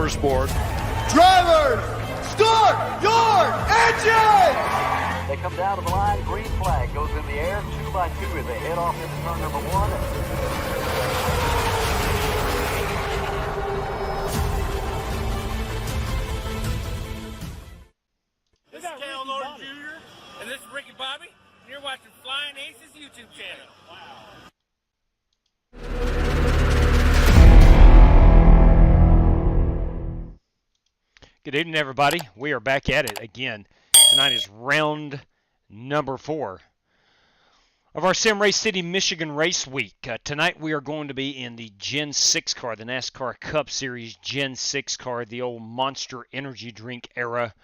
motorsport. Drivers, start your engine! They come down to the line, green flag goes in the air, 2 by 2 as they head off into turn number 1. This is Cal Norton Jr. and this is Ricky Bobby, and you're watching Flying Aces YouTube channel. Wow. Good evening, everybody. We are back at it again. Tonight is round number 4 of our Sim Race City, Michigan race week. Tonight we are going to be in the Gen 6 car, the NASCAR Cup Series Gen 6 car, the old Monster Energy Drink era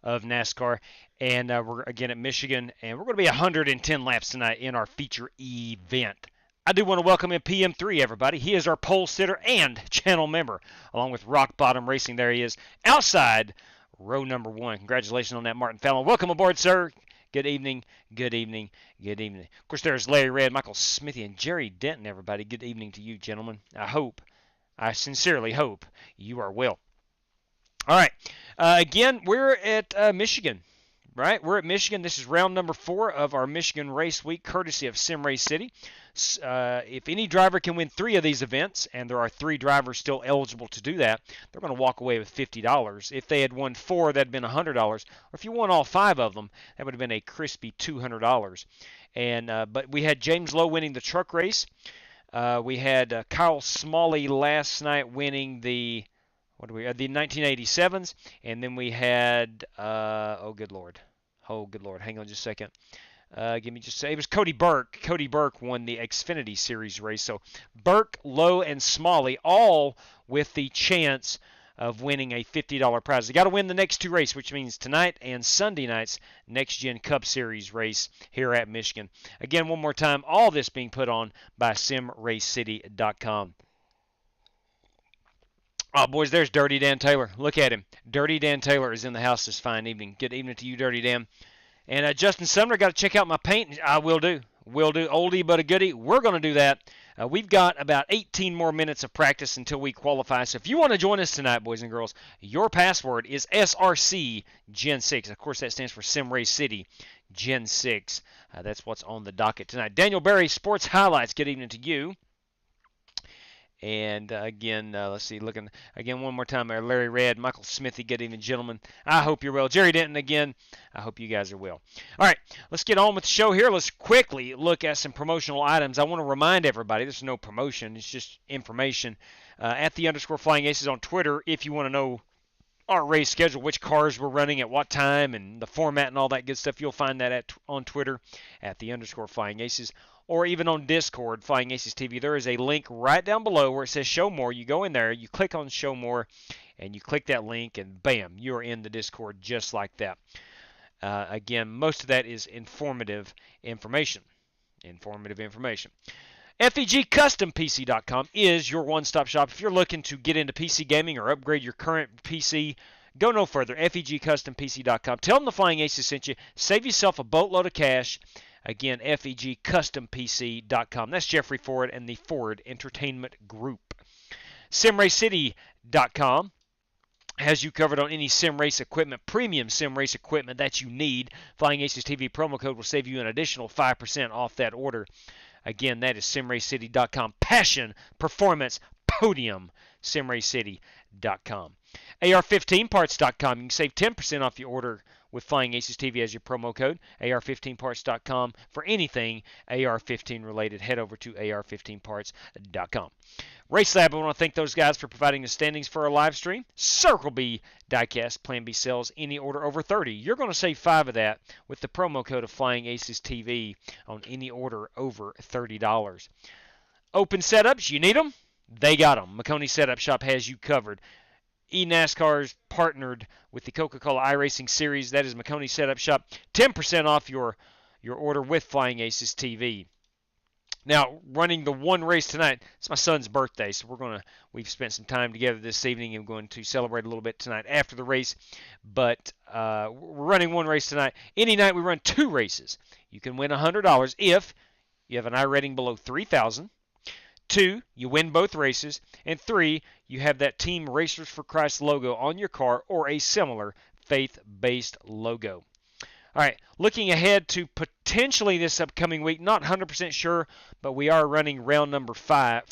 of NASCAR. And we're again at Michigan, and we're going to be 110 laps tonight in our feature event. I do want to welcome in PM3, everybody. He is our pole sitter and channel member, along with Rock Bottom Racing. There he is, outside row number 1. Congratulations on that, Martin Fallon. Welcome aboard, sir. Good evening, good evening, good evening. Of course, there's Larry Red, Michael Smithy, and Jerry Denton, everybody. Good evening to you, gentlemen. I sincerely hope you are well. All right. Again, we're at Michigan. Right, we're at Michigan. This is round number 4 of our Michigan Race Week, courtesy of Sim Race City. If any driver can win 3 of these events, and there are 3 drivers still eligible to do that, they're going to walk away with $50. If they had won 4, that'd been $100. Or if you won all 5 of them, that would have been a crispy $200. And but we had James Lowe winning the truck race. We had Kyle Smalley last night winning the the 1987s, and then we had oh good lord, hang on just a second. Give me just a second. It was Cody Burke. Cody Burke won the Xfinity Series race. So Burke, Lowe, and Smalley all with the chance of winning a $50 prize. They got to win the next 2 races, which means tonight and Sunday night's Next Gen Cup Series race here at Michigan. Again, one more time, all this being put on by SimRaceCity.com. Oh, boys, there's Dirty Dan Taylor. Look at him. Dirty Dan Taylor is in the house this fine evening. Good evening to you, Dirty Dan. And Justin Sumner, got to check out my paint. I will do. Will do. Oldie but a goodie. We're going to do that. We've got about 18 more minutes of practice until we qualify. So if you want to join us tonight, boys and girls, your password is SRC Gen 6. Of course, that stands for Sim Race City Gen 6. That's what's on the docket tonight. Daniel Berry, Sports Highlights. Good evening to you. And again, let's see, looking again one more time there, Larry Red, Michael Smithy, good evening, gentlemen. I hope you're well. Jerry Denton again, I hope you guys are well. All right, let's get on with the show here. Let's quickly look at some promotional items. I want to remind everybody, there's no promotion, it's just information. At @_FlyingAces on Twitter, if you want to know our race schedule, which cars we're running at what time, and the format and all that good stuff, you'll find that on Twitter at @_FlyingAces. Or even on Discord, Flying Aces TV. There is a link right down below where it says Show More. You go in there, you click on Show More, and you click that link, and bam, you're in the Discord just like that. Again, most of that is informative information. FEGCustomPC.com is your one-stop shop. If you're looking to get into PC gaming or upgrade your current PC, go no further. FEGCustomPC.com. Tell them the Flying Aces sent you. Save yourself a boatload of cash. Again, FEGCustomPC.com. That's Jeffrey Ford and the Ford Entertainment Group. SimRaceCity.com has you covered on any sim race equipment, premium sim race equipment that you need. Flying Aces TV promo code will save you an additional 5% off that order. Again, that is SimRaceCity.com. Passion, performance, podium. SimRaceCity.com. AR15parts.com. You can save 10% off your order with Flying Aces TV as your promo code. AR15parts.com for anything AR15 related. Head over to AR15parts.com. RaceLab, I want to thank those guys for providing the standings for our live stream. Circle B diecast Plan B sells any order over 30. You're going to save 5 of that with the promo code of Flying Aces TV on any order over $30. Open setups, you need them? They got them. McConey Setup Shop has you covered. NASCAR's partnered with the Coca-Cola iRacing Series. That is McConey Setup Shop. 10% off your order with Flying Aces TV. Now, running the one race tonight, it's my son's birthday, so we've spent some time together this evening and we're going to celebrate a little bit tonight after the race. But we're running one race tonight. Any night we run 2 races. You can win $100 if you have an I rating below 3,000. 2, you win both races. And 3, you have that Team Racers for Christ logo on your car or a similar faith-based logo. All right, looking ahead to potentially this upcoming week, not 100% sure, but we are running round number 4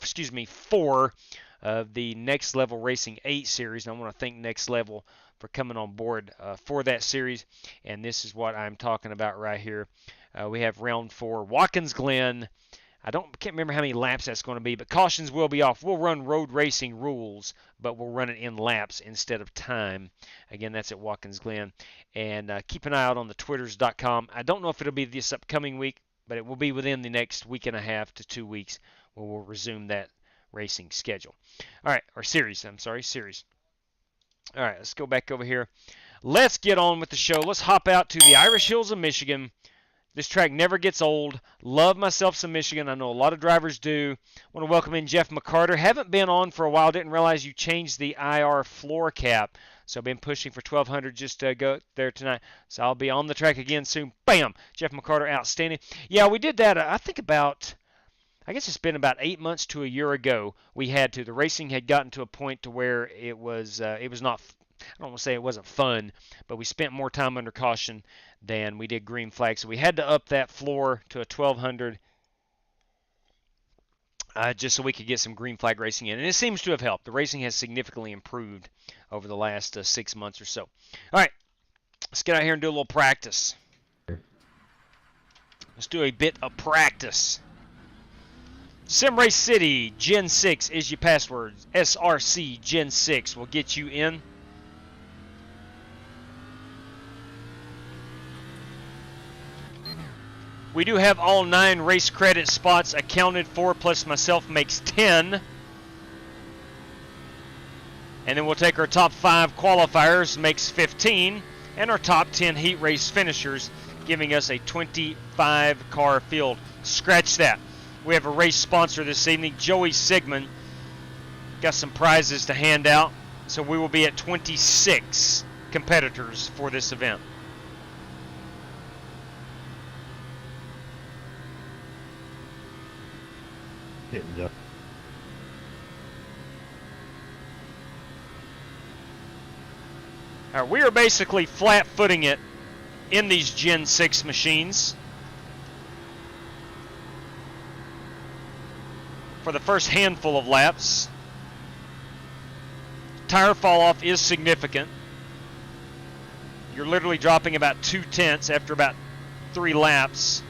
of the Next Level Racing 8 series. And I want to thank Next Level for coming on board for that series. And this is what I'm talking about right here. We have round 4, Watkins Glen. Can't remember how many laps that's going to be, but cautions will be off. We'll run road racing rules, but we'll run it in laps instead of time. Again, that's at Watkins Glen. And keep an eye out on the twitters.com. I don't know if it'll be this upcoming week, but it will be within the next week and a half to 2 weeks when we'll resume that racing schedule. All right, or series. Series. All right, let's go back over here. Let's get on with the show. Let's hop out to the Irish Hills of Michigan. This track never gets old. Love myself some Michigan. I know a lot of drivers do. Want to welcome in Jeff McCarter. Haven't been on for a while. Didn't realize you changed the IR floor cap. So I've been pushing for 1,200 just to go there tonight. So I'll be on the track again soon. Bam! Jeff McCarter, outstanding. Yeah, we did that, I guess it's been about 8 months to a year ago. We had to. The racing had gotten to a point to where it was not, I don't want to say it wasn't fun, but we spent more time under caution than we did green flag. So we had to up that floor to a 1,200 just so we could get some green flag racing in. And it seems to have helped. The racing has significantly improved over the last 6 months or so. All right, let's get out here and do a little practice. Let's do a bit of practice. Sim Race City Gen 6 is your password. SRC Gen 6 will get you in. We do have all 9 race credit spots accounted for, plus myself makes 10. And then we'll take our top 5 qualifiers, makes 15, and our top 10 heat race finishers, giving us a 25 car field. Scratch that. We have a race sponsor this evening, Joey Sigmund. Got some prizes to hand out, so we will be at 26 competitors for this event. All right, we are basically flat-footing it in these Gen 6 machines. For the first handful of laps. Tire fall off is significant. You're literally dropping about 0.2 after about 3 laps.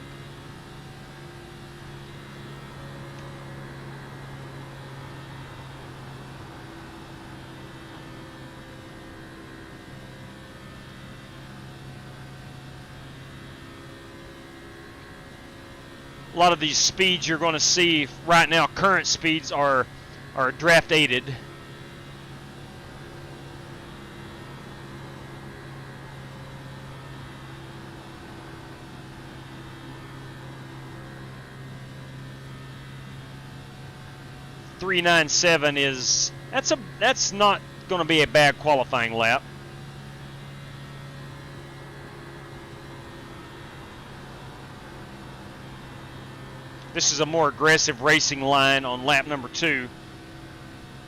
A lot of these speeds you're going to see right now, current speeds are draft aided. .397 is that's not going to be a bad qualifying lap. This is a more aggressive racing line on lap number 2.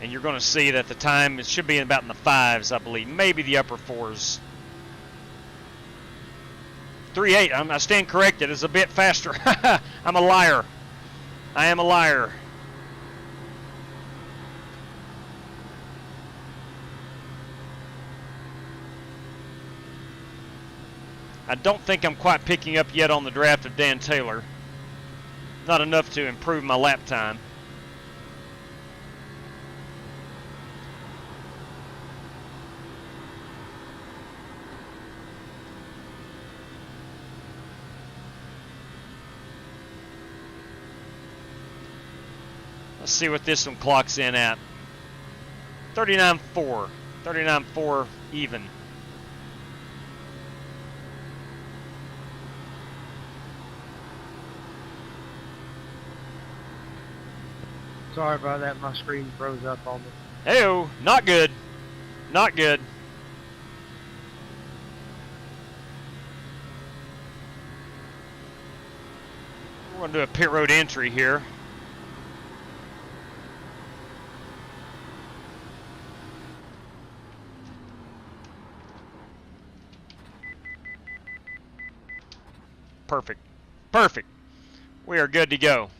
And you're going to see that the time, it should be about in the 5s, I believe. Maybe the upper 4s. 3.8, I stand corrected. It's a bit faster. I'm a liar. I am a liar. I don't think I'm quite picking up yet on the draft of Dan Taylor. Not enough to improve my lap time. Let's see what this one clocks in at. 39.4. 39.4 even. Sorry about that, my screen froze up on me. Hey-oh, not good. Not good. We're going to do a pit road entry here. Perfect. Perfect. We are good to go.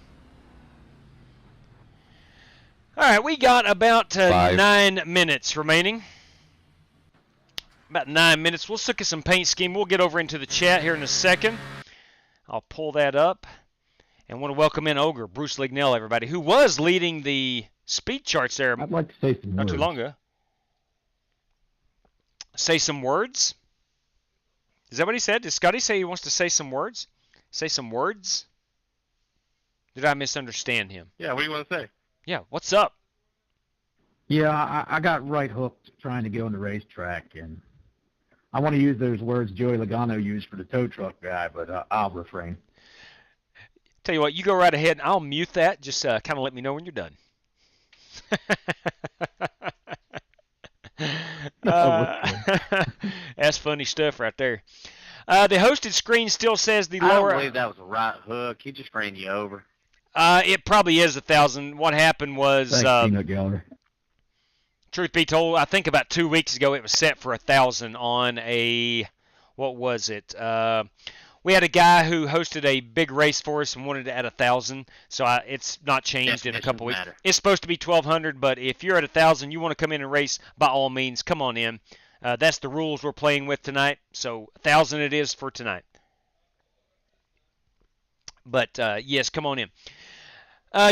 All right, we got about 9 minutes remaining. About 9 minutes. We'll look at some paint scheme. We'll get over into the chat here in a second. I'll pull that up. And want to welcome in Ogre, Bruce Lignell, everybody, who was leading the speed charts there I'd like to say some not words. too long ago. Say some words? Is that what he said? Did Scotty say he wants to say some words? Say some words? Did I misunderstand him? Yeah, what do you want to say? Yeah, what's up? Yeah, I got right hooked trying to get on the racetrack, and I want to use those words Joey Logano used for the tow truck guy, but I'll refrain. Tell you what, you go right ahead, and I'll mute that. Just kind of let me know when you're done. That's funny stuff right there. The hosted screen still says the I don't lower. believe that was a right hook. He just ran you over. It probably is 1,000. What happened was, Thanks, Peanut Gallery. truth be told, I think about 2 weeks ago it was set for 1,000 on a, what was it? We had a guy who hosted a big race for us and wanted it at 1,000, so it's not changed in a couple weeks. Matter. It's supposed to be 1,200, but if you're at 1,000, you want to come in and race, by all means, come on in. That's the rules we're playing with tonight, so 1,000 it is for tonight. But yes, come on in.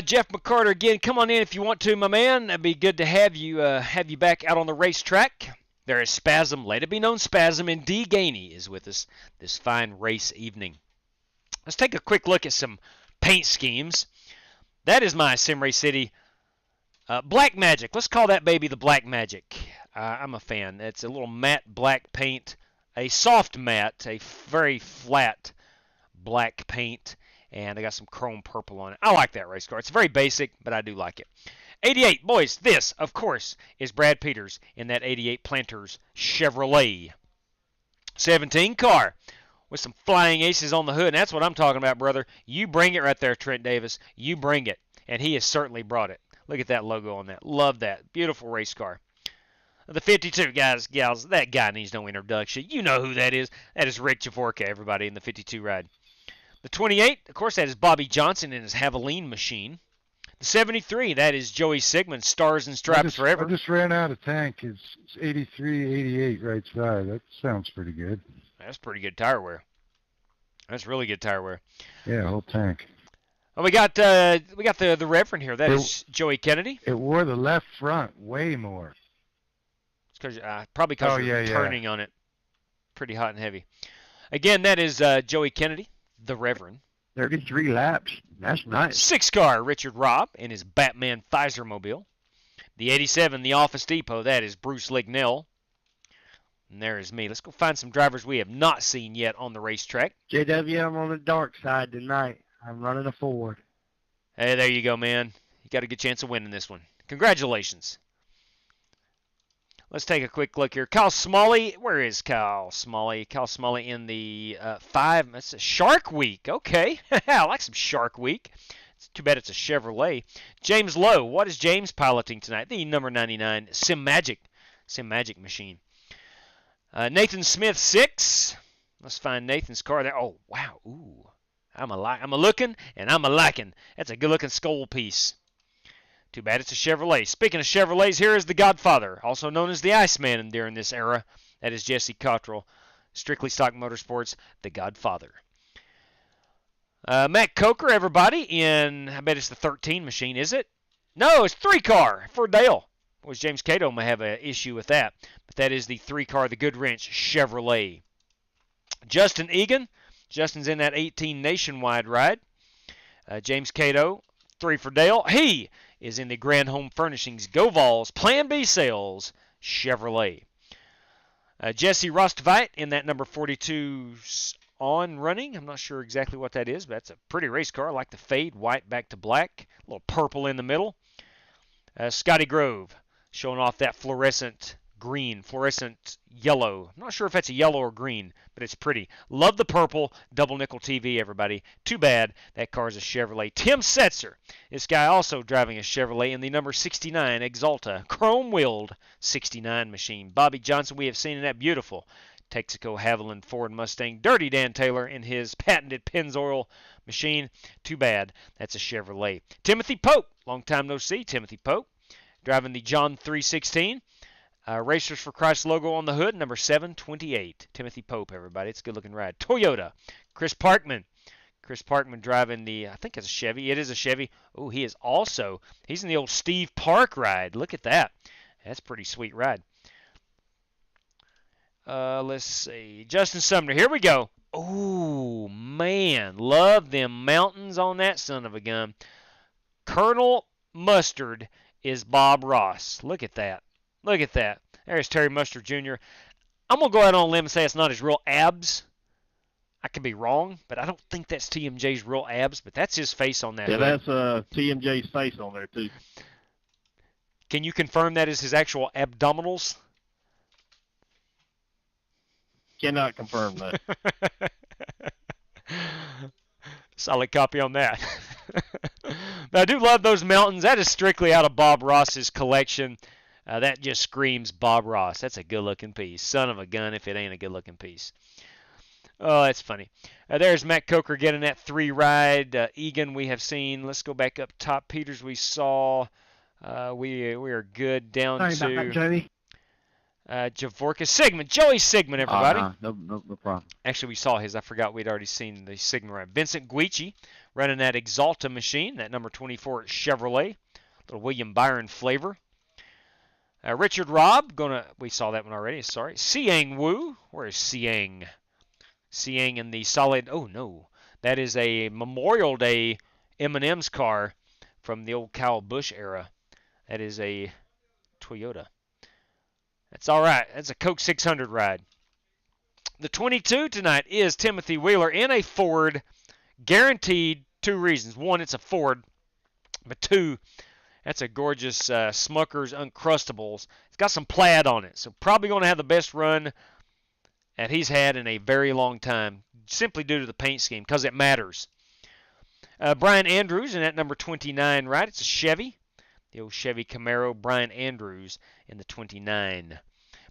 Jeff McCarter again, come on in if you want to, my man. It'd be good to have you back out on the racetrack. There is Spasm, let it be known Spasm, and D. Gainey is with us this fine race evening. Let's take a quick look at some paint schemes. That is my Sim Race City Black Magic. Let's call that baby the Black Magic. I'm a fan. It's a little matte black paint, a soft matte, a very flat black paint, and I got some chrome purple on it. I like that race car. It's very basic, but I do like it. 88, boys, this, of course, is Brad Peters in that 88 Planters Chevrolet. 17 car with some Flying Aces on the hood, and that's what I'm talking about, brother. You bring it right there, Trent Davis. You bring it, and he has certainly brought it. Look at that logo on that. Love that. Beautiful race car. The 52, guys, gals, that guy needs no introduction. You know who that is. That is Rick Javorka, everybody, in the 52 ride. The 28, of course, that is Bobby Johnson in his Haviline machine. The 73, that is Joey Sigmund, Stars and Stripes Forever. I just ran out of tank. It's 83, 88 right side. That sounds pretty good. That's pretty good tire wear. That's really good tire wear. Yeah, whole tank. Well, we got the Reverend here. That is Joey Kennedy. It wore the left front way more. It's probably because you're yeah. turning on it pretty hot and heavy. Again, that is Joey Kennedy, the Reverend. 33 laps. That's nice. 6-car Richard Robb in his Batman Pfizer mobile. The 87, the Office Depot, that is Bruce Lignell. And there is me. Let's go find some drivers we have not seen yet on the racetrack. JW, I'm on the dark side tonight. I'm running a Ford. Hey, there you go, man. You got a good chance of winning this one. Congratulations. Let's take a quick look here. Kyle Smalley. Where is Kyle Smalley? Kyle Smalley in the 5. That's a Shark Week. Okay. I like some Shark Week. It's too bad it's a Chevrolet. James Lowe. What is James piloting tonight? The number 99 Sim Magic machine. Nathan Smith 6. Let's find Nathan's car there. Oh, wow. Ooh. I'm a looking and I'm a liking. That's a good looking skull piece. Too bad it's a Chevrolet. Speaking of Chevrolets, here is the Godfather, also known as the Iceman during this era. That is Jesse Cottrell, Strictly Stock Motorsports, the Godfather. Matt Coker, everybody, in, I bet it's the 13 machine, is it? No, it's 3-car for Dale. Boys, James Cato may have an issue with that, but that is the 3-car, the Goodwrench Chevrolet. Justin Egan, Justin's in that 18 nationwide ride. James Cato, 3 for Dale. He is in the Grand Home Furnishings Go Vols Plan B Sales Chevrolet. Jesse Rostvite in that number 42 on running. I'm not sure exactly what that is, but that's a pretty race car. I like the fade, white back to black, a little purple in the middle. Scotty Grove showing off that fluorescent green, fluorescent yellow. I'm not sure if that's a yellow or green, but it's pretty. Love the purple. Double nickel TV, everybody. Too bad that car is a Chevrolet. Tim Setzer, this guy also driving a Chevrolet in the number 69 Exalta, chrome-wheeled 69 machine. Bobby Johnson, we have seen in that beautiful Texaco Haviland Ford Mustang. Dirty Dan Taylor in his patented Pennzoil machine. Too bad, that's a Chevrolet. Timothy Pope, long time no see. Timothy Pope driving the John 316. Racers for Christ logo on the hood, number 728. Timothy Pope, everybody. It's a good looking ride. Toyota, Chris Parkman. Chris Parkman driving the, I think it's a Chevy. It is a Chevy. Oh, he's in the old Steve Park ride. Look at that. That's a pretty sweet ride. Let's see. Justin Sumner. Here we go. Oh, man. Love them mountains on that son of a gun. Colonel Mustard is Bob Ross. Look at that. Look at that. There's Terry Mustard Jr. I'm going to go out on a limb and say it's not his real abs. I could be wrong, but I don't think that's TMJ's real abs, but that's his face on that. Yeah, that's TMJ's face on there, too. Can you confirm that is his actual abdominals? Cannot confirm that. Solid copy on that. But I do love those mountains. That is strictly out of Bob Ross's collection. That just screams Bob Ross. That's a good-looking piece. Son of a gun if it ain't a good-looking piece. Oh, that's funny. There's Matt Coker getting that 3 ride. Egan we have seen. Let's go back up top. Peters we saw. We are good down Sorry to about that, Joey. Javorka Sigmund. Joey Sigmund, everybody. No problem. Actually, we saw his. I forgot we'd already seen the Sigmund ride. Vincent Guici running that Exalta machine, that number 24 Chevrolet. Little William Byron flavor. Richard Robb, we saw that one already, sorry. Siang Wu, where is Siang? Siang in the solid, oh no, that is a Memorial Day M&M's car from the old Kyle Busch era. That is a Toyota. That's all right, that's a Coke 600 ride. The 22 tonight is Timothy Wheeler in a Ford, guaranteed 2 reasons. 1, it's a Ford, but 2, that's a gorgeous Smucker's Uncrustables. It's got some plaid on it, so probably going to have the best run that he's had in a very long time, simply due to the paint scheme, because it matters. Brian Andrews in that number 29 ride. It's a Chevy, the old Chevy Camaro. Brian Andrews in the 29.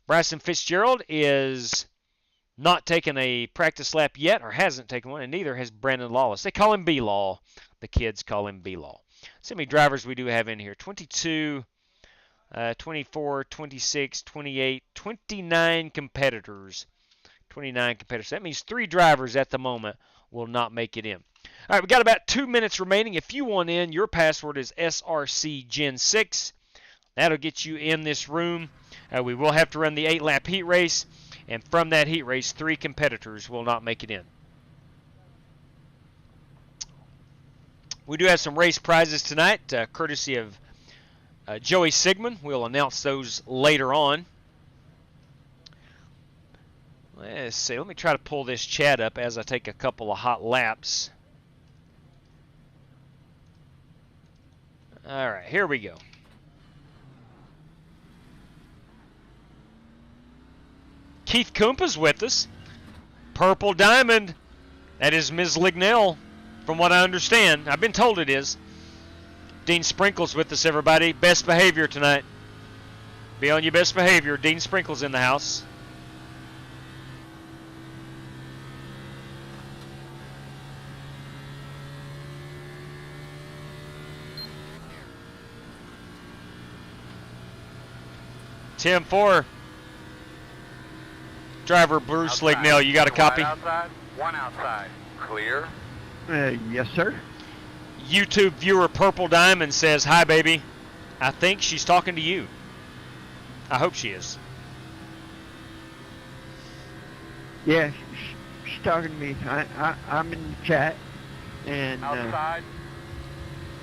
Bryson Fitzgerald is not taking a practice lap yet, or hasn't taken one, and neither has Brandon Lawless. They call him B-Law. The kids call him B-Law. See how many drivers we do have in here. 22, 24, 26, 28, 29 competitors. 29 competitors. That means 3 drivers at the moment will not make it in. All right, we got about 2 minutes remaining. If you want in, your password is SRC Gen 6. That'll get you in this room. We will have to run the 8-lap heat race, and from that heat race, 3 competitors will not make it in. We do have some race prizes tonight, courtesy of Joey Sigmund. We'll announce those later on. Let's see. Let me try to pull this chat up as I take a couple of hot laps. All right, here we go. Keith Koompa's with us. Purple Diamond. That is Ms. Lignell, from what I understand. I've been told it is. Dean Sprinkle's with us, everybody. Best behavior tonight. Be on your best behavior. Dean Sprinkle's in the house. Tim 4. Driver Bruce Lignell, you got a copy? Outside, 1 outside. Clear. Yes, sir. YouTube viewer Purple Diamond says, "Hi, baby." I think she's talking to you. I hope she is. Yeah, she's talking to me. I'm in the chat, and Outside.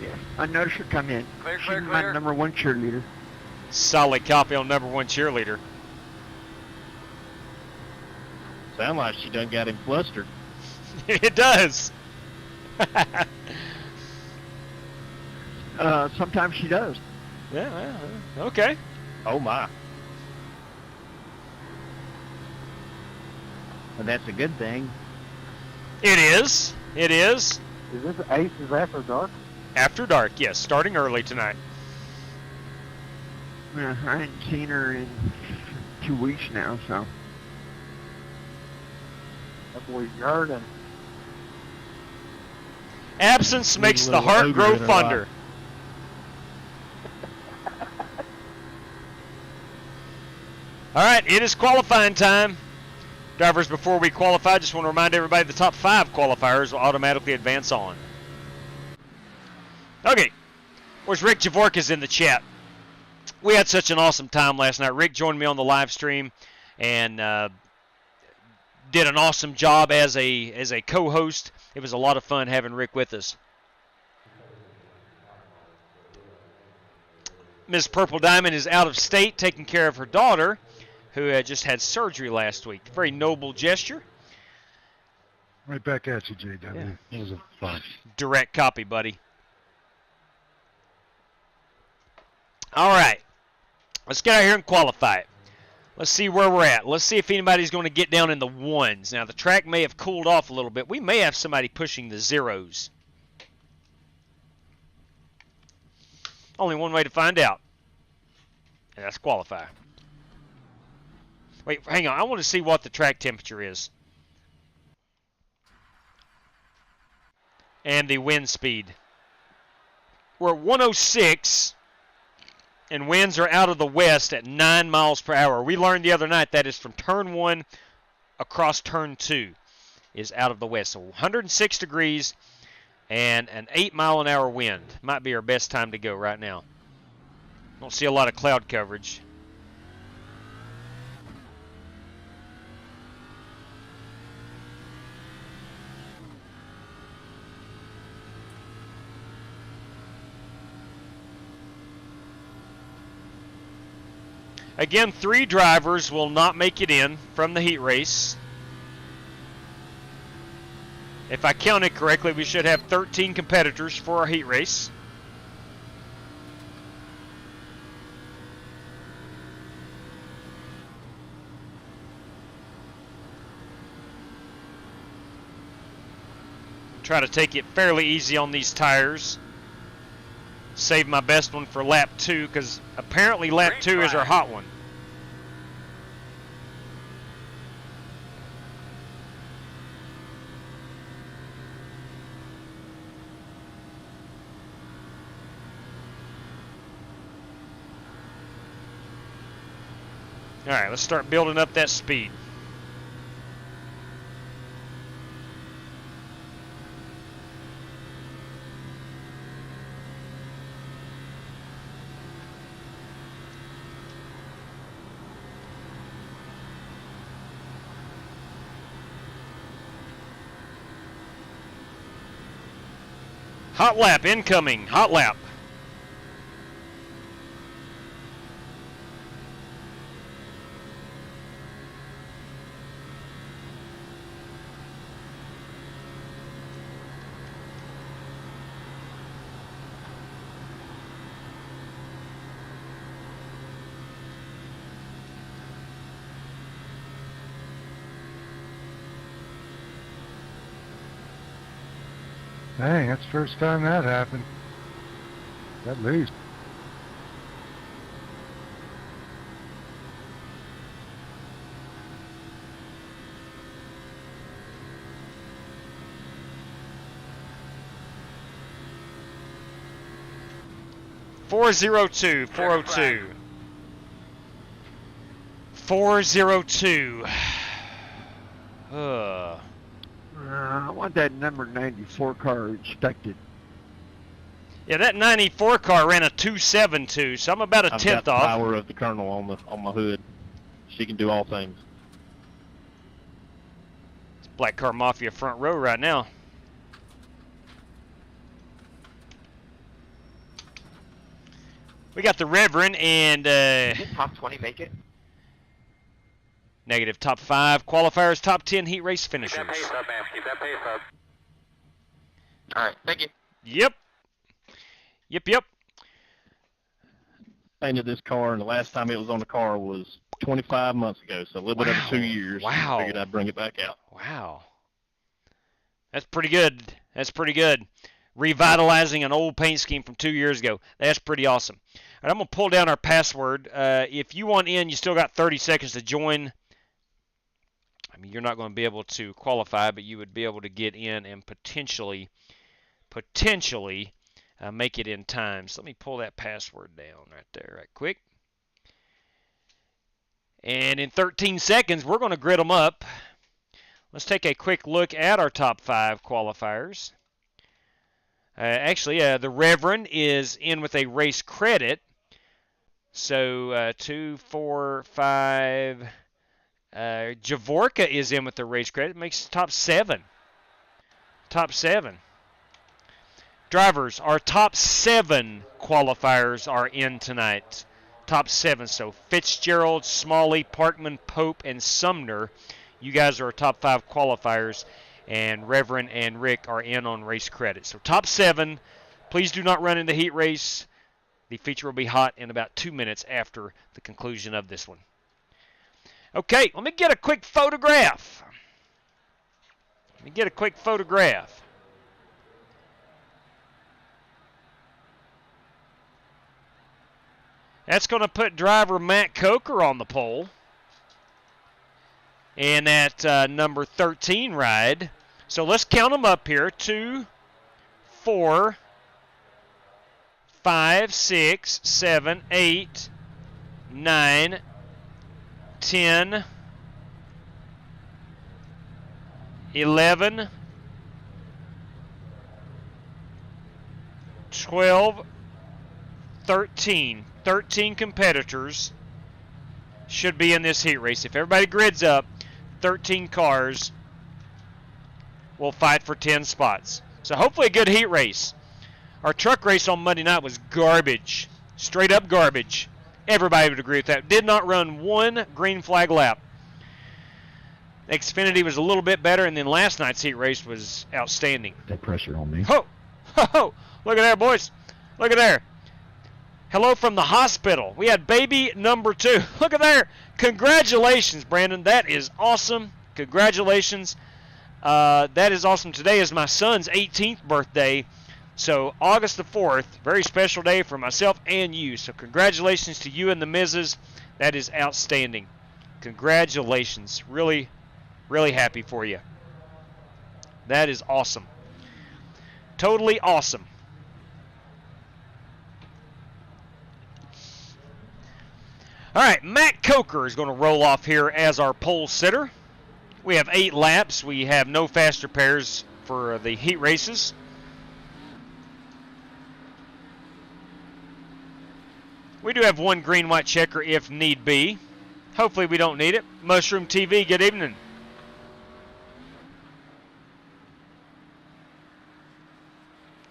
yeah, I noticed her come in. Clear, She's clear, my clear. number 1 cheerleader. Solid copy on number 1 cheerleader. Sound like she done got him flustered. It does. Sometimes she does. Yeah, well, okay. Oh, my. Well, that's a good thing. It is. It is. Is this Aces After Dark? After dark, yes. Starting early tonight. I hadn't seen her in 2 weeks now, so. That boy's yearning. Absence makes the little heart ogre grow in her fonder. All right, it is qualifying time. Drivers, before we qualify, just want to remind everybody the top 5 qualifiers will automatically advance on. Okay, where's Rick Javorkas in the chat? We had such an awesome time last night. Rick joined me on the live stream and did an awesome job as a co-host. It was a lot of fun having Rick with us. Ms. Purple Diamond is out of state taking care of her daughter, who had just had surgery last week. Very noble gesture. Right back at you, JW. Yeah. It was fun. Direct copy, buddy. All right. Let's get out here and qualify it. Let's see where we're at. Let's see if anybody's going to get down in the 1s. Now, the track may have cooled off a little bit. We may have somebody pushing the 0s. Only one way to find out. And that's qualify. Wait, hang on. I want to see what the track temperature is. And the wind speed. We're at 106. And winds are out of the west at 9 miles per hour. We learned the other night that is from turn 1 across turn 2 is out of the west. So 106 degrees and an 8-mile-an-hour wind. Might be our best time to go right now. Don't see a lot of cloud coverage. Again, 3 drivers will not make it in from the heat race. If I counted correctly, we should have 13 competitors for our heat race. Try to take it fairly easy on these tires. Save my best one for lap 2, because apparently lap 2 is our hot one. All right, let's start building up that speed. Hot lap incoming. Hot lap. Dang, that's the first time that happened. At least. Four 402. 402. I want that number 94 car inspected. Yeah, that 94 car ran a 272, so I'm about a I've tenth got the off. power of the Colonel on my hood. She can do all things. It's Black Car Mafia front row right now. We got the Reverend and Did top 20 make it? negative top 5 qualifiers, top 10 heat race finishers. Keep that pace up, man. Keep that pace up. All right, thank you. Yep. Yep. Painted this car, and the last time it was on the car was 25 months ago, so a little bit over 2 years. Wow. I figured I'd bring it back out. Wow. That's pretty good. That's pretty good. Revitalizing an old paint scheme from 2 years ago. That's pretty awesome. All right, I'm going to pull down our password. If you want in, you still got 30 seconds to join I mean, you're not going to be able to qualify, but you would be able to get in and potentially make it in time. So let me pull that password down right there right quick. And in 13 seconds, we're going to grid them up. Let's take a quick look at our top 5 qualifiers. Actually, the Reverend is in with a race credit. So 2, 4, 5. Javorka is in with the race credit. Makes top 7. Top 7. Drivers, our top 7 qualifiers are in tonight. Top 7. So Fitzgerald, Smalley, Parkman, Pope, and Sumner. You guys are our top 5 qualifiers. And Reverend and Rick are in on race credit. So top 7. Please do not run in the heat race. The feature will be hot in about 2 minutes after the conclusion of this one. Okay, let me get a quick photograph. That's going to put driver Matt Coker on the pole in that number 13 ride. So let's count them up here. 2, 4, 5, 6, 7, 8, 9, 10, 11, 12, 13. 13 competitors should be in this heat race. If everybody grids up, 13 cars will fight for 10 spots. So hopefully a good heat race. Our truck race on Monday night was garbage. Straight up garbage. Everybody would agree with that. Did not run one green flag lap. Xfinity was a little bit better, and then last night's heat race was outstanding. That pressure on me. Ho! Ho! Look at there, boys. Look at there. Hello from the hospital. We had baby number 2. Look at there. Congratulations, Brandon. That is awesome. Congratulations. That is awesome. Today is my son's 18th birthday. So August the 4th, very special day for myself and you. So congratulations to you and the missus. That is outstanding. Congratulations. Really, really happy for you. That is awesome. Totally awesome. All right, Matt Coker is going to roll off here as our pole sitter. We have 8 laps. We have no faster pairs for the heat races. We do have one green-white checker if need be. Hopefully we don't need it. Mushroom TV, good evening.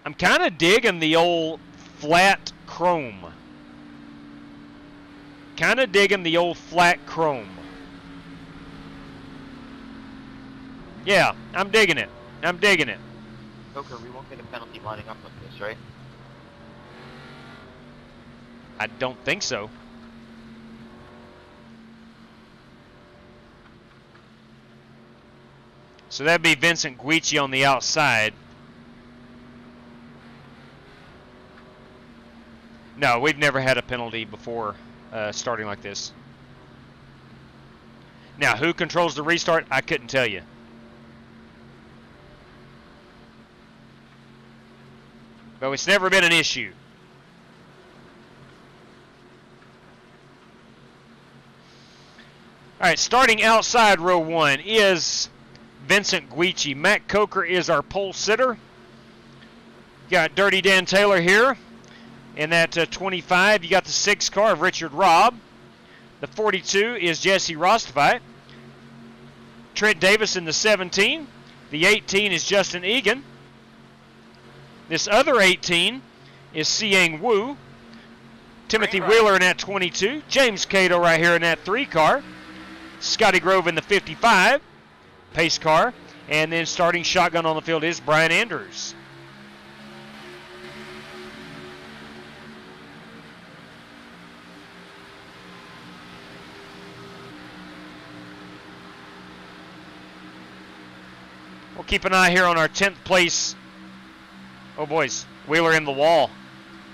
I'm kind of digging the old flat chrome. Kind of digging the old flat chrome. Yeah, I'm digging it. I'm digging it. Coker, we won't get a penalty lining up like this, right? I don't think so. So that'd be Vincent Guici on the outside. No, we've never had a penalty before starting like this. Now, who controls the restart? I couldn't tell you. But it's never been an issue. All right, starting outside row 1 is Vincent Guici. Matt Coker is our pole sitter. Got Dirty Dan Taylor here. In that 25, you got the 6 car of Richard Robb. The 42 is Jesse Rostovite. Trent Davis in the 17. The 18 is Justin Egan. This other 18 is Siang Wu. Timothy Wheeler in that 22. James Cato right here in that 3 car. Scotty Grove in the 55. Pace car. And then starting shotgun on the field is Brian Andrews. We'll keep an eye here on our 10th place. Oh, boys. Wheeler in the wall.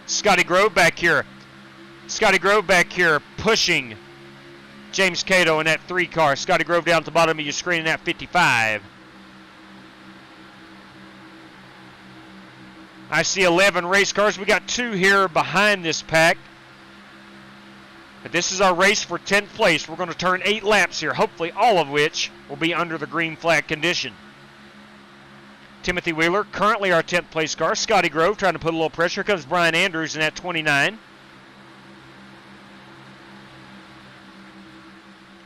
Scotty Grove back here. Scotty Grove back here pushing James Cato in that 3 car. Scotty Grove down at the bottom of your screen in that 55. I see 11 race cars. We got 2 here behind this pack. But this is our race for 10th place. We're going to turn 8 laps here, hopefully all of which will be under the green flag condition. Timothy Wheeler, currently our 10th place car. Scotty Grove trying to put a little pressure. Here comes Brian Andrews in that 29.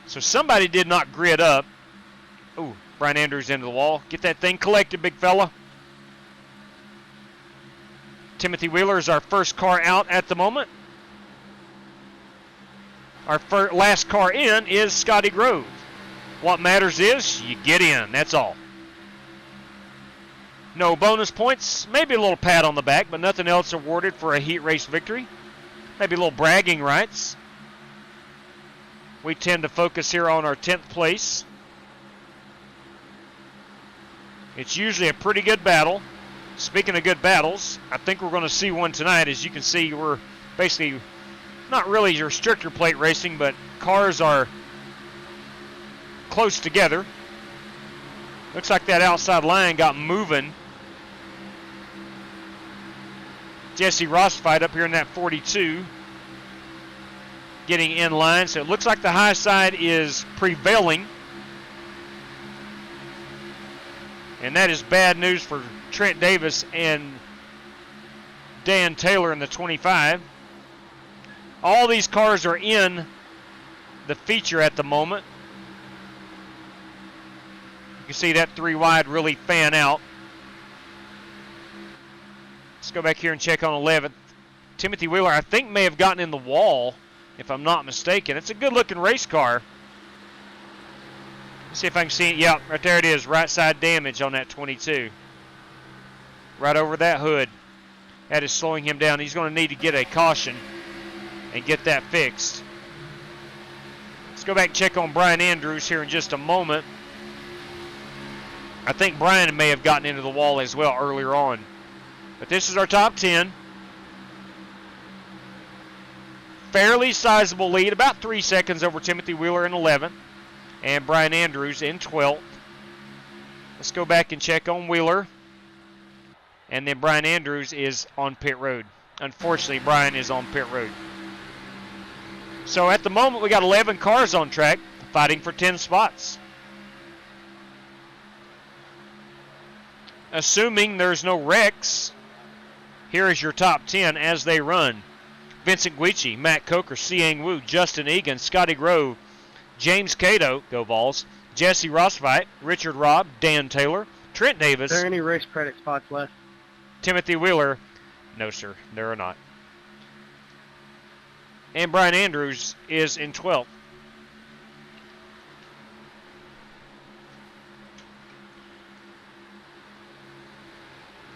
So somebody did not grid up. Ooh, Brian Andrews into the wall. Get that thing collected, big fella. Timothy Wheeler is our first car out at the moment. Our last car in is Scotty Grove. What matters is you get in, that's all. No bonus points, maybe a little pat on the back, but nothing else awarded for a heat race victory. Maybe a little bragging rights. We tend to focus here on our 10th place. It's usually a pretty good battle. Speaking of good battles, I think we're going to see one tonight. As you can see, we're basically not really your stricter plate racing, but cars are close together. Looks like that outside line got moving. Jesse Rossfight up here in that 42. Getting in line, so it looks like the high side is prevailing. And that is bad news for Trent Davis and Dan Taylor in the 25. All these cars are in the feature at the moment. You can see that 3 wide really fan out. Let's go back here and check on 11th. Timothy Wheeler, I think, may have gotten in the wall, if I'm not mistaken. It's a good-looking race car. Let's see if I can see it. Yeah, right there it is. Right side damage on that 22. Right over that hood. That is slowing him down. He's going to need to get a caution and get that fixed. Let's go back and check on Brian Andrews here in just a moment. I think Brian may have gotten into the wall as well earlier on. But this is our top 10. Fairly sizable lead, about 3 seconds over Timothy Wheeler in 11th. And Brian Andrews in 12th. Let's go back and check on Wheeler. And then Brian Andrews is on pit road. Unfortunately, Brian is on pit road. So at the moment, we got 11 cars on track fighting for 10 spots. Assuming there's no wrecks, here is your top 10 as they run. Vincent Guici, Matt Coker, Siang Wu, Justin Egan, Scotty Grove, James Cato, go Vols, Jesse Rossfight, Richard Robb, Dan Taylor, Trent Davis. Are there any race credit spots left? Timothy Wheeler. No, sir, there are not. And Brian Andrews is in 12th.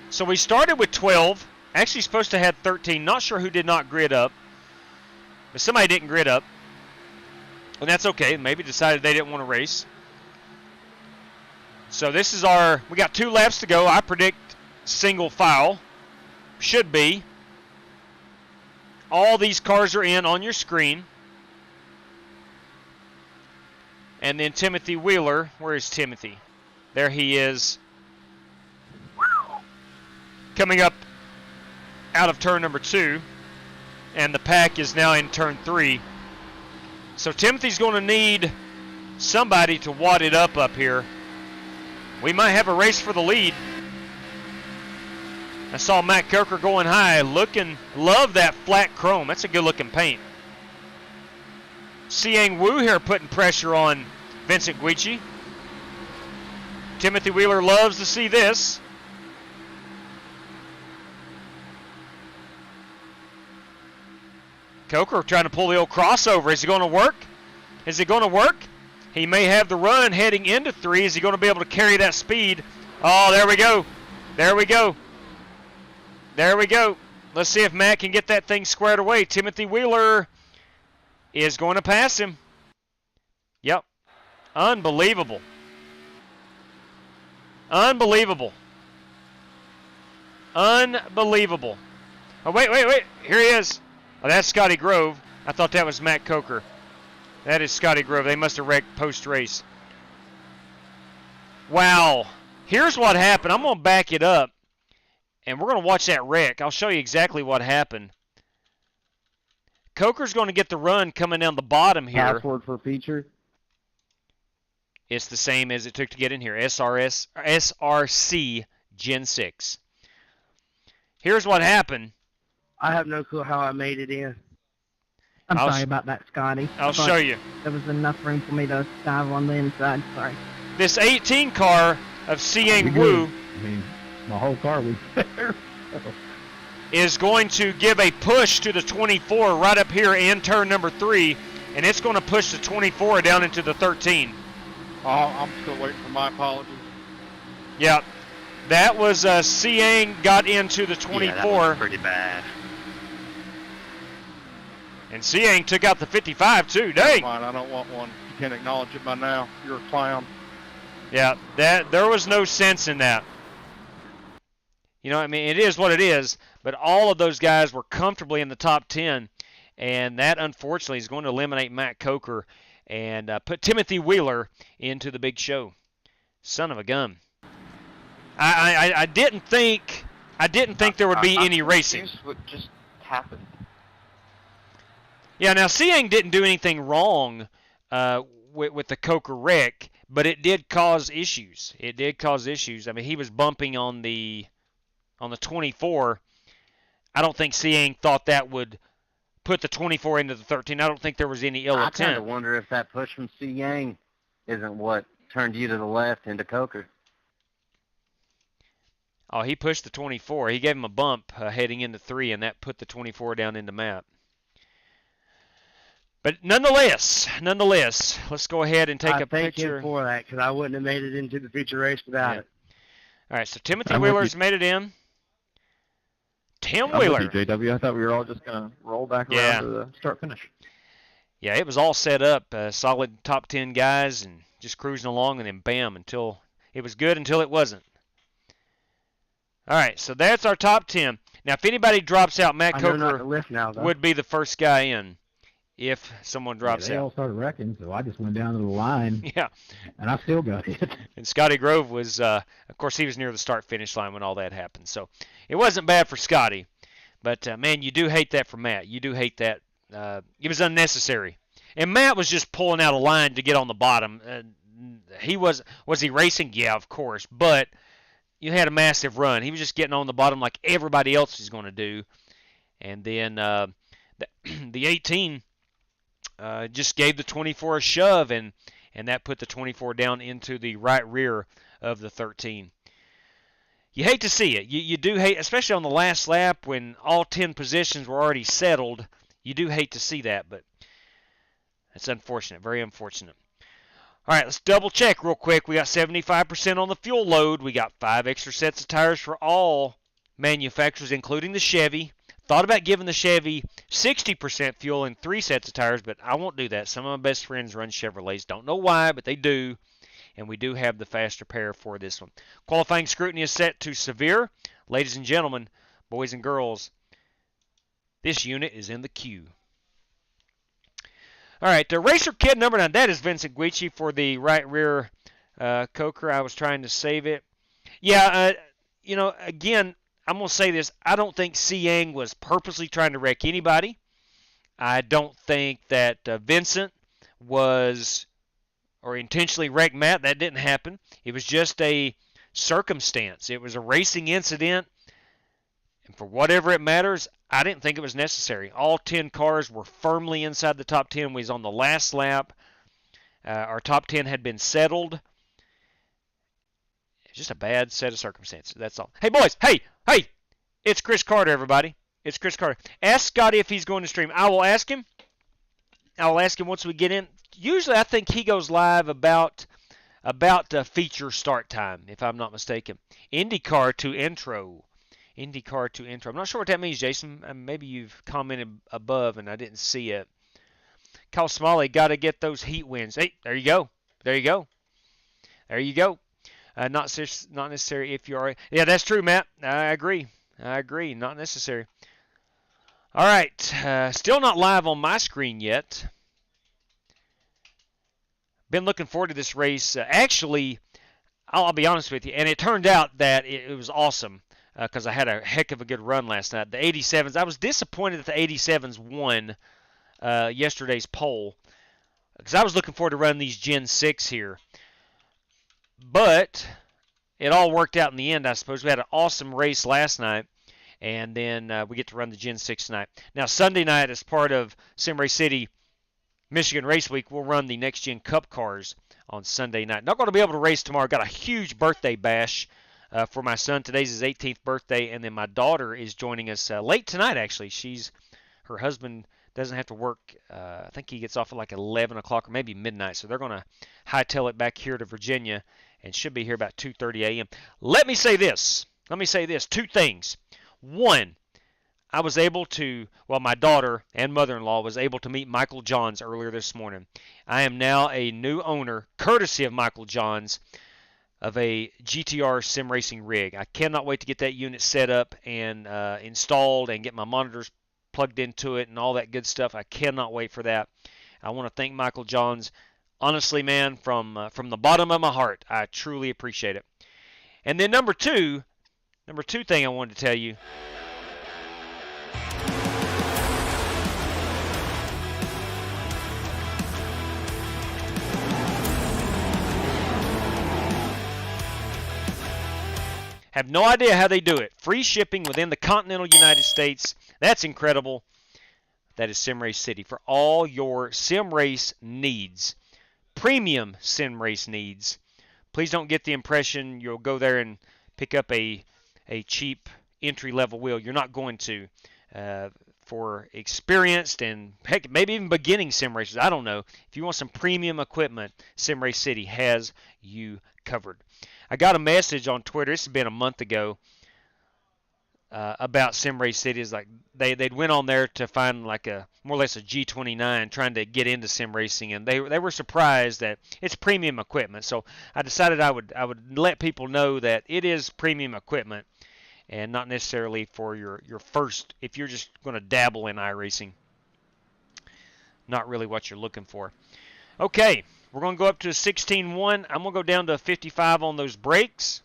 So we started with 12. Actually supposed to have 13. Not sure who did not grid up. But somebody didn't grid up. And that's okay. Maybe decided they didn't want to race. So this is our... We got 2 laps to go. I predict single file. Should be. All these cars are in on your screen. And then Timothy Wheeler. Where is Timothy? There he is. Coming up out of turn number 2. And the pack is now in turn 3. So Timothy's going to need somebody to wad it up here. We might have a race for the lead. I saw Matt Coker going high, looking, love that flat chrome. That's a good looking paint. Siang Wu here putting pressure on Vincent Guici. Timothy Wheeler loves to see this. Coker trying to pull the old crossover. Is it going to work? Is it going to work? He may have the run heading into 3. Is he going to be able to carry that speed? Oh, there we go. There we go. There we go. Let's see if Matt can get that thing squared away. Timothy Wheeler is going to pass him. Yep. Unbelievable. Unbelievable. Unbelievable. Oh, wait. Here he is. Oh, that's Scotty Grove. I thought that was Matt Coker. That is Scotty Grove. They must have wrecked post-race. Wow. Here's what happened. I'm going to back it up, and we're going to watch that wreck. I'll show you exactly what happened. Coker's going to get the run coming down the bottom here. Password for feature? It's the same as it took to get in here. SRC Gen 6. Here's what happened. I have no clue how I made it in. I'm sorry about that, Scotty. I'll show you. There was enough room for me to dive on the inside. Sorry. This 18 car of Siang Wu I mean, my whole car was there. is going to give a push to the 24 right up here in turn number 3, and it's going to push the 24 down into the 13. Oh, I'm still waiting for my apologies. Yeah, that was Siang got into the 24. Yeah, that was pretty bad. And Siang took out the 55 too. Dang. Fine, I don't want one. You can't acknowledge it by now. You're a clown. Yeah, there was no sense in that. You know, I mean, it is what it is, but all of those guys were comfortably in the top 10, and that, unfortunately, is going to eliminate Matt Coker and put Timothy Wheeler into the big show. Son of a gun. I didn't think there would be any racing. What just happened? Yeah, now Siang didn't do anything wrong with the Coker wreck, but it did cause issues. It did cause issues. I mean, he was bumping on the 24. I don't think Siang thought that would put the 24 into the 13. I don't think there was any ill I intent. kind of wonder if that push from Siang isn't what turned you to the left into Coker. Oh, he pushed the 24. He gave him a bump heading into 3, and that put the 24 down into Matt. But nonetheless, let's go ahead and take a picture. I thank him for that, because I wouldn't have made it into the feature race without it. All right, so Timothy Wheeler's made it in. Tim Wheeler. JW, I thought we were all just going to roll back around to the start-finish. Yeah, it was all set up. Solid top 10 guys and just cruising along, and then bam, until it was good until it wasn't. All right, so that's our top 10. Now, if anybody drops out, Matt Coker would be the first guy in if someone drops they out. all started wrecking, so I just went down to the line. Yeah. And I still got it. And Scotty Grove was, of course, he was near the start-finish line when all that happened. So it wasn't bad for Scotty. But, man, you do hate that for Matt. You do hate that. It was unnecessary. And Matt was just pulling out a line to get on the bottom. Was he racing? Yeah, of course. But you had a massive run. He was just getting on the bottom like everybody else was going to do. And then the 18 just gave the 24 a shove, and that put the 24 down into the right rear of the 13. You hate to see it. You do hate, especially on the last lap when all 10 positions were already settled. You do hate to see that, but it's unfortunate, very unfortunate. All right, let's double check real quick. We got 75% on the fuel load. We got 5 extra sets of tires for all manufacturers, including the Chevy. Thought about giving the Chevy 60% fuel and 3 sets of tires, but I won't do that. Some of my best friends run Chevrolets. Don't know why, but they do. And we do have the faster pair for this one. Qualifying scrutiny is set to severe. Ladies and gentlemen, boys and girls, this unit is in the queue. All right, Racer Kid number 9. That is Vincent Guici for the right rear Coker. I was trying to save it. Yeah, again, I'm going to say this. I don't think Siang was purposely trying to wreck anybody. I don't think that Vincent was or intentionally wrecked Matt. That didn't happen. It was just a circumstance. It was a racing incident. And for whatever it matters, I didn't think it was necessary. All 10 cars were firmly inside the top 10. We was on the last lap. Our top 10 had been settled. It's just a bad set of circumstances. That's all. Hey, boys. Hey. It's Chris Carter, everybody. It's Chris Carter. Ask Scotty if he's going to stream. I will ask him. Once we get in. Usually, I think he goes live about feature start time, if I'm not mistaken. IndyCar to intro. I'm not sure what that means, Jason. Maybe you've commented above and I didn't see it. Kyle Smalley, got to get those heat wins. Hey, there you go. Not necessary if you are. Yeah, that's true, Matt. I agree. Not necessary. All right. Still not live on my screen yet. been looking forward to this race. Actually, I'll be honest with you, and it turned out that it was awesome because I had a heck of a good run last night. The 87s, I was disappointed that the 87s won yesterday's poll because I was looking forward to running these Gen 6 here. But it all worked out in the end, I suppose. We had an awesome race last night, and then we get to run the Gen 6 tonight. Now, Sunday night, as part of Sim Race City Michigan Race Week, we'll run the Next Gen Cup cars on Sunday night. Not going to be able to race tomorrow. Got a huge birthday bash for my son. Today's his 18th birthday, and then my daughter is joining us late tonight, actually. Her husband doesn't have to work. I think he gets off at like 11 o'clock or maybe midnight, so they're going to hightail it back here to Virginia and should be here about 2:30 a.m. Let me say this. Two things. One, I was able to, my daughter and mother-in-law was able to meet Michael Johns earlier this morning. I am now a new owner, courtesy of Michael Johns, of a GTR sim racing rig. I cannot wait to get that unit set up and installed and get my monitors plugged into it and all that good stuff. I cannot wait for that. I want to thank Michael Johns. Honestly, man, from the bottom of my heart, I truly appreciate it. And then number two thing I wanted to tell you. Have no idea how they do it. Free shipping within the continental United States. That's incredible. That is Sim Race City for all your sim race needs. Premium sim race needs. Please don't get the impression you'll go there and pick up a cheap entry-level wheel. You're not going to. For experienced and heck, maybe even beginning sim racers, I don't know. If you want some premium equipment, Sim Race City has you covered. I got a message on Twitter. This has been a month ago about Sim Race City. It's like they'd went on there to find like a more or less a G29 trying to get into sim racing, and they were surprised that it's premium equipment. So I decided I would let people know that it is premium equipment and not necessarily for your first, if you're just going to dabble in iRacing. Not really what you're looking for. Okay, we're going to go up to a 16.1. I'm going to go down to a 55 on those brakes.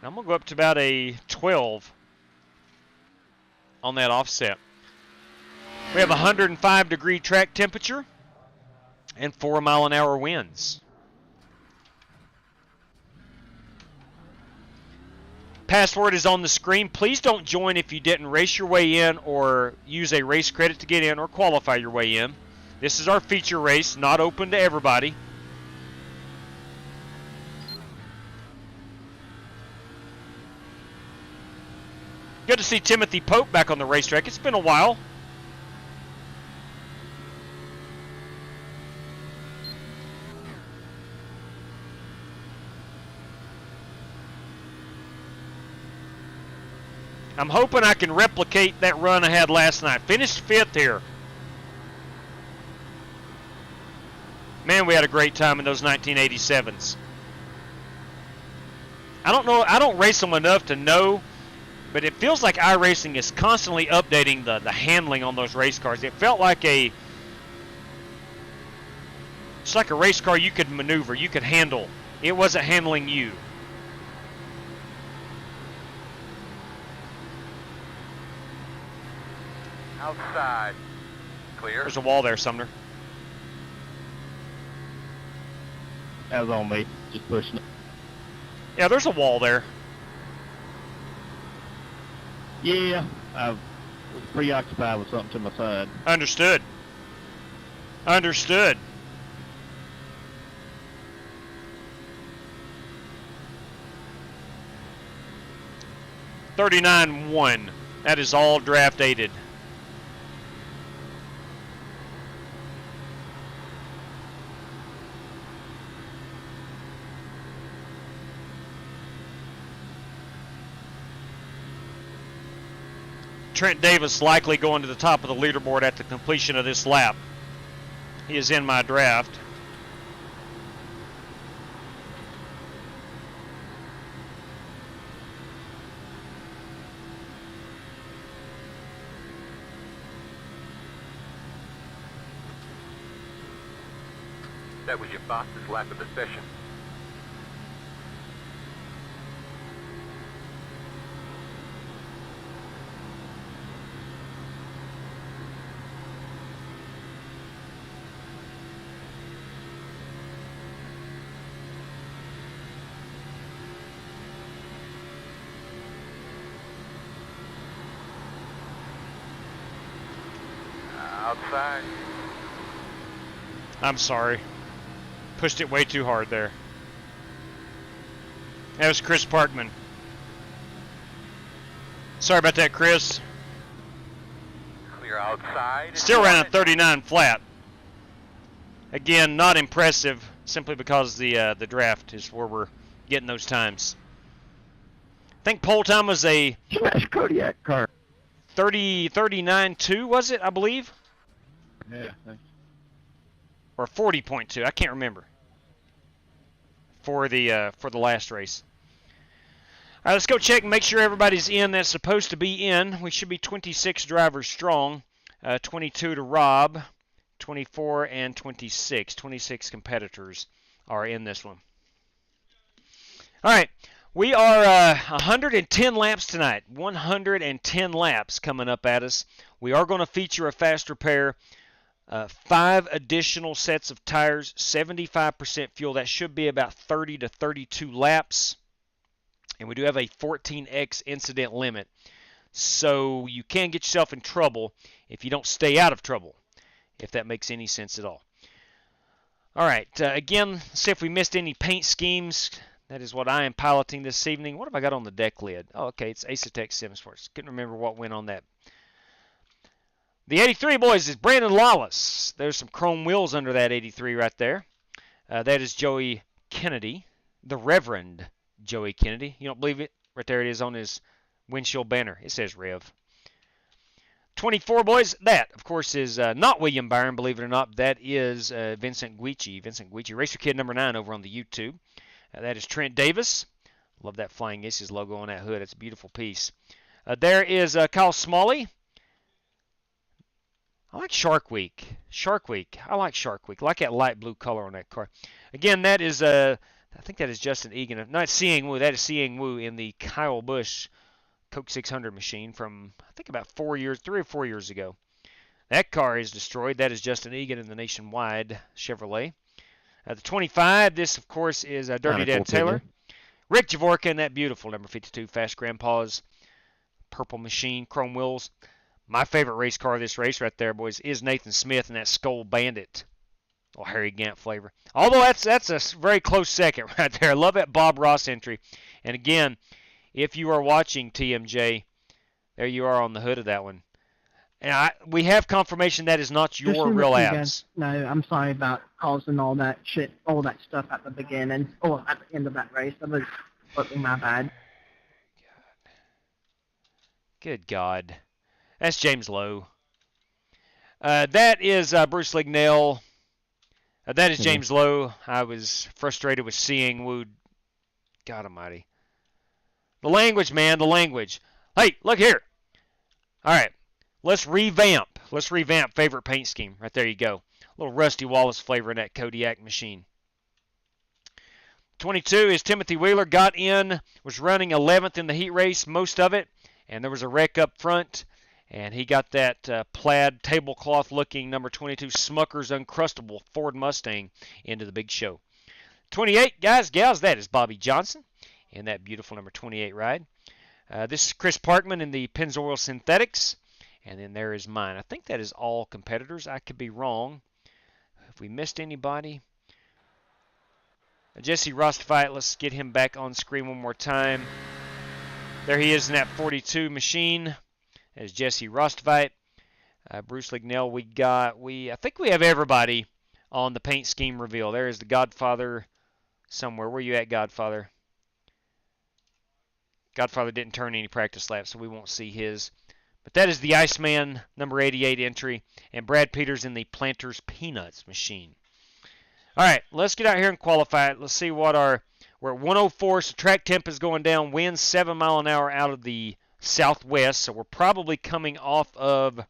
I'm going to go up to about a 12 on that offset. We have 105 degree track temperature and 4 mile an hour winds. Password is on the screen. Please don't join if you didn't race your way in or use a race credit to get in or qualify your way in. This is our feature race, not open to everybody. Good to see Timothy Pope back on the racetrack. It's been a while. I'm hoping I can replicate that run I had last night. Finished 5th here. Man, we had a great time in those 1987s. I don't know, I don't race them enough to know, but it feels like iRacing is constantly updating the handling on those race cars. It felt like it's like a race car you could maneuver, you could handle. It wasn't handling you. Outside. Clear. There's a wall there, Sumner. That was on me, just pushing it. Yeah, there's a wall there. Yeah, I was preoccupied with something to my side. Understood. Understood. $39.1. That is all draft dated. Trent Davis likely going to the top of the leaderboard at the completion of this lap. He is in my draft. That was your fastest lap of the session. Outside. I'm sorry. Pushed it way too hard there. That was Chris Parkman. Sorry about that, Chris. Clear outside. Still ran a 39 flat. Again, not impressive, simply because the draft is where we're getting those times. I think pole time was a Smash Kodiak car. 39.2, was it, I believe? Yeah. Or 40.2, I can't remember. For the last race. All right, let's go check and make sure everybody's in that's supposed to be in. We should be 26 drivers strong. 22 to Rob, 24 and 26. 26 competitors are in this one. All right, we are 110 laps tonight. 110 laps coming up at us. We are going to feature a fast repair. 5 additional sets of tires, 75% fuel. That should be about 30 to 32 laps. And we do have a 14x incident limit. So you can get yourself in trouble if you don't stay out of trouble, if that makes any sense at all. All right, again, let's see if we missed any paint schemes. That is what I am piloting this evening. What have I got on the deck lid? Oh, okay, it's Ace-Tech Sim Sports. Couldn't remember what went on that. The 83, boys, is Brandon Lawless. There's some chrome wheels under that 83 right there. That is Joey Kennedy, the Reverend Joey Kennedy. You don't believe it? Right there it is on his windshield banner. It says Rev. 24, boys, that, of course, is not William Byron, believe it or not. That is Vincent Guici. Vincent Guici, Racer Kid number 9 over on the YouTube. That is Trent Davis. Love that Flying Aces logo on that hood. It's a beautiful piece. There is Kyle Smalley. I like Shark Week. Shark Week. I like Shark Week. I like that light blue color on that car. Again, that is, I think that is Justin Egan. Not Seeing Woo. That is Seeing Woo in the Kyle Busch Coke 600 machine from, I think, about 3 or 4 years ago. That car is destroyed. That is Justin Egan in the Nationwide Chevrolet. The 25, this, of course, is Dirty Dad Taylor. Rick Javorka in that beautiful number 52 Fast Grandpa's purple machine, chrome wheels. My favorite race car of this race right there, boys, is Nathan Smith and that Skull Bandit. Oh, Harry Gant flavor. Although that's a very close second right there. I love that Bob Ross entry. And again, if you are watching TMJ, there you are on the hood of that one. And we have confirmation that is not your real abs. No, I'm sorry about causing all that shit, all that stuff at the beginning, or at the end of that race. That was totally my bad. Good God. That's James Lowe. That is Bruce Lignell. That is James Lowe. I was frustrated with Seeing Woo. God almighty. The language, man, the language. Hey, look here. All right, let's revamp. Let's revamp favorite paint scheme. Right there you go. A little Rusty Wallace flavor in that Kodiak machine. 22 is Timothy Wheeler. Got in, was running 11th in the heat race, most of it. And there was a wreck up front. And he got that plaid tablecloth-looking number 22 Smucker's Uncrustable Ford Mustang into the big show. 28, guys, gals, that is Bobby Johnson in that beautiful number 28 ride. This is Chris Parkman in the Pennzoil Synthetics. And then there is mine. I think that is all competitors. I could be wrong. If we missed anybody. Jesse Rostifite, let's get him back on screen one more time. There he is in that 42 machine. As Jesse Rostvite, Bruce Lignell, I think we have everybody on the paint scheme reveal. There is the Godfather somewhere. Where are you at, Godfather? Godfather didn't turn any practice laps, so we won't see his. But that is the Iceman number 88 entry, and Brad Peters in the Planters Peanuts machine. All right, let's get out here and qualify it. Let's see what we're at 104, so track temp is going down. Wind 7 mile an hour out of the southwest, so we're probably coming off of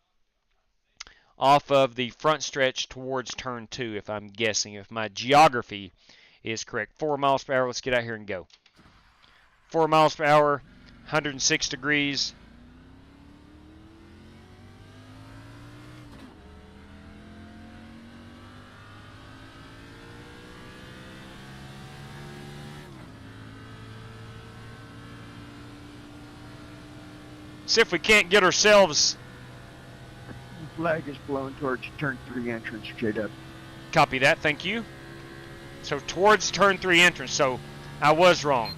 off of the front stretch towards turn 2, if I'm guessing, if my geography is correct. 4 miles per hour. Let's get out here and go. 4 miles per hour, 106 degrees. See if we can't get ourselves. The flag is blowing towards turn 3 entrance, J-Dub. Copy that, thank you. So towards turn 3 entrance, so I was wrong.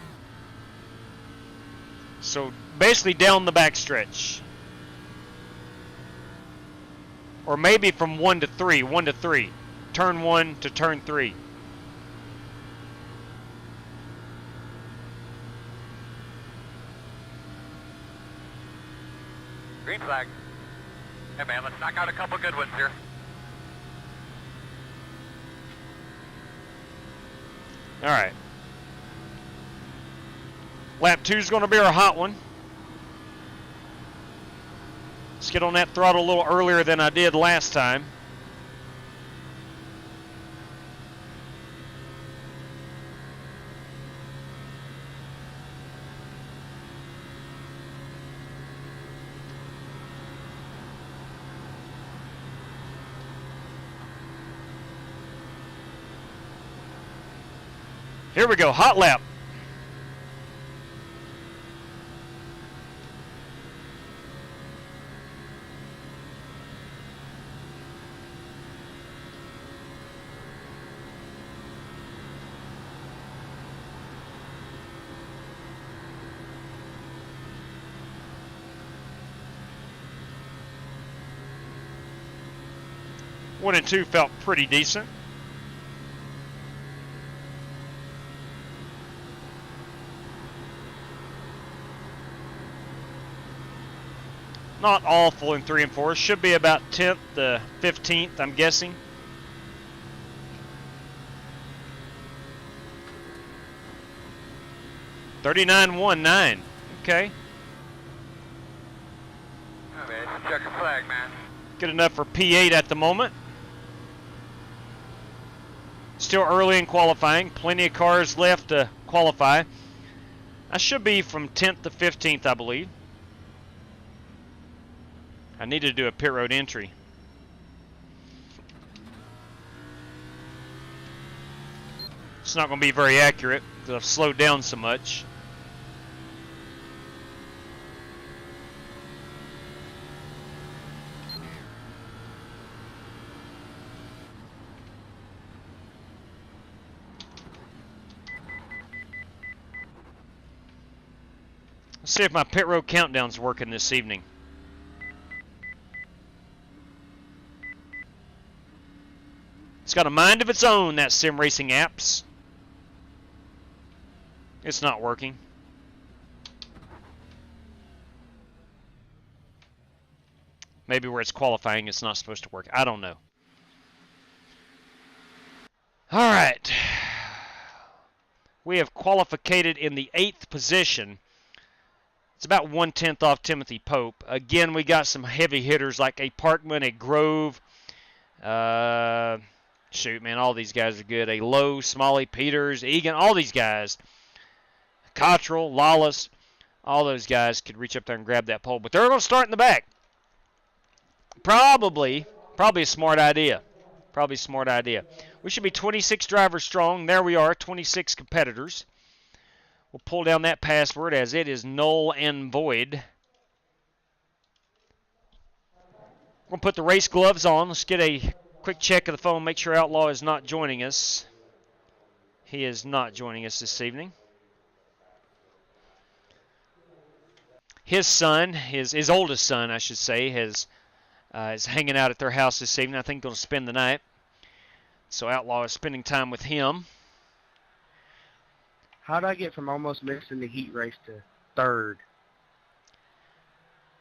So basically down the backstretch. Or maybe from 1 to 3, 1 to 3. Turn 1 to turn 3. Green flag. Hey man, let's knock out a couple good ones here. All right. Lap 2 is going to be our hot one. Let's get on that throttle a little earlier than I did last time. Here we go, hot lap. One and two felt pretty decent. Not awful in 3 and 4. Should be about 10th to 15th, I'm guessing. $39.19. Okay. Oh, man, check your flag, man. Good enough for P8 at the moment. Still early in qualifying. Plenty of cars left to qualify. I should be from 10th to 15th, I believe. I need to do a pit road entry. It's not going to be very accurate because I've slowed down so much. Let's see if my pit road countdown's working this evening. It's got a mind of its own, that sim racing apps. It's not working. Maybe where it's qualifying, it's not supposed to work. I don't know. All right. We have qualified in the 8th position. It's about 1/10 off Timothy Pope. Again, we got some heavy hitters like a Parkman, a Grove. Shoot, man, all these guys are good. A Lowe, Smalley, Peters, Egan, all these guys. Cottrell, Lawless, all those guys could reach up there and grab that pole. But they're going to start in the back. Probably a smart idea. Probably a smart idea. We should be 26 drivers strong. There we are, 26 competitors. We'll pull down that password as it is null and void. We'll put the race gloves on. Let's get a quick check of the phone. Make sure Outlaw is not joining us. He is not joining us this evening. His son, his oldest son, I should say, is hanging out at their house this evening. I think going to spend the night. So Outlaw is spending time with him. How'd I get from almost missing the heat race to 3rd?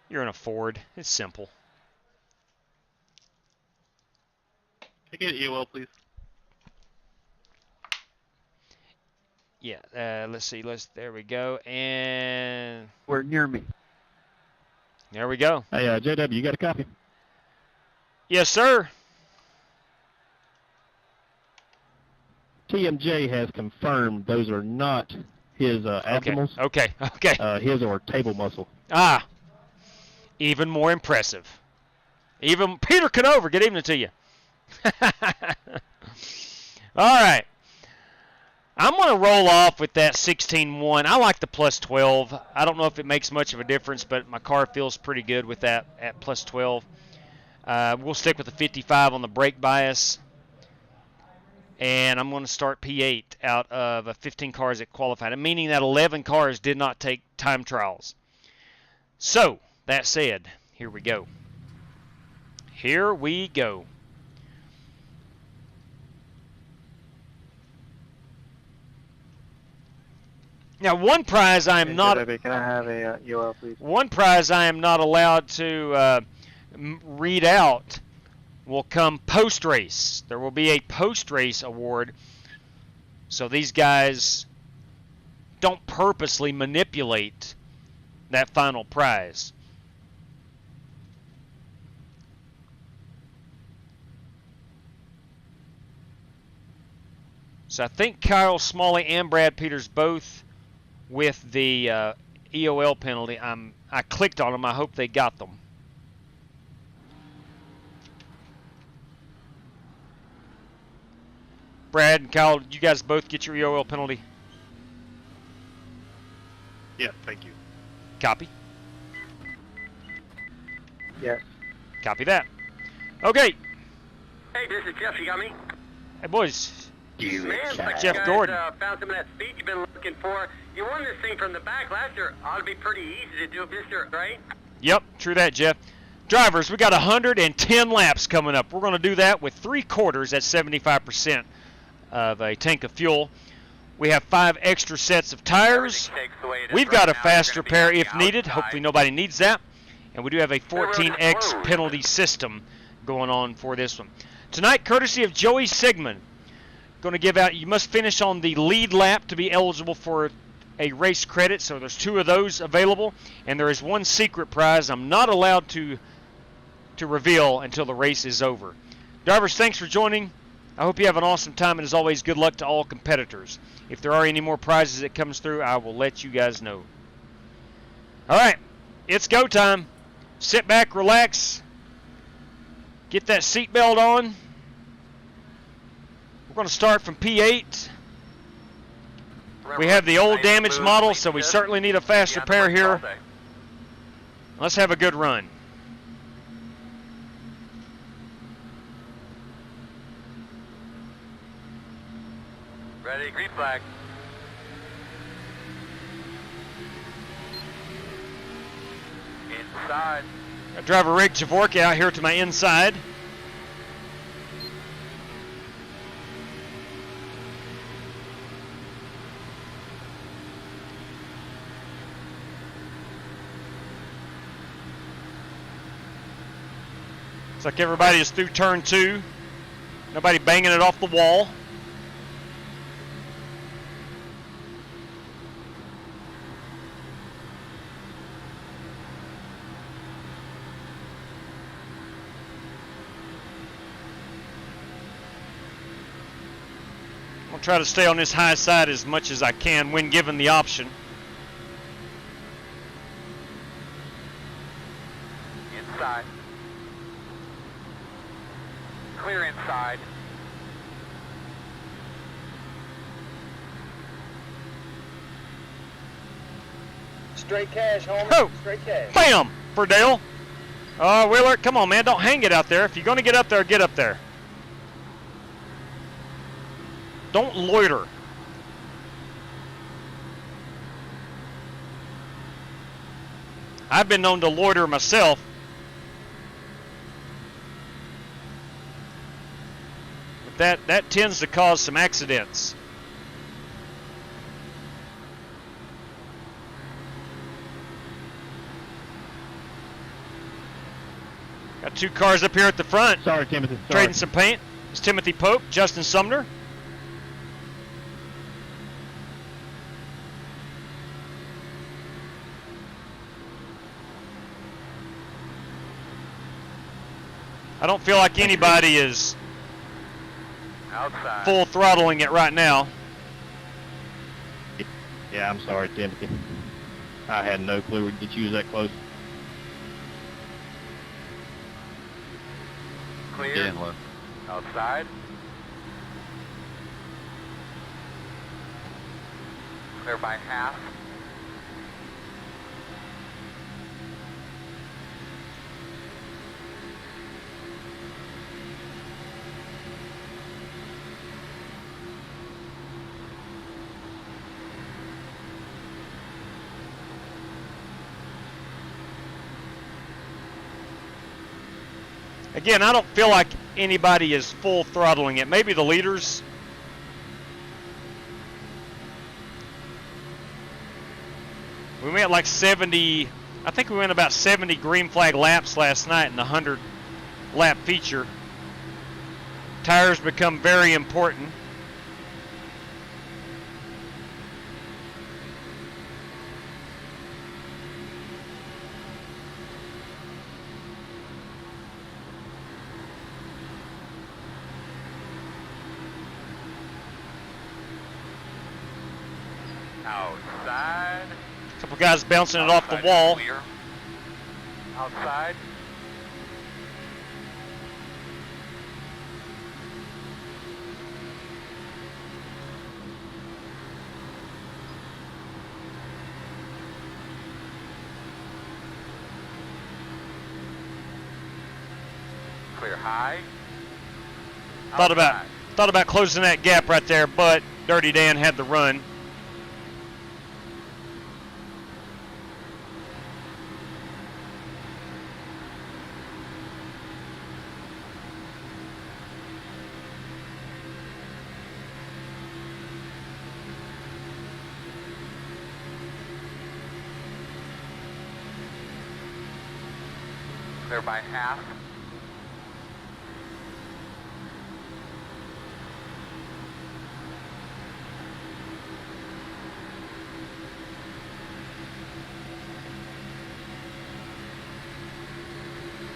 You're in a Ford. It's simple. Can I get EOL, please? Yeah, let's see. There we go. And We're near me. there we go. Hey, JW, you got a copy? Yes, sir. TMJ has confirmed those are not his abdominals. Okay. His are table muscle. Ah, even more impressive. Even Peter Conover, good evening to you. All right. I'm going to roll off with that 16.1. I like the plus 12. I don't know if it makes much of a difference, but my car feels pretty good with that at plus 12. We'll stick with the 55 on the brake bias. And I'm going to start P8 out of 15 cars that qualified, meaning that 11 cars did not take time trials. So, that said, here we go. Here we go. Now, one prize I am not. Can I have a UL, please? One prize I am not allowed to read out will come post-race. There will be a post-race award, so these guys don't purposely manipulate that final prize. So I think Kyle Smalley and Brad Peters both with the EOL penalty. I clicked on them. I hope they got them. Brad and Kyle, you guys both get your EOL penalty? Yeah, thank you. Copy. Yes. Copy that. Okay. Hey, this is Jeff. You got me? Hey, boys. Man, like Jeff you guys, Gordon. Found some of that speed you've been looking for. You won this thing from the back last year. Ought to be pretty easy to do it this year, right? Yep, true that, Jeff. Drivers, we got 110 laps coming up. We're going to do that with 3/4 at 75% of a tank of fuel. We have 5 extra sets of tires. We've got a fast repair if needed. Hopefully nobody needs that. And we do have a 14X penalty system going on for this one. Tonight, courtesy of Joey Sigmund, going to give out, you must finish on the lead lap to be eligible for a race credit. So there's 2 of those available. And there is 1 secret prize I'm not allowed to reveal until the race is over. Drivers, thanks for joining. I hope you have an awesome time, and as always, good luck to all competitors. If there are any more prizes that comes through, I will let you guys know. All right, it's go time. Sit back, relax, get that seatbelt on. We're going to start from P8. We have the old damaged model, so we certainly need a fast repair here. Let's have a good run. Ready, green flag. Inside. Got driver Rick Javorka out here to my inside. Looks like everybody is through turn 2. Nobody banging it off the wall. I'll try to stay on this high side as much as I can when given the option. Inside. Clear inside. Straight cash, homie. Oh. Straight cash. Bam! For Dale. Wheeler, come on, man. Don't hang it out there. If you're going to get up there, get up there. Don't loiter. I've been known to loiter myself. But that tends to cause some accidents. Got 2 cars up here at the front. Sorry, Timothy. Sorry. Trading some paint. It's Timothy Pope, Justin Sumner. I don't feel like anybody is Outside. full throttling it right now. Yeah, I'm sorry, Timothy. I had no clue that you was that close. Clear. Get in low. Outside. Clear by half. Again, I don't feel like anybody is full throttling it. Maybe the leaders. We went like 70, I think we went about 70 green flag laps last night in the 100 lap feature. Tires become very important. Outside. Couple guys bouncing it off the wall. Clear. Outside. Clear high. Thought about closing that gap right there, but Dirty Dan had the run. Clear by half.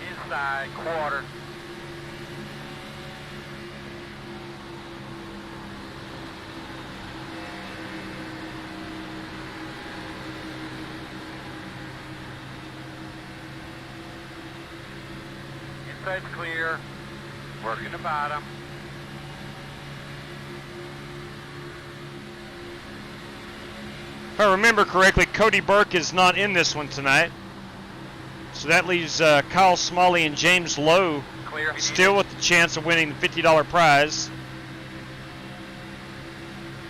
Inside quarter. Inside's clear. Working the bottom. If I remember correctly, Cody Burke is not in this one tonight. So that leaves Kyle Smalley and James Lowe still with the chance of winning the $50 prize.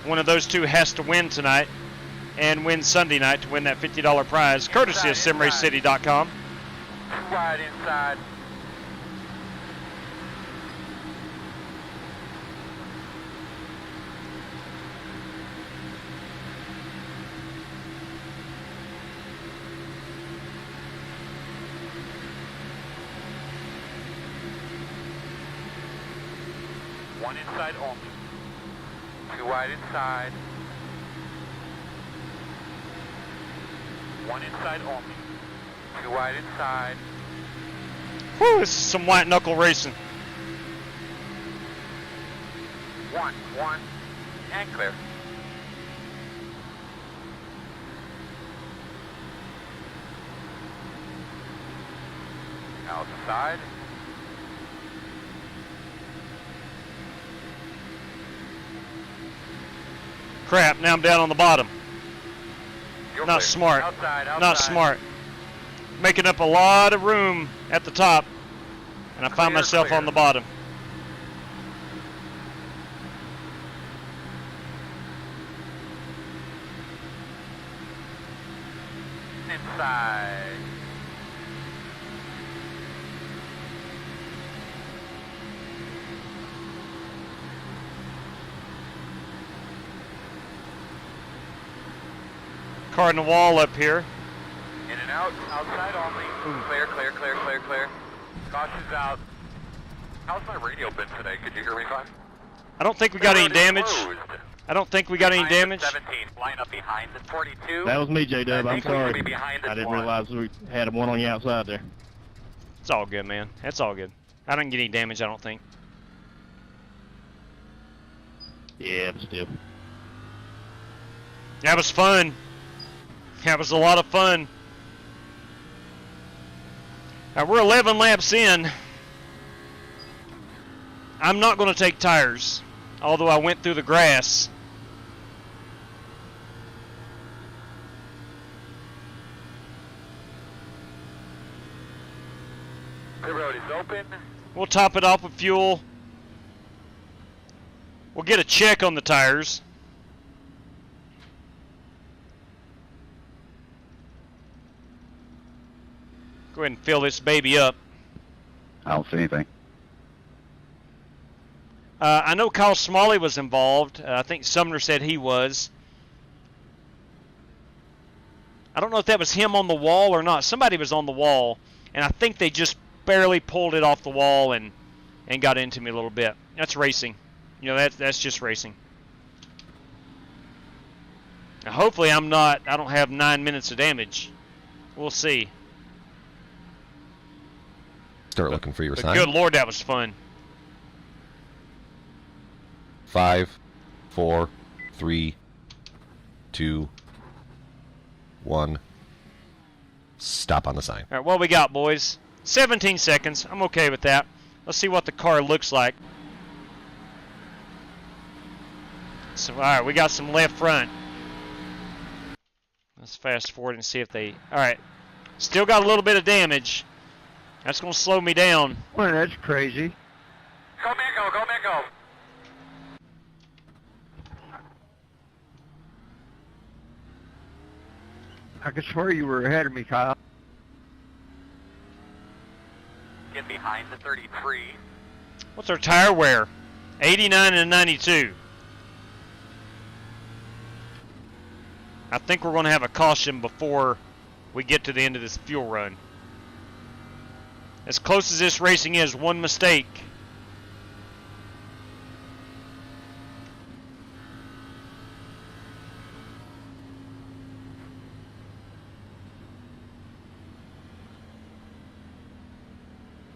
One of those two has to win tonight and win Sunday night to win that $50 prize, courtesy of SimRaceCity.com. Wide inside. One inside only. Two wide inside. One inside only. Two wide inside. Whew, this is some white knuckle racing. One, and clear. Outside. Crap, now I'm down on the bottom. You're Not clear. smart. Outside. Not smart. Making up a lot of room at the top, and I find Clear, myself clear. on the bottom. Inside. Car in the wall up here. In and out. Outside only. Clear, clear, clear, clear, clear. Caution's out. How's my radio been today? Could you hear me fine? I don't think we got any damage. Closed. I don't think we got any Behind damage. the 17. Line up behind the 42. That was me, J-Dub. I'm think we should sorry. be behind I this didn't one. realize we had one on the outside there. It's all good, man. That's all good. I didn't get any damage, I don't think. Yeah, but still. That was fun. That was a lot of fun. We're 11 laps in. I'm not going to take tires, although I went through the grass. The road is open. We'll top it off with fuel. We'll get a check on the tires. Go ahead and fill this baby up. I don't see anything. I know Kyle Smalley was involved. I think Sumner said he was. I don't know if that was him on the wall or not. Somebody was on the wall, and I think they just barely pulled it off the wall and got into me a little bit. That's racing. You know, that's just racing. Now, hopefully I don't have 9 minutes of damage. We'll see. Start looking for your But sign. good Lord, that was fun. 5, 4, 3, 2, 1. Stop on the sign. All right, what we got, boys? 17 seconds. I'm okay with that. Let's see what the car looks like. So, all right, we got some left front. Let's fast forward and see if they... All right, still got a little bit of damage. That's going to slow me down. Well, that's crazy. Go, Mako, go, Mako. I could swear you were ahead of me, Kyle. Get behind the 33. What's our tire wear? 89 and 92. I think we're going to have a caution before we get to the end of this fuel run. As close as this racing is, one mistake.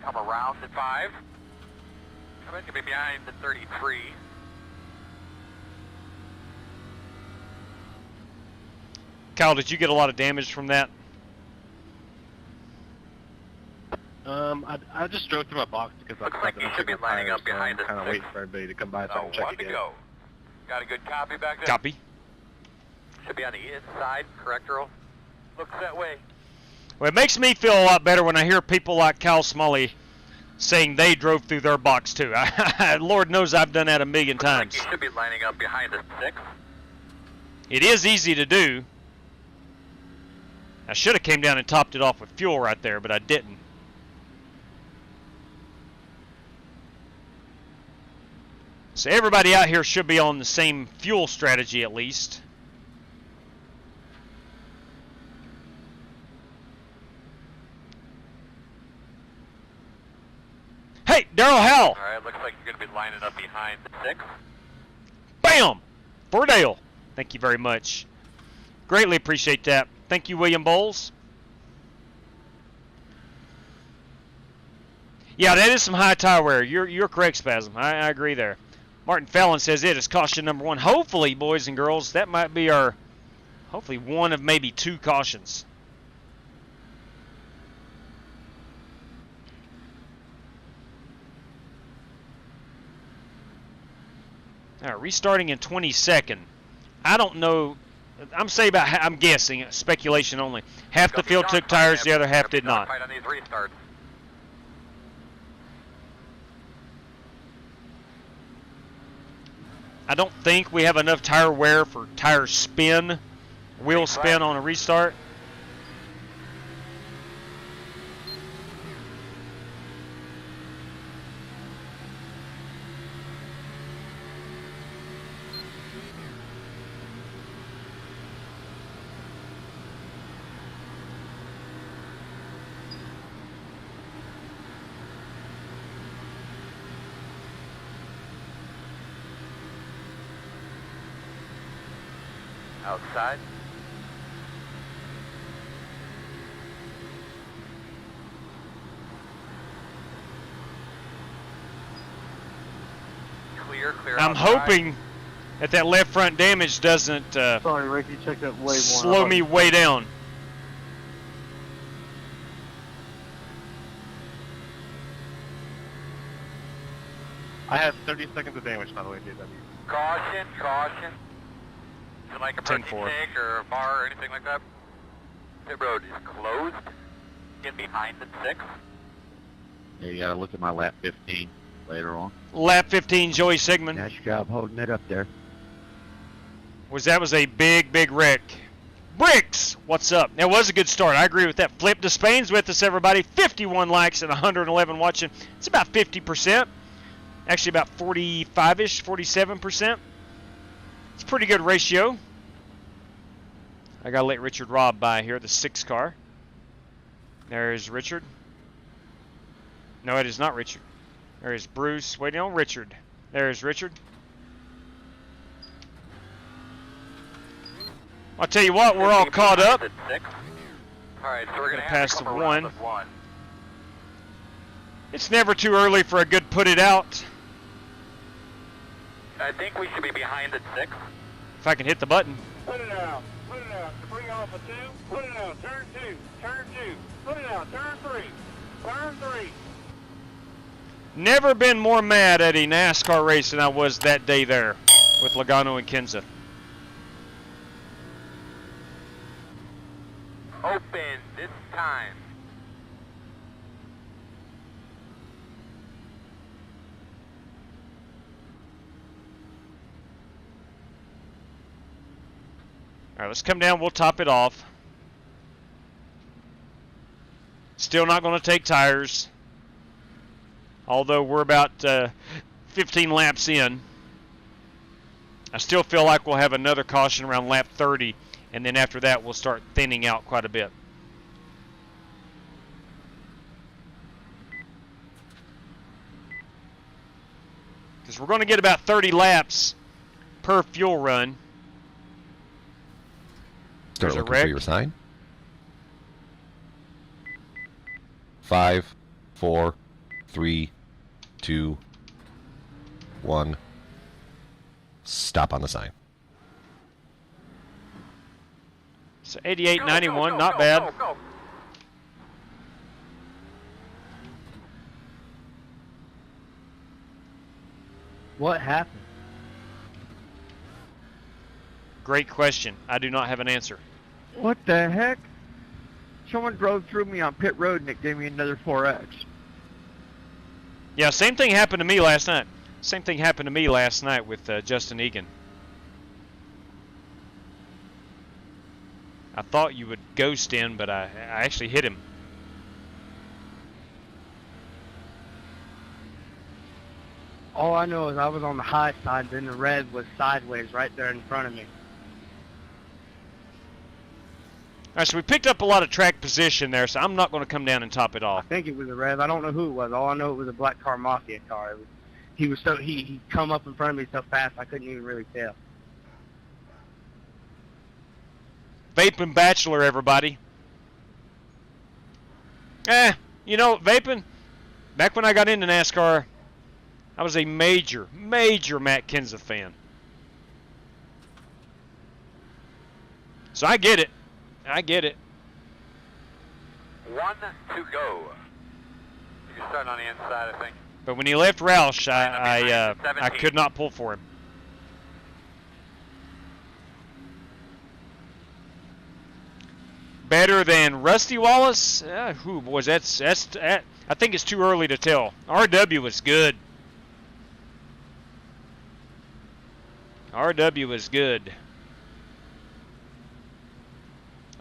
Come around the 5. Come in, get me behind the 33. Kyle, did you get a lot of damage from that? I just drove through my box because Looks like you should be lining up behind the kind of 6. waiting for everybody to come by so I So can check one to again. go. Got a good copy back there? Copy. Should be on the inside, correct, Earl? Looks that way. Well, it makes me feel a lot better when I hear people like Kyle Smalley saying they drove through their box too. Lord knows I've done that a million times. Looks like you should be lining up behind the 6. It is easy to do. I should have came down and topped it off with fuel right there, but I didn't. So everybody out here should be on the same fuel strategy at least. Hey, Daryl Howell. All right, looks like you're going to be lining up behind the 6. Bam! For Dale. Thank you very much. Greatly appreciate that. Thank you, William Bowles. Yeah, that is some high tire wear. You're correct, Spasm. I agree there. Martin Fallon says it is caution number 1. Hopefully, boys and girls, that might be our, hopefully one of maybe 2 cautions. All right, restarting in 22nd. I don't know. I'm guessing, speculation only. Half the field took tires, the other half did not. Fight on these restarts. I don't think we have enough tire wear for tire spin, wheel spin on a restart. Outside. clear I'm outside. hoping that left front damage doesn't Sorry, Rick, you checked it way more. slow me way down. I have 30 seconds of damage, by the way, JW. Caution, caution. Is it like a protein 10-4. shake or a bar or anything like that? Pit road is closed. Get behind the 6. Yeah, you gotta look at my lap 15 later on. Lap 15, Joey Sigmund. Nice job holding it up there. That was a big wreck. Bricks, what's up? That was a good start. I agree with that. Flip to Spain's with us, everybody. 51 likes and 111 watching. It's about 50%. Actually, about 45-ish, 47%. It's a pretty good ratio. I gotta let Richard Robb by here, the 6 car. There's Richard. No, it is not Richard. There is Bruce waiting on Richard. There's Richard. I'll tell you what, we're all caught up. Alright, so we're going to Pass have to the come around 1. the 1. It's never too early for a good put it out. I think we should be behind the 6. If I can hit the button. Put it out. Put it out. Bring off a 2. Put it out. Turn 2. Turn 2. Put it out. Turn 3. Turn 3. Never been more mad at a NASCAR race than I was that day there with Logano and Kenza. Open this time. All right, let's come down. We'll top it off. Still not going to take tires. Although we're about 15 laps in. I still feel like we'll have another caution around lap 30. And then after that, we'll start thinning out quite a bit. Because we're going to get about 30 laps per fuel run. Start There's a looking wreck. for your sign. 5, 4, 3, 2, 1. Stop on the sign. So 88, Go, 91, go, not go, bad. Go, go. What happened? Great question. I do not have an answer. What the heck? Someone drove through me on pit road and it gave me another 4X. Yeah, same thing happened to me last night. Same thing happened to me last night with Justin Egan. I thought you would ghost in, but I actually hit him. All I know is I was on the high side, then the red was sideways right there in front of me. All right, so we picked up a lot of track position there, so I'm not going to come down and top it I off. think it was a red. I don't know who it was. All I know it was a black car mafia car. He come up in front of me so fast I couldn't even really tell. Vaping Bachelor, everybody. You know, vaping, back when I got into NASCAR, I was a major Matt Kenseth fan. So I get it. I get it. 1 to go. You're starting on the inside, I think. But when he left Roush, I could not pull for him. Better than Rusty Wallace? Who boys? That's I think it's too early to tell. RW was good. RW was good.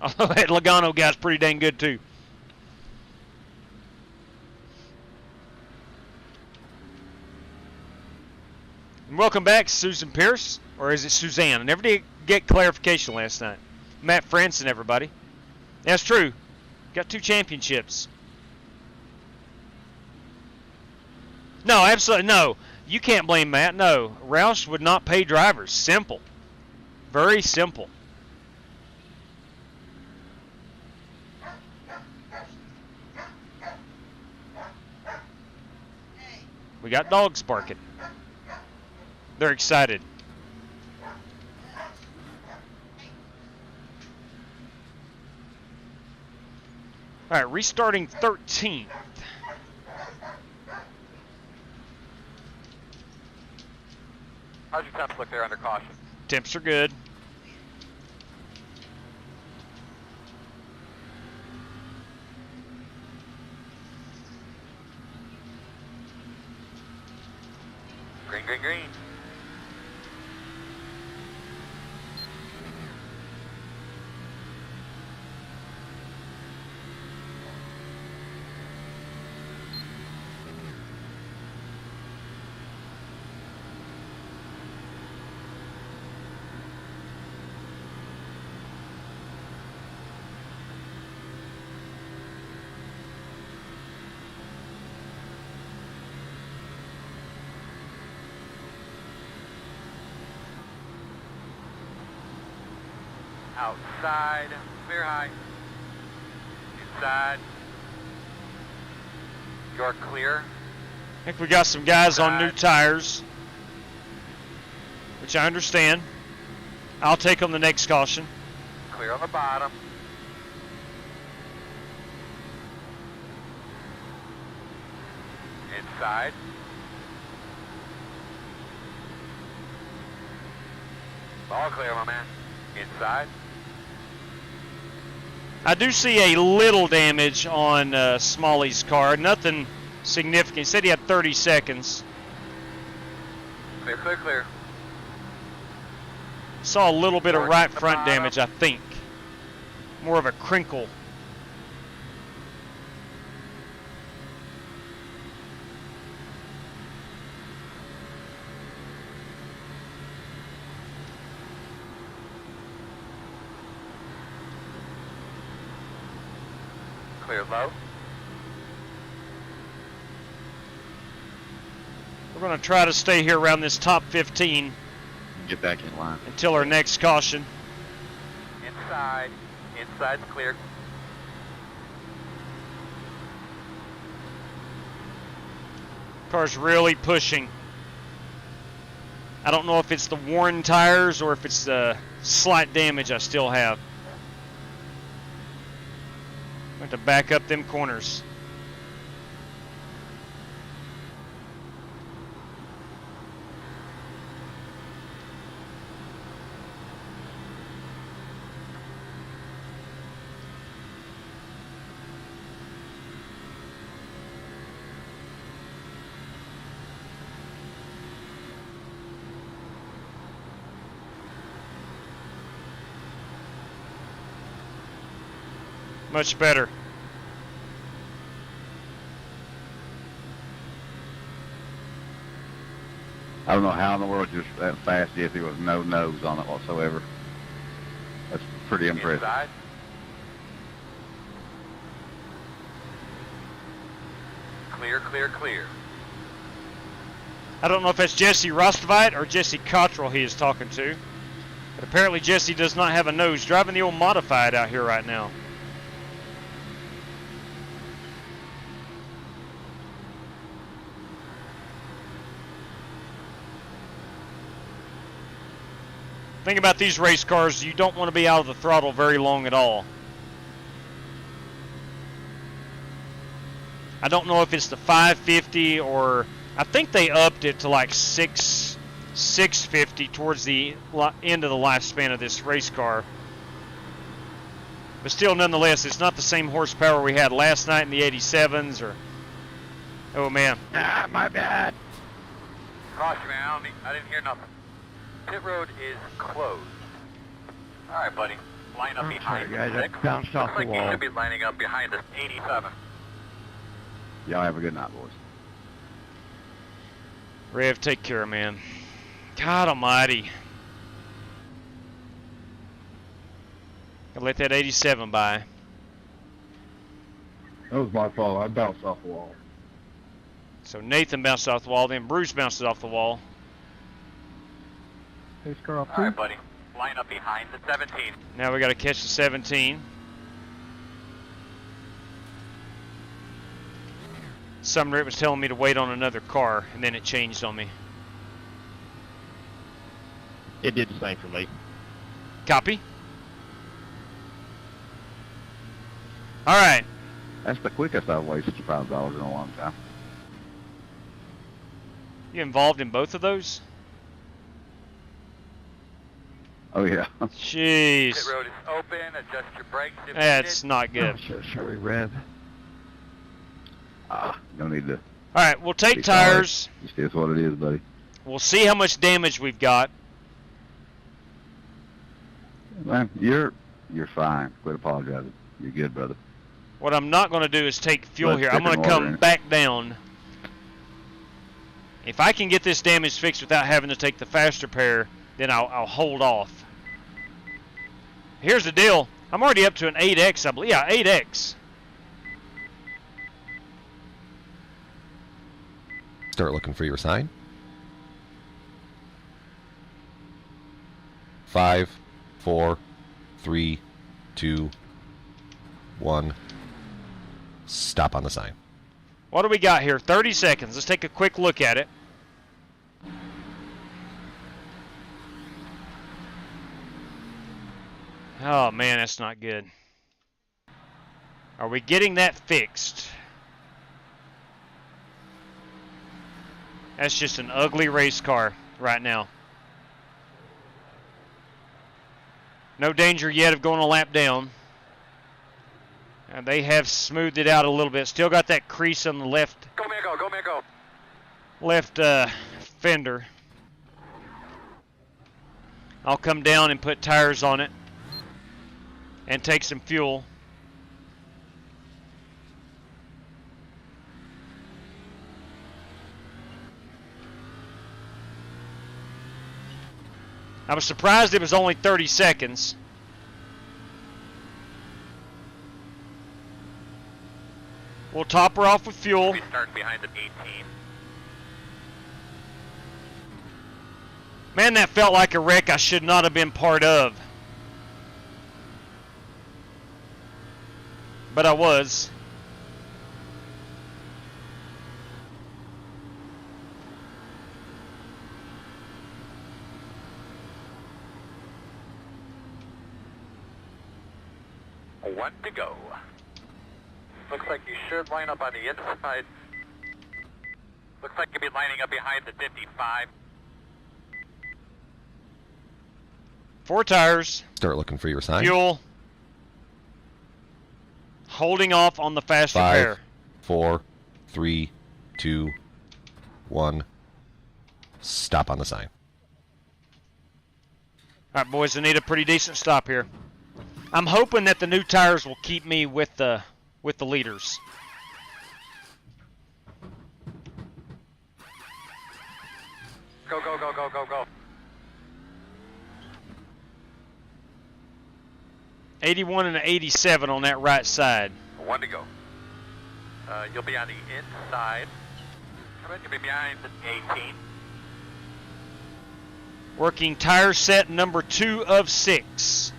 Oh, that Logano guy's pretty dang good too. And welcome back, Susan Pierce, or is it Suzanne? I never did get clarification last night. Matt Franson, everybody. That's true. Got 2 championships. No, absolutely no. You can't blame Matt. No, Roush would not pay drivers. Simple. Very simple. We got dogs barking. They're excited. All right, restarting 13th. How's your temps look there under caution? Temps are good. Green, green, green. Outside, clear high. Inside. You're clear. I think we got some guys on new tires, which I understand. I'll take on the next caution. Clear on the bottom. Inside. All clear, my man. Inside. I do see a little damage on Smalley's car. Nothing significant. He said he had 30 seconds. Clear, clear, clear. Saw a little bit of right front damage, I think. More of a crinkle. Clear low. We're going to try to stay here around this top 15 Get back in line. until our next caution. Inside. Inside's clear. Car's really pushing. I don't know if it's the worn tires or if it's the slight damage I still have. I'm going to back up them corners. Much better. I don't know how in the world you're that fast if there was no nose on it whatsoever. That's pretty impressive. Inside. Clear, clear, clear. I don't know if that's Jesse Rostovite or Jesse Cottrell he is talking to. But apparently Jesse does not have a nose. Driving the old modified out here right now. Thing about these race cars, you don't want to be out of the throttle very long at all. I don't know if it's the 550 or I think they upped it to like 650 towards the end of the lifespan of this race car. But still, nonetheless, it's not the same horsepower we had last night in the 87s or... Oh, man. Ah, my bad. Caution, man. I didn't hear nothing. Pit road is closed. All right, buddy. Line up behind Sorry, guys, the I 6. bounced off Looks the like you wall. should be lining up behind the 87. Y'all have a good night, boys. Rev, take care, man. God almighty. Gotta let that 87 by. That was my fault. I bounced off the wall. So Nathan bounced off the wall, then Bruce bounces off the wall. Pace car off All right, buddy. Line up behind the 17. Now we gotta catch the 17. Sumner was telling me to wait on another car, and then it changed on me. It did the same for me. Copy. All right. That's the quickest I've wasted $5 in a long time. You involved in both of those? Oh, yeah. Jeez. Pit road is open. Adjust your brakes. If That's needed. not good. So sorry, Rev. No need to. All right, we'll take be tires. Sorry. It is what it is, buddy. We'll see how much damage we've got. Man, you're fine. Quit apologizing. You're good, brother. What I'm not going to do is take fuel Let's here. stick I'm going in to water come in it. back down. If I can get this damage fixed without having to take the faster pair, then I'll hold off. Here's the deal. I'm already up to an 8X, I believe. Yeah, 8X. Start looking for your sign. 5, 4, 3, 2, 1. Stop on the sign. What do we got here? 30 seconds. Let's take a quick look at it. Oh, man, that's not good. Are we getting that fixed? That's just an ugly race car right now. No danger yet of going a lap down. And they have smoothed it out a little bit. Still got that crease on the left. Go, man, go. Go, man, go. Left fender. I'll come down and put tires on it and take some fuel. I was surprised it was only 30 seconds. We'll top her off with fuel. We start behind at 18. Man, that felt like a wreck I should not have been part of. But I was. One to go. Looks like you should line up on the inside. Looks like you'll be lining up behind the 55. 4 tires. Start looking for your sign. Fuel. Holding off on the faster 5, pair. 4, 3, 2, 1. Stop on the sign. All right, boys, I need a pretty decent stop here. I'm hoping that the new tires will keep me with the leaders. Go, go, go, go, go, go. 81 and an 87 on that right side. One to go. You'll be on the inside. Come in, you'll be behind the 18. Working tire set number 2 of 6.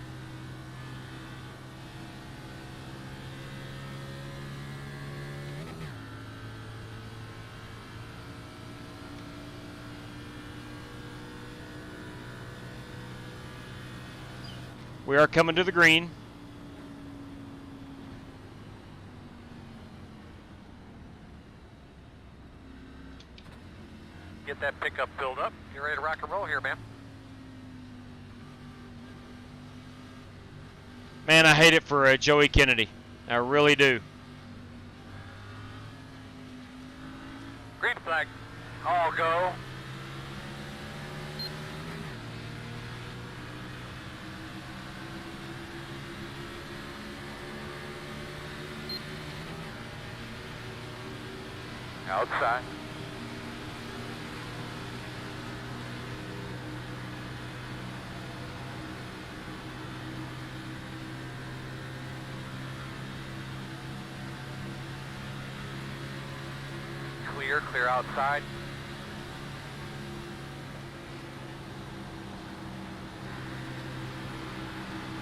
We are coming to the green. Get that pickup filled up. You're ready to rock and roll here, man. Man, I hate it for Joey Kennedy. I really do. Green flag. All go. Outside. Clear, clear outside.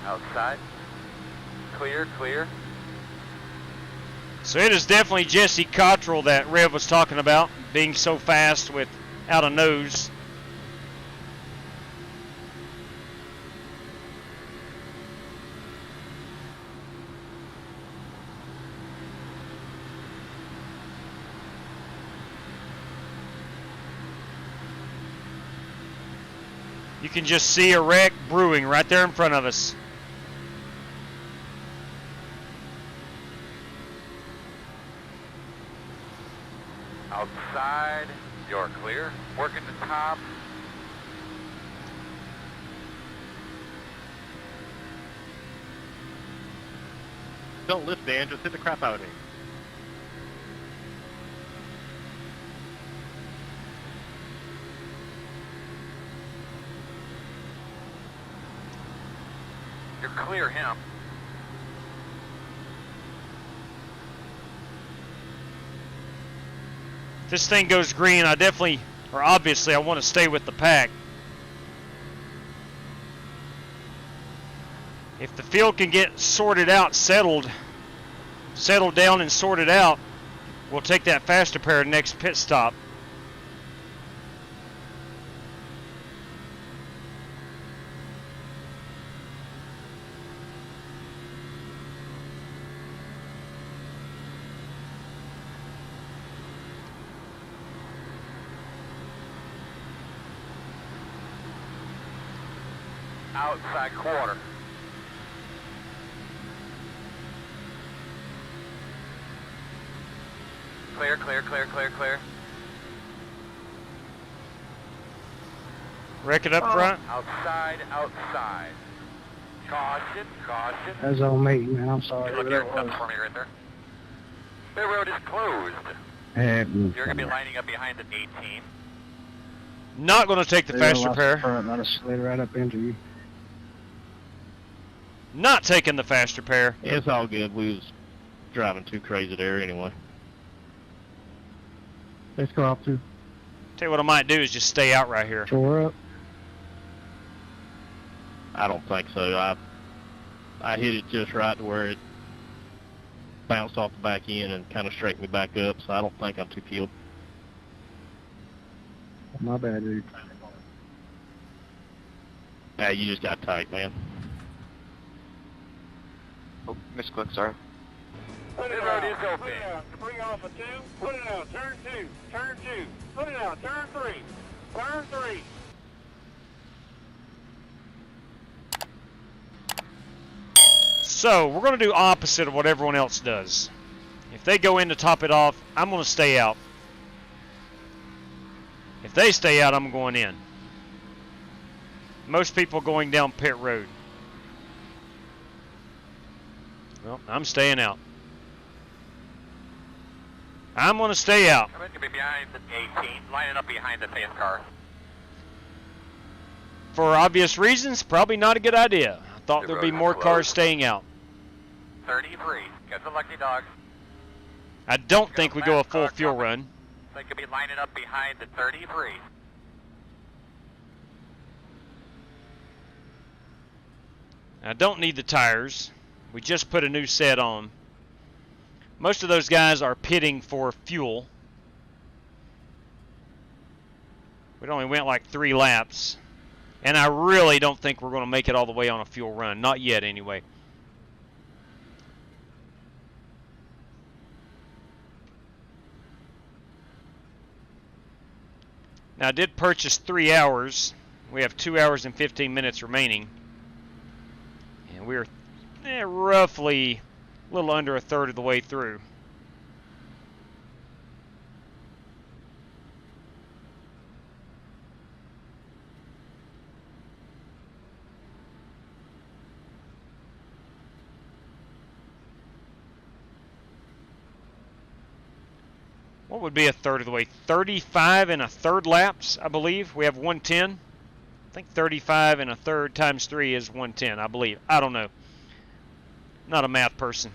Outside. Clear, clear. So it is definitely Jesse Cottrell that Rev was talking about, being so fast without a nose. You can just see a wreck brewing right there in front of us. Outside, you're clear. Working the top. Don't lift, Dan. Just hit the crap out of me. You're clear him. If this thing goes green, obviously I want to stay with the pack. If the field can get sorted out, settled down and sorted out, we'll take that faster pair next pit stop. Outside quarter. Clear, clear, clear, clear, clear. Wreck it up front. Outside, outside. Caution, caution. That's on me, man. I'm sorry. Look here, stop for me right there. The road is closed. You're going to be lining up behind the 18. Not going to take the faster pair. I'd have slid right up into you. Not taking the faster pair. It's all good. We was driving too crazy there anyway. Let's go off to. Tell you what I might do is just stay out right here. Shore up. I don't think so. I hit it just right to where it bounced off the back end and kind of straightened me back up, so I don't think I'm too peeled. My bad, dude. Yeah, you just got tight, man. Oh, misclick, sorry. Put it The road out. is open. Put it out. Bring off a 2. Put it out. Turn 2. Turn 2. Put it out. Turn 3. Turn 3. So, we're going to do opposite of what everyone else does. If they go in to top it off, I'm going to stay out. If they stay out, I'm going in. Most people going down pit road. Well, I'm staying out. I'm going to stay out. I'm going to be behind the 18, lining up behind the 10th car. For obvious reasons, probably not a good idea. I thought there'd be more cars staying out. 33, get the lucky dog. I don't think we go a full fuel run. They could be lining up behind the 33. I don't need the tires. We just put a new set on. Most of those guys are pitting for fuel. We only went like 3 laps. And I really don't think we're going to make it all the way on a fuel run. Not yet, anyway. Now, I did purchase 3 hours. We have 2 hours and 15 minutes remaining. And we're roughly a little under a third of the way through. What would be a third of the way? 35 and a third laps, I believe. We have 110. I think 35 and a third times 3 is 110, I believe. I don't know. Not a math person.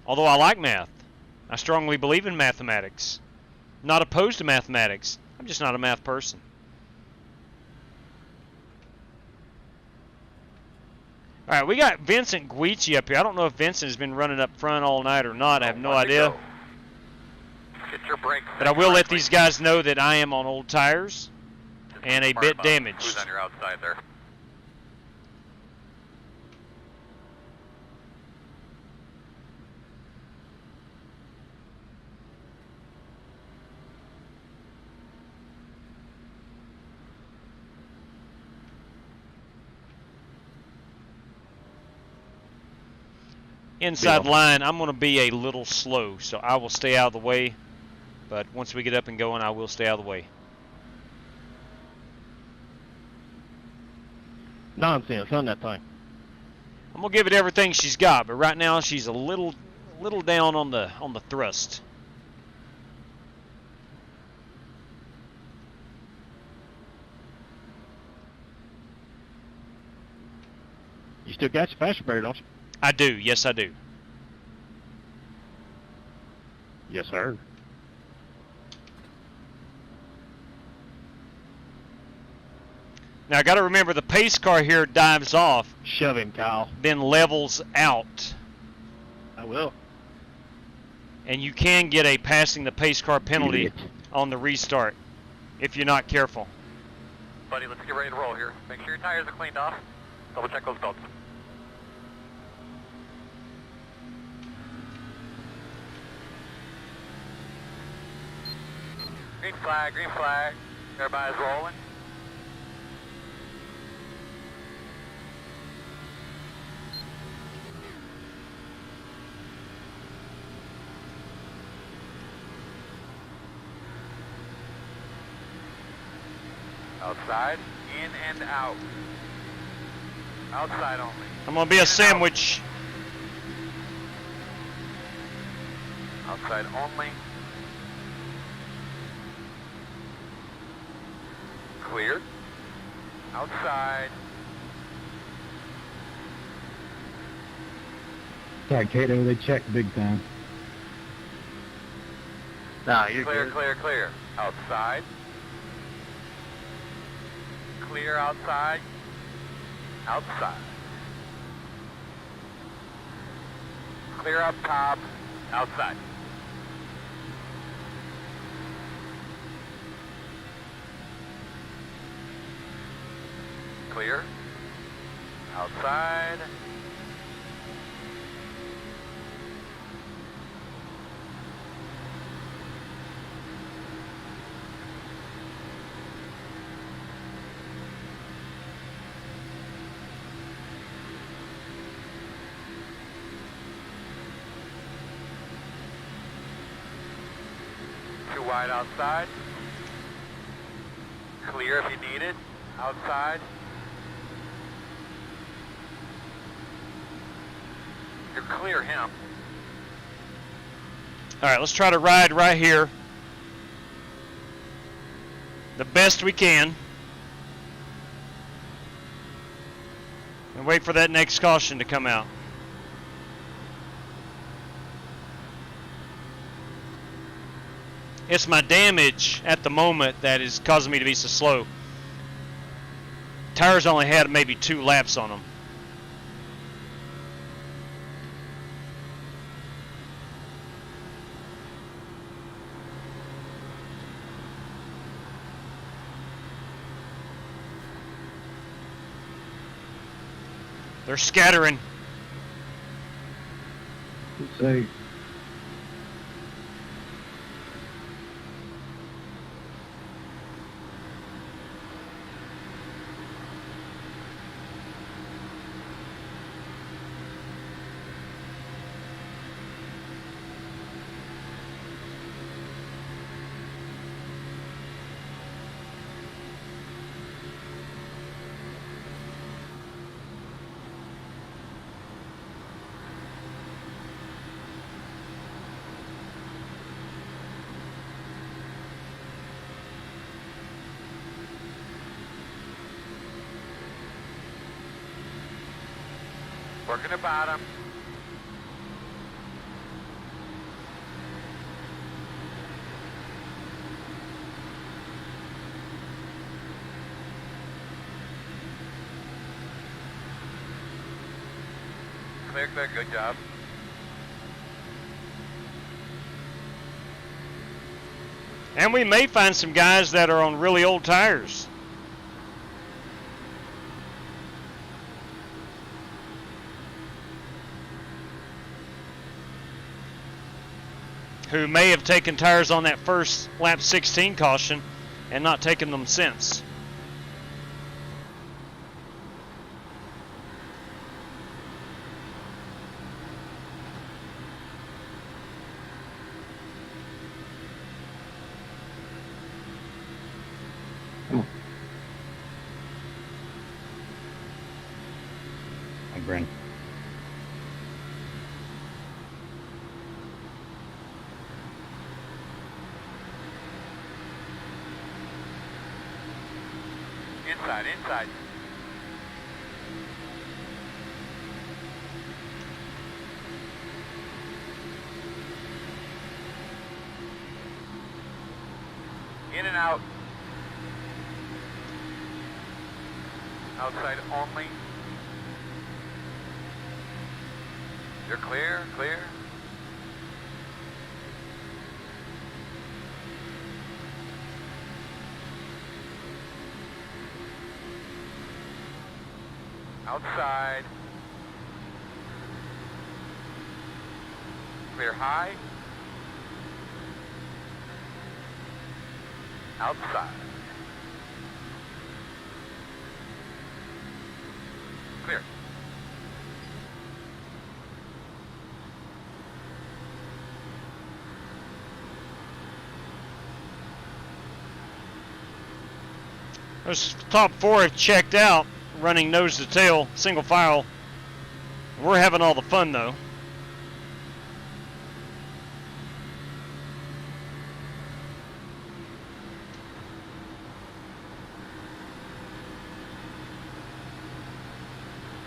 Although I like math. I strongly believe in mathematics. Not opposed to mathematics. I'm just not a math person. All right, we got Vincent Guici up here. I don't know if Vincent has been running up front all night or not. I have no idea. Get your brakes. But I will let these guys know that I am on old tires and a bit damaged. Who's on your outside there? inside line, I'm going to be a little slow, so I will stay out of the way. But once we get up and going, I will stay out of the way. Nonsense, run that thing. I'm going to give it everything she's got, but right now she's a little down on the thrust. You still got your faster barrier, don't you? I do. Yes, I do. Yes, sir. Now I got to remember the pace car here dives off. Shove him, Kyle. Then levels out. I will. And you can get a passing the pace car penalty on the restart if you're not careful. Buddy, let's get ready to roll here. Make sure your tires are cleaned off. Double check those belts. Green flag, green flag. Everybody's rolling. Outside, in and out. Outside only. I'm going to be a sandwich. Outside only. Clear. Outside. Yeah, Cato, they checked big time. Nah, you're Clear, good. clear, clear. Outside. Clear outside. Outside. Clear up top. Outside. Clear. Outside. Too wide outside. Clear if you need it. Outside. You're clear him. All right, let's try to ride right here the best we can. And wait for that next caution to come out. It's my damage at the moment that is causing me to be so slow. Tires only had maybe 2 laps on them. They're scattering. Say, Working the bottom. Clear, clear, good job. And we may find some guys that are on really old tires. Who may have taken tires on that first lap 16 caution and not taken them since. I bring. Inside, inside. In and out. Outside only. You're clear, clear. Outside. Clear high. Outside. Clear. Those top four have checked out, running nose to tail, single file. We're having all the fun though.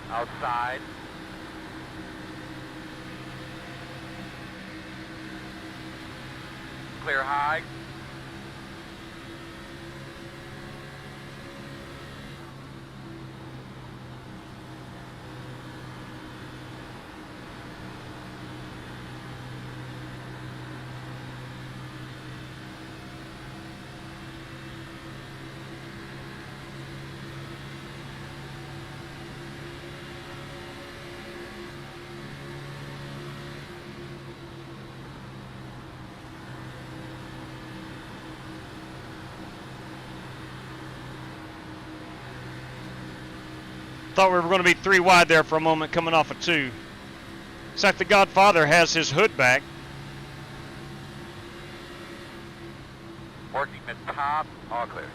Outside. Clear high. Thought we were going to be 3 wide there for a moment coming off of 2. Looks like the Godfather has his hood back. Working mid top, all clear.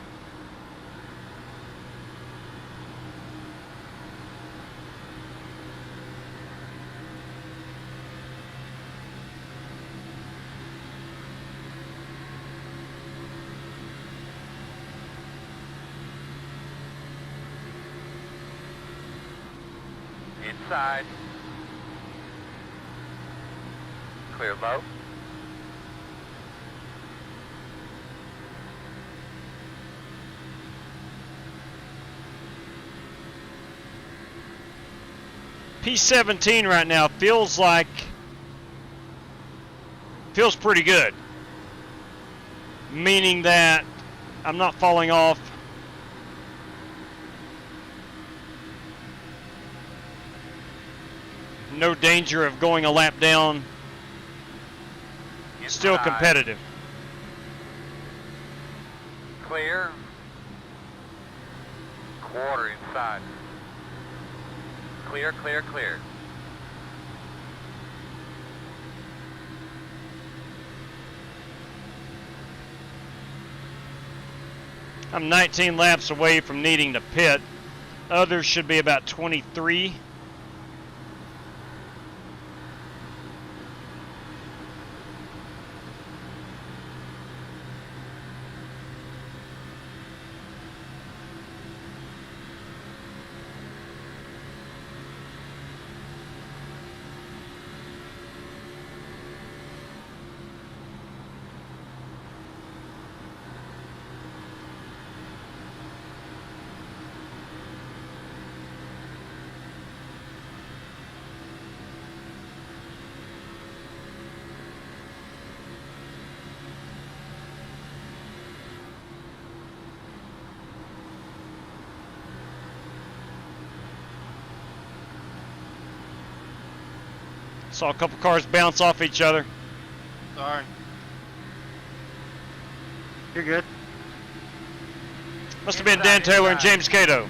Inside. Clear low. P17 right now feels pretty good. Meaning that I'm not falling off. No danger of going a lap down. Still Inside. competitive. Clear. Quarter inside. Clear, clear, clear. I'm 19 laps away from needing to pit. Others should be about 23. Saw a couple cars bounce off each other. Sorry. You're good. Must have been Dan Taylor and James Cato.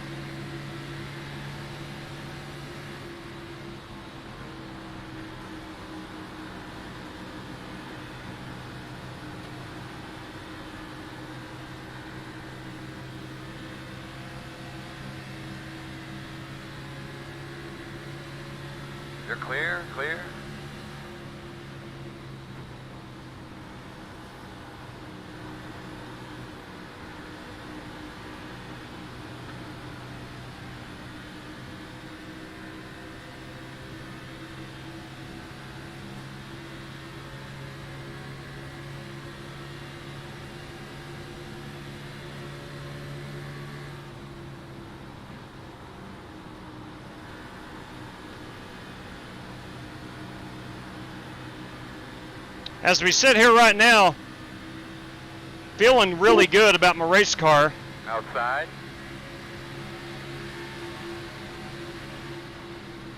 You're clear, clear. As we sit here right now, feeling really good about my race car. Outside.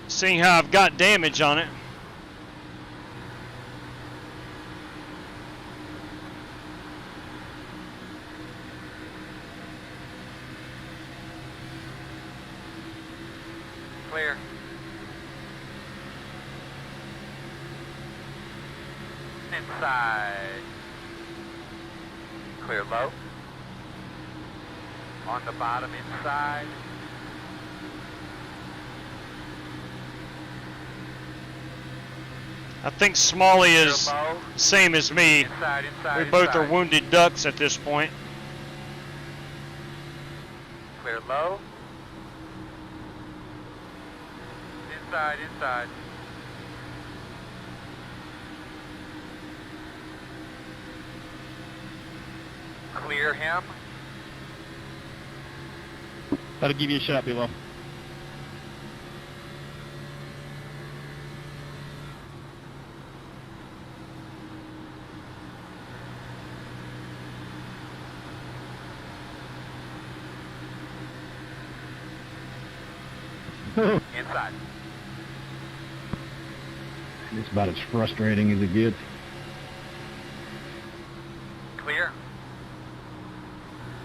Seeing how I've got damage on it. Clear. Inside. Clear low. On the bottom inside. I think Smalley is low. same as me. Inside, inside, We both are inside. wounded ducks at this point. Clear low. Inside, inside. Clear him. That'll give you a shot below. Inside. It's about as frustrating as it gets. Clear.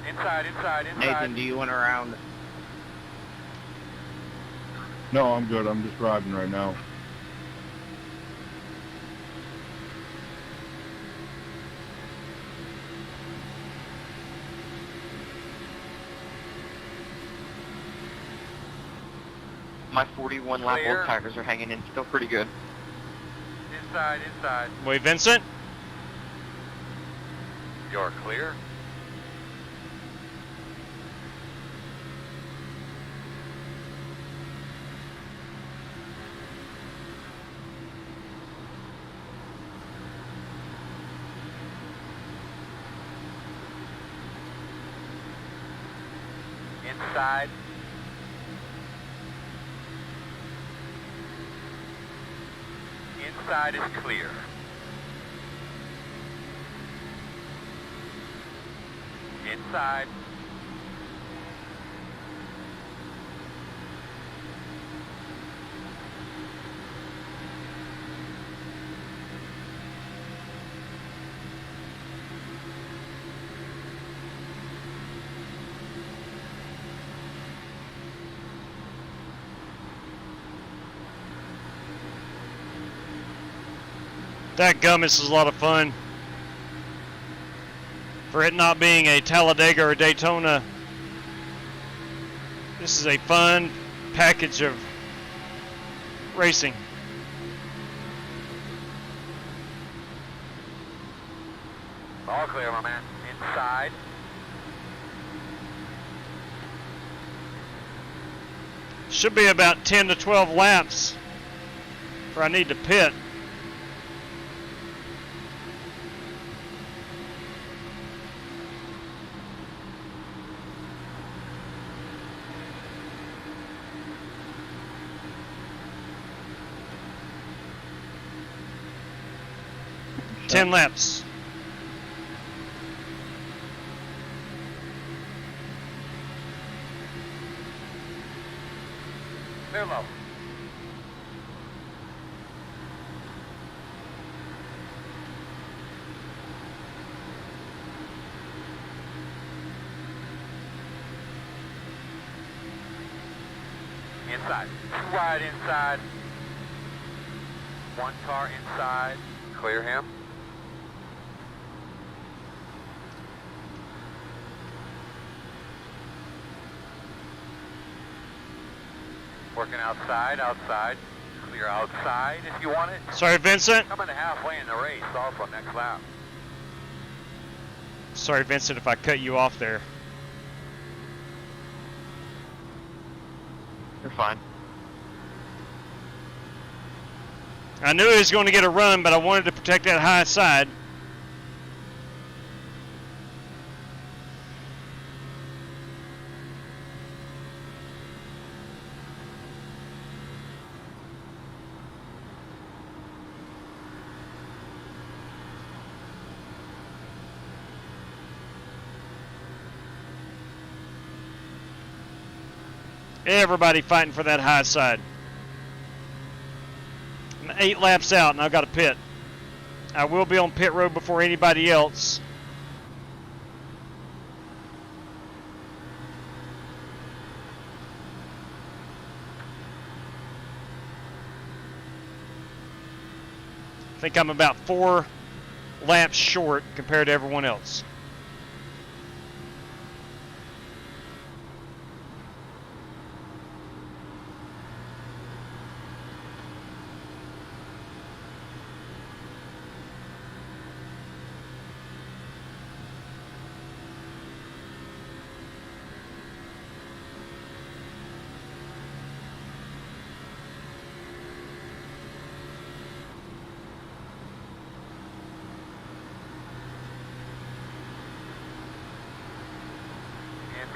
Inside, inside, inside. Nathan, do you want around? No, I'm good. I'm just driving right now. My 41 lap Clear. old tires are hanging in still pretty good. Inside, inside. Wait, Vincent? You're clear. Inside. Inside is clear. Inside. That gum, this is a lot of fun. For it not being a Talladega or Daytona, this is a fun package of racing. All clear, my man. Inside. Should be about 10 to 12 laps before I need to pit. Ten laps. Clear low. Inside. Two wide inside. One car inside. Clear him. Working outside, outside. Clear Clear outside if you want it. Sorry, Vincent. Coming to halfway in the race, also next lap. Sorry, Vincent, if I cut you off there. You're fine. I knew he was going to get a run, but I wanted to protect that high side. Everybody fighting for that high side. I'm 8 laps out and I've got a pit. I will be on pit road before anybody else. I think I'm about 4 laps short compared to everyone else.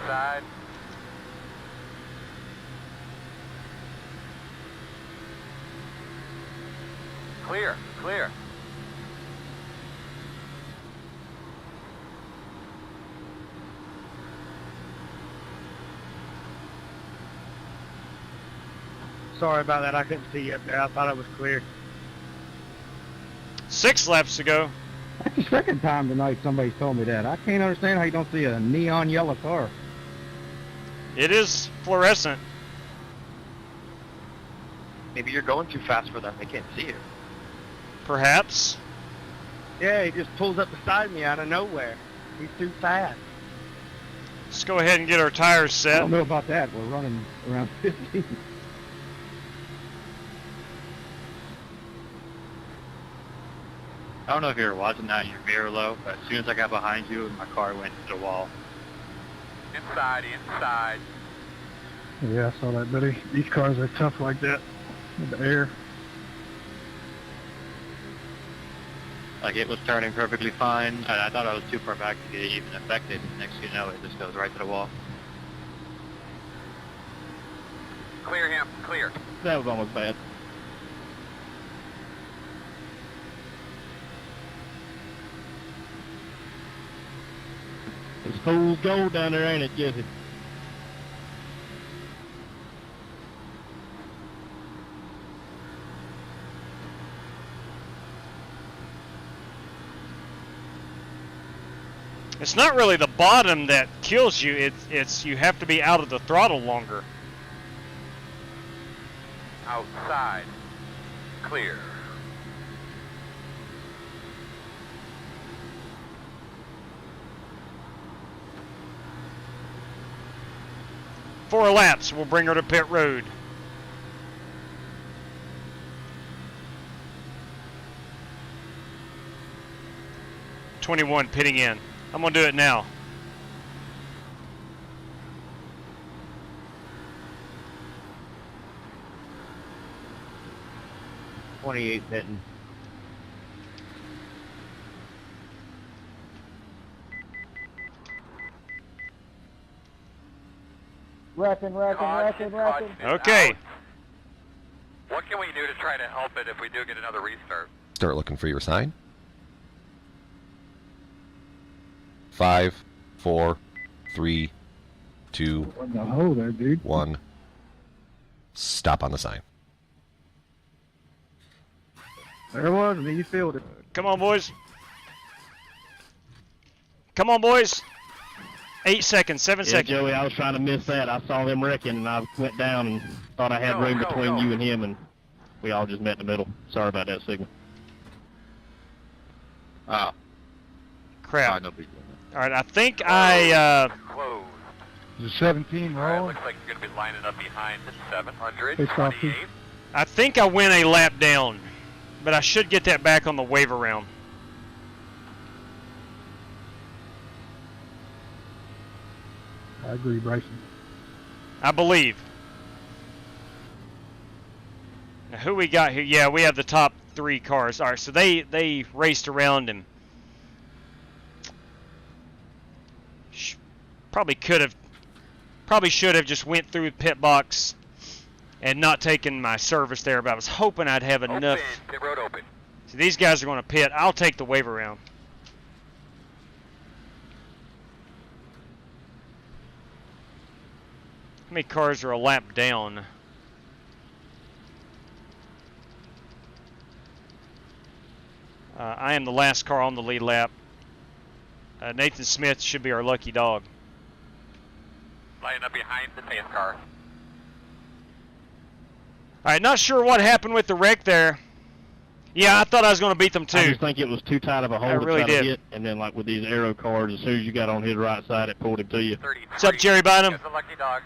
Inside. Clear, clear. Sorry about that. I couldn't see you up there. I thought it was clear. 6 laps to go. That's the second time tonight somebody's told me that. I can't understand how you don't see a neon yellow car. It is fluorescent. Maybe you're going too fast for them. They can't see you. Perhaps. Yeah, he just pulls up beside me out of nowhere. He's too fast. Let's go ahead and get our tires I set. don't know about that. We're running around 15. I don't know if you were watching that in your mirror low, but as soon as I got behind you, my car went to the wall. Inside, inside. Yeah, I saw that, buddy. These cars are tough like that with the air. Like, it was turning perfectly fine, and I thought I was too far back to get it even affected. Next thing you know, it just goes right to the wall. Clear him, clear. That was almost bad. It's fool's gold down there, ain't it, Jesse? It's not really the bottom that kills you. It's you have to be out of the throttle longer. Outside. Clear. Four laps will bring her to pit road. '21 pitting in. I'm gonna do it now. .28 pitting. Wrecking. Okay. What can we do to try to help it if we do get another restart? Start looking for your sign. 5, 4, 3, 2, What the hell there, dude? 1. Stop on the sign. There it was, and then you filled it. Come on, boys. Come on, boys. 8 seconds, 7 Yeah, seconds. Joey, I was trying to miss that. I saw him wrecking, and I went down and thought I had room between you and him, and we all just met in the middle. Sorry about that signal. Crap. No big deal. All right, I think I. Close. Is it 17 All right, rolling? looks like you're going to be lining up behind the 728. Hey, Softy. I think I went a lap down, but I should get that back on the wave around. I agree, Bryson. I believe. Now, who we got here? Yeah, we have the top 3 cars. All right, so they raced around him. Probably should have just went through the pit box and not taken my service there, but I was hoping I'd have enough. Pit road open. So these guys are going to pit. I'll take the wave around. How many cars are a lap down? I am the last car on the lead lap. Nathan Smith should be our lucky dog. Lining up behind the pace car. All right, not sure what happened with the wreck there. Yeah, I thought I was going to beat them too. I just think it was too tight of a hole to really try did. to hit, and then like with these arrow cars, as soon as you got on his right side, it pulled him to you. What's up, Jerry Bynum? That's a lucky dog.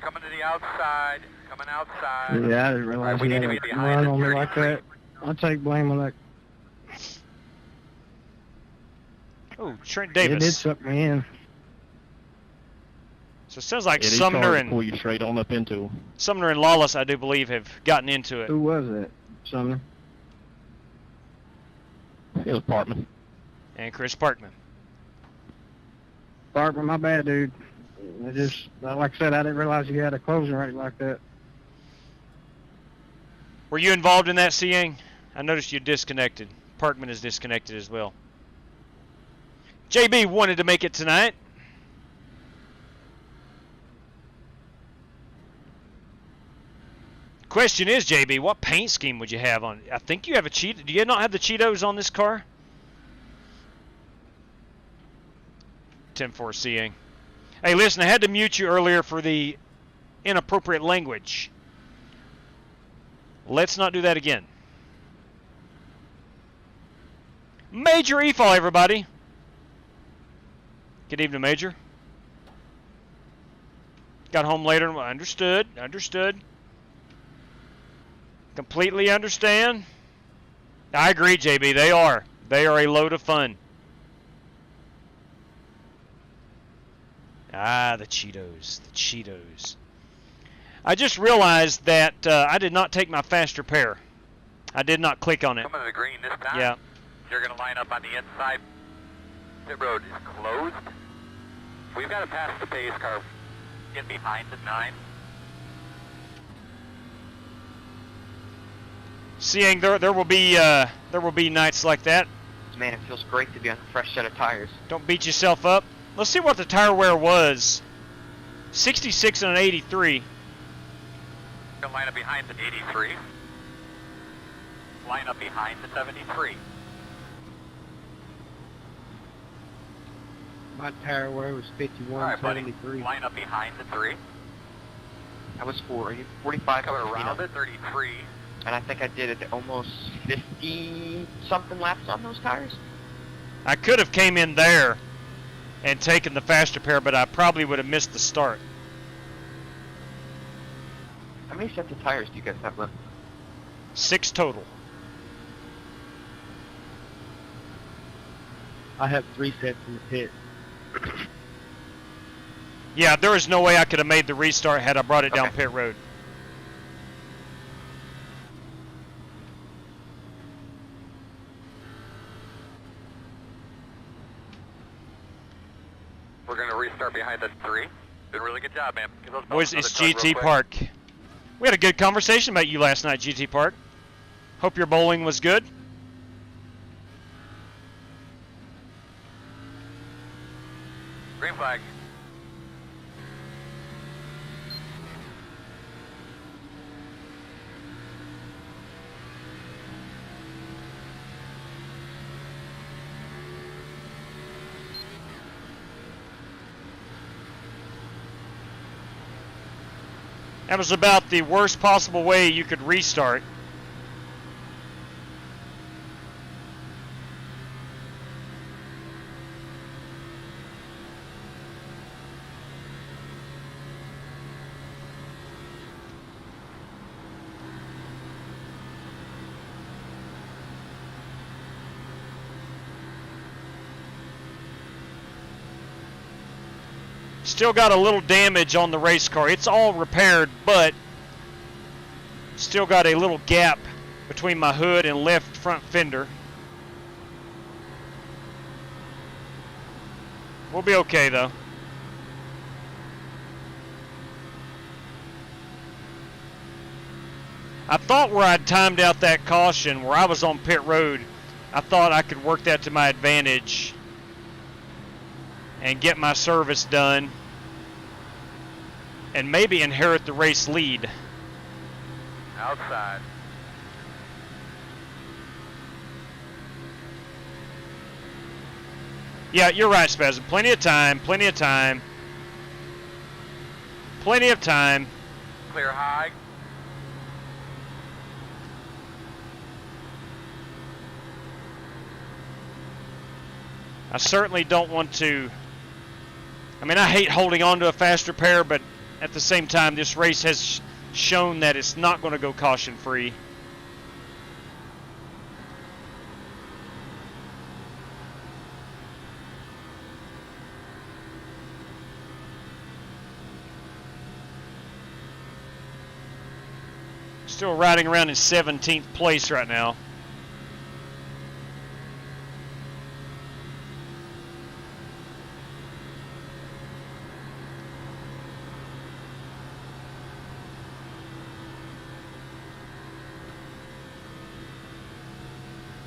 Coming to the outside. Coming outside. Yeah, I didn't realize we he need had to a be behind run the on me like 33. that. I'll take blame on that. Oh, Trent It did Davis. suck me in. So it sounds like Yeah, these Sumner cars and pull you straight on up into them. Sumner and Lawless, I do believe, have gotten into it. Who was it? Sumner? It was Parkman. And Chris Parkman. Parkman, my bad, dude. I just, like I said, I didn't realize you had a closing rate like that. Were you involved in that, Siang? I noticed you disconnected. Parkman is disconnected as well. JB wanted to make it tonight. Question is, JB, what paint scheme would you have on? I think you have a Cheeto. Do you not have the Cheetos on this car? 10-4 Seeing. Hey, listen, I had to mute you earlier for the inappropriate language. Let's not do that again. Major EFOL, everybody. Good evening, Major. Got home later. Understood. Understood. Completely understand. I agree, JB. They are. They are a load of fun. Ah, the Cheetos. The Cheetos. I just realized that I did not take my fast repair. I did not click on it. Coming to the green this time. Yeah. You're going to line up on the inside. Pit road is closed. We've got to pass the pace car. Get behind the 9. Seeing there will be nights like that. Man, it feels great to be on a fresh set of tires. Don't beat yourself up. Let's see what the tire wear was. 66 and an 83. Gonna line up behind the 83. Line up behind the 73. My tire wear was All right, buddy. 51.73. Line up behind the 3. I was 45 Coming over around the 33. and I think I did it almost 50-something laps on those tires. I could have came in there and taken the fast repair, but I probably would have missed the start. How many sets of tires do you guys have left? 6 total. I have 3 sets in the pit. Yeah, there was no way I could have made the restart had I brought it down pit road. We're going to restart behind the 3. Did a really good job, man. Give those Boys, belts it's another tug real GT quick. Park. We had a good conversation about you last night, GT Park. Hope your bowling was good. Green flag. That was about the worst possible way you could restart. Still got a little damage on the race car. It's all repaired, but still got a little gap between my hood and left front fender. We'll be okay though. I thought where I'd timed out that caution, where I was on pit road, I thought I could work that to my advantage and get my service done and maybe inherit the race lead. Outside. Yeah, you're right, Spazm. Plenty of time, plenty of time. Plenty of time. Clear high. I certainly don't want to. I mean, I hate holding on to a faster pair, but at the same time, this race has shown that it's not going to go caution-free. Still riding around in 17th place right now.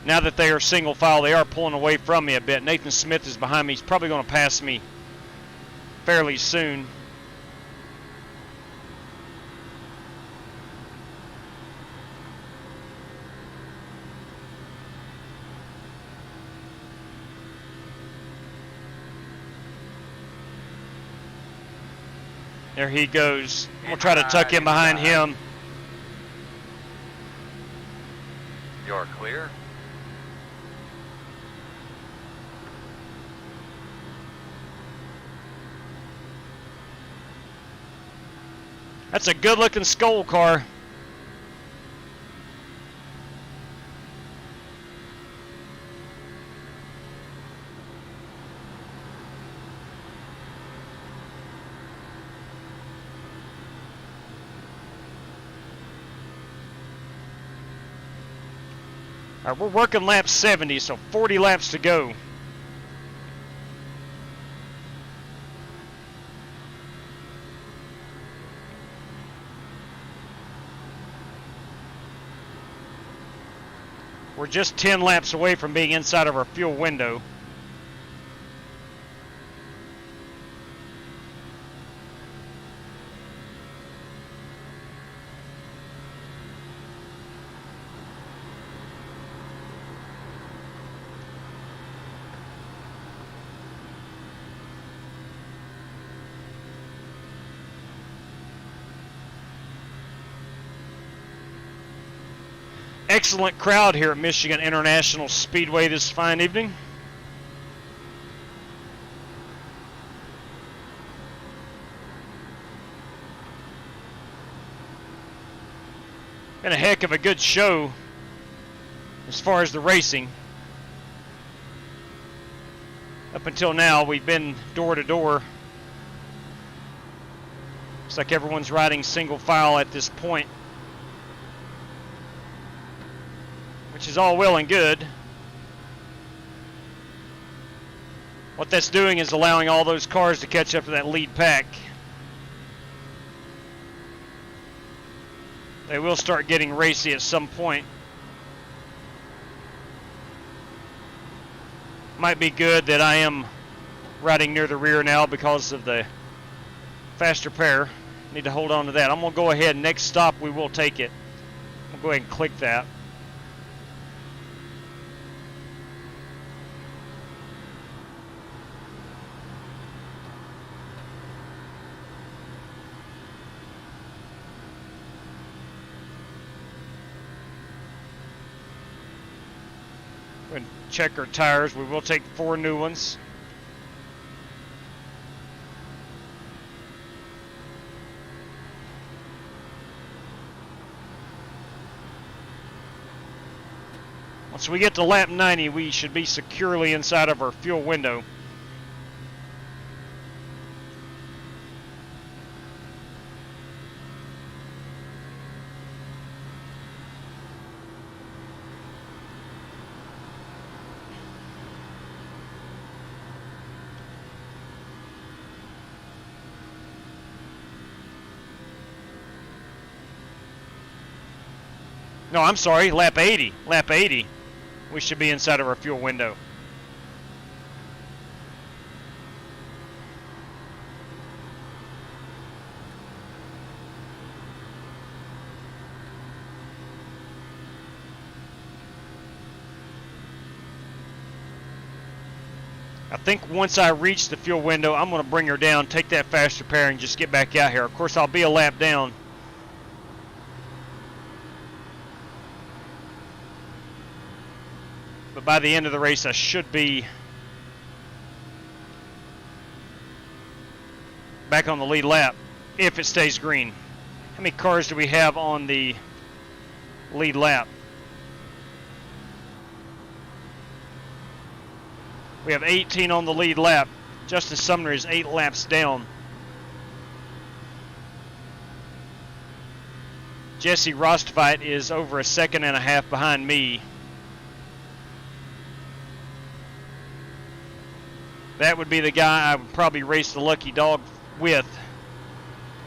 Now that they are single file, they are pulling away from me a bit. Nathan Smith is behind me. He's probably going to pass me fairly soon. There he goes. We'll try to tuck in behind him. You're clear. That's a good-looking Skoll car. All right, we're working lap 70, so 40 laps to go. We're just 10 laps away from being inside of our fuel window. Excellent crowd here at Michigan International Speedway this fine evening. Been a heck of a good show as far as the racing. Up until now, we've been door to door. Looks like everyone's riding single file at this point, which is all well and good. What that's doing is allowing all those cars to catch up to that lead pack. They will start getting racy at some point. Might be good that I am riding near the rear now because of the faster pair. Need to hold on to that. I'm going to go ahead. Next stop, we will take it. I'll go ahead and click that. And check our tires. We will take 4 new ones. Once we get to lap 90, we should be securely inside of our fuel window. No, I'm sorry, lap 80. Lap 80. We should be inside of our fuel window. I think once I reach the fuel window, I'm going to bring her down, take that fast repair, and just get back out here. Of course, I'll be a lap down. But by the end of the race, I should be back on the lead lap, if it stays green. How many cars do we have on the lead lap? We have 18 on the lead lap. Justin Sumner is 8 laps down. Jesse Rostvite is over a second and a half behind me. That would be the guy I would probably race the lucky dog with.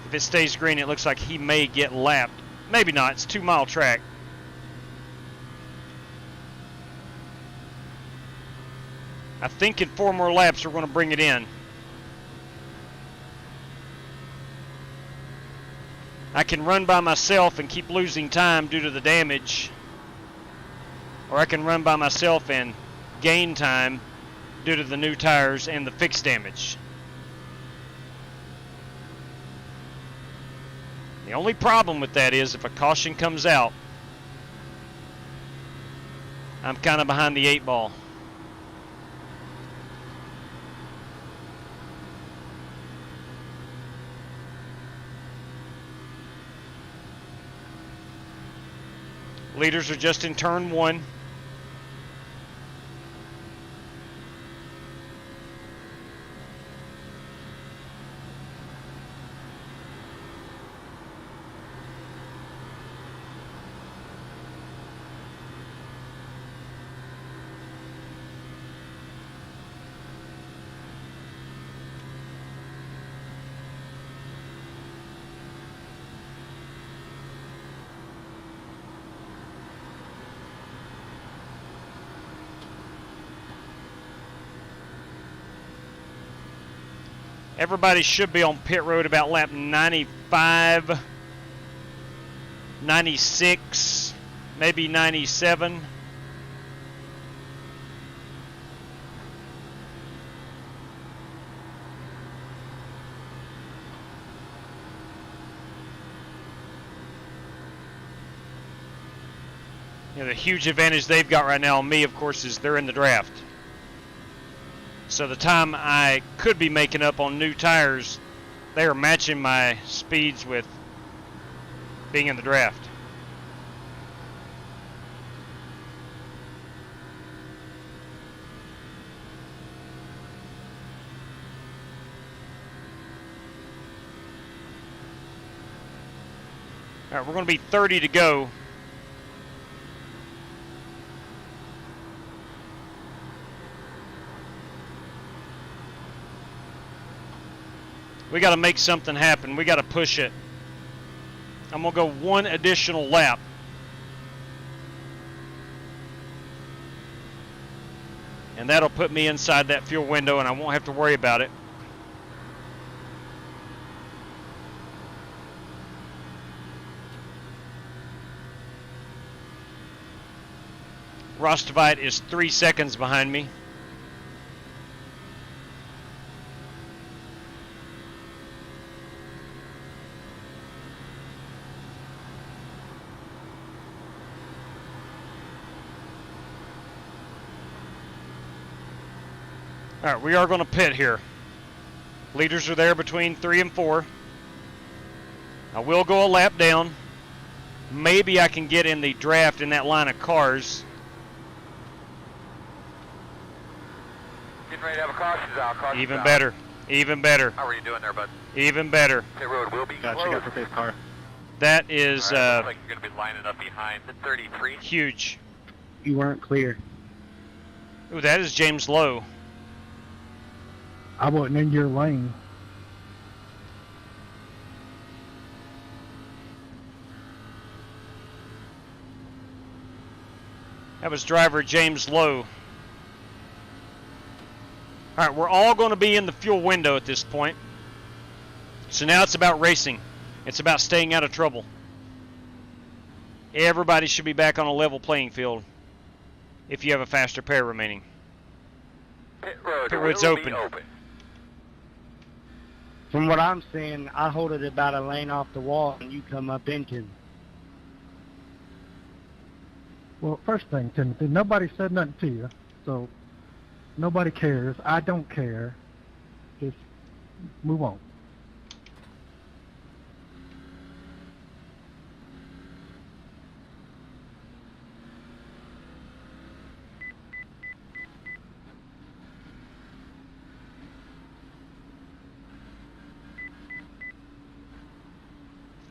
If it stays green, it looks like he may get lapped. Maybe not. It's a 2-mile track. I think in 4 more laps we're going to bring it in. I can run by myself and keep losing time due to the damage, or I can run by myself and gain time due to the new tires and the fixed damage. The only problem with that is if a caution comes out, I'm kind of behind the 8 ball. Leaders are just in turn 1. Everybody should be on pit road about lap 95, 96, maybe 97. You know, the huge advantage they've got right now on me, of course, is they're in the draft. So the time I could be making up on new tires, they are matching my speeds with being in the draft. All right, we're going to be 30 to go. We got to make something happen. We got to push it. I'm going to go 1 additional lap. And that'll put me inside that fuel window and I won't have to worry about it. Rostovite is 3 seconds behind me. All right, we are going to pit here. Leaders are there between 3 and 4. I will go a lap down. Maybe I can get in the draft in that line of cars. Getting ready to have a cautions out. Cautions Even out. better. Even better. How are you doing there, bud? Even better. Pit road will be closed. Got you for fifth car. That is All right, looks like you're going to be lining up behind the 33. huge. You weren't clear. Ooh, that is James Lowe. I wasn't in your lane. That was driver James Lowe. All right, we're all going to be in the fuel window at this point. So now it's about racing. It's about staying out of trouble. Everybody should be back on a level playing field if you have a faster pair remaining. Pit road's will open. be open. From what I'm seeing, I hold it about a lane off the wall and you come up into me. Well, first thing, Timothy, nobody said nothing to you, so nobody cares. I don't care. Just move on.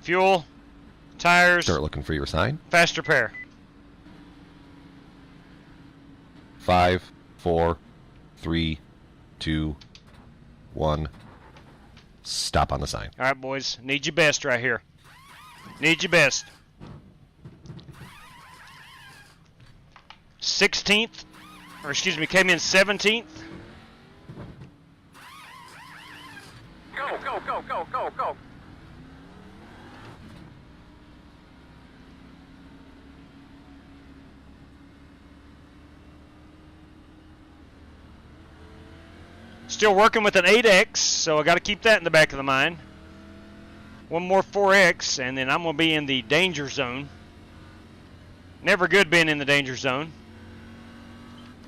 Fuel, tires. Start looking for your sign. Faster pair. 5, 4, 3, 2, 1. Stop on the sign. All right, boys. Need your best right here. Need your best. 16th, or excuse me, came in 17th. Go, go, go, go, go, go. Still working with an 8X, so I got to keep that in the back of the mind. One more 4X, and then I'm going to be in the danger zone. Never good being in the danger zone.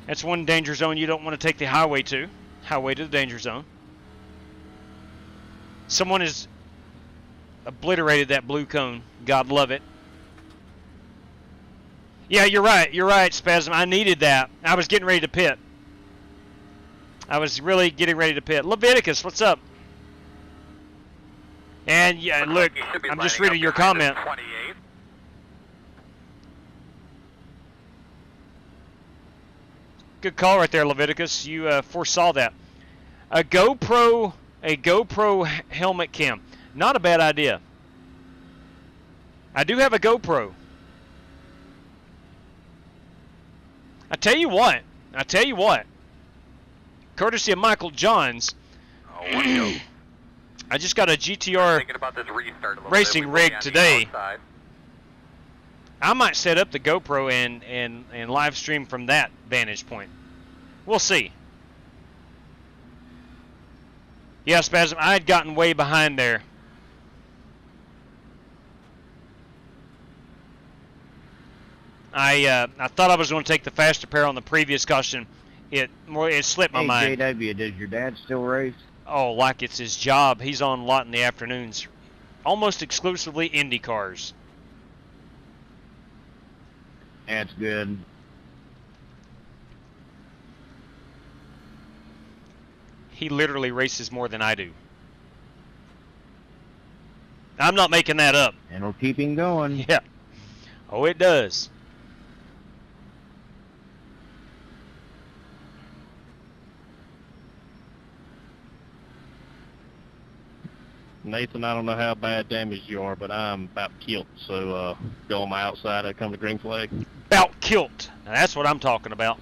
That's one danger zone you don't want to take the highway to. Highway to the danger zone. Someone has obliterated that blue cone. God love it. Yeah, you're right. You're right, Spasm. I needed that. I was getting ready to pit. I was really getting ready to pit. Leviticus, what's up? And yeah, look, I'm just reading your comment. Good call right there, Leviticus. You foresaw that. A GoPro helmet cam. Not a bad idea. I do have a GoPro. I tell you what. Courtesy of Michael Johns, I just got a GTR racing rig today. I might set up the GoPro and live stream from that vantage point. We'll see. Yeah, Spasm, I had gotten way behind there. I thought I was going to take the faster pair on the previous caution. It slipped my mind. JW, does your dad still race? Oh, like it's his job. He's on a lot in the afternoons. Almost exclusively Indy cars. That's good. He literally races more than I do. I'm not making that up. And we'll keep him going. Yeah. Oh, it does. Nathan, I don't know how bad damaged you are, but I'm about killed. So go on my outside. I come to green flag. About killed. Now, that's what I'm talking about.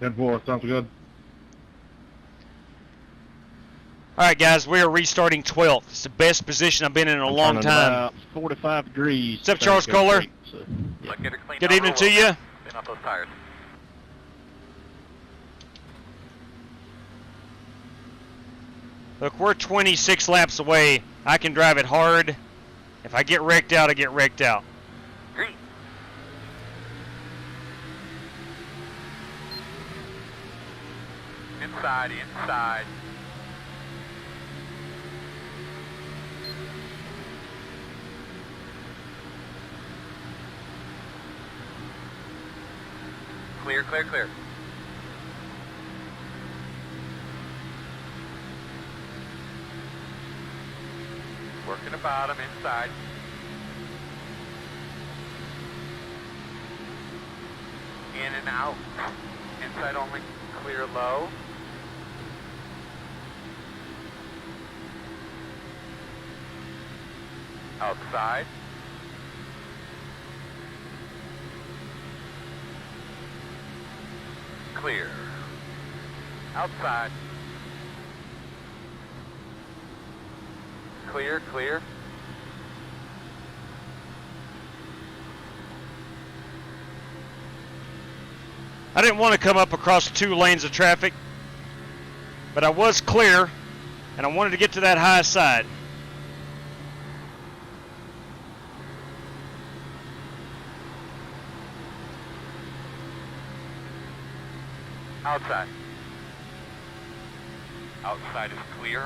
10-4, sounds good. All right, guys, we are restarting 12th. It's the best position I've been in a long time. About 45 degrees. What's up, Charles Kohler? So, yeah. Good evening to you. Clean off those tires. Look, we're 26 laps away. I can drive it hard. If I get wrecked out, I get wrecked out. Green. Inside, inside. Clear, clear, clear. Working the bottom, inside. In and out. Inside only, clear low. Outside. Clear. Outside. Clear, clear. I didn't want to come up across 2 lanes of traffic, but I was clear, and I wanted to get to that high side. Outside. Outside is clear.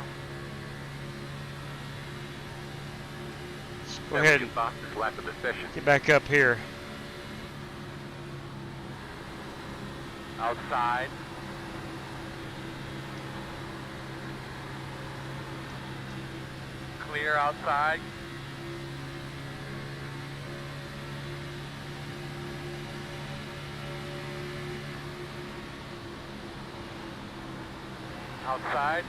Go ahead and left of the session. get back up here. Outside. Clear outside. Outside.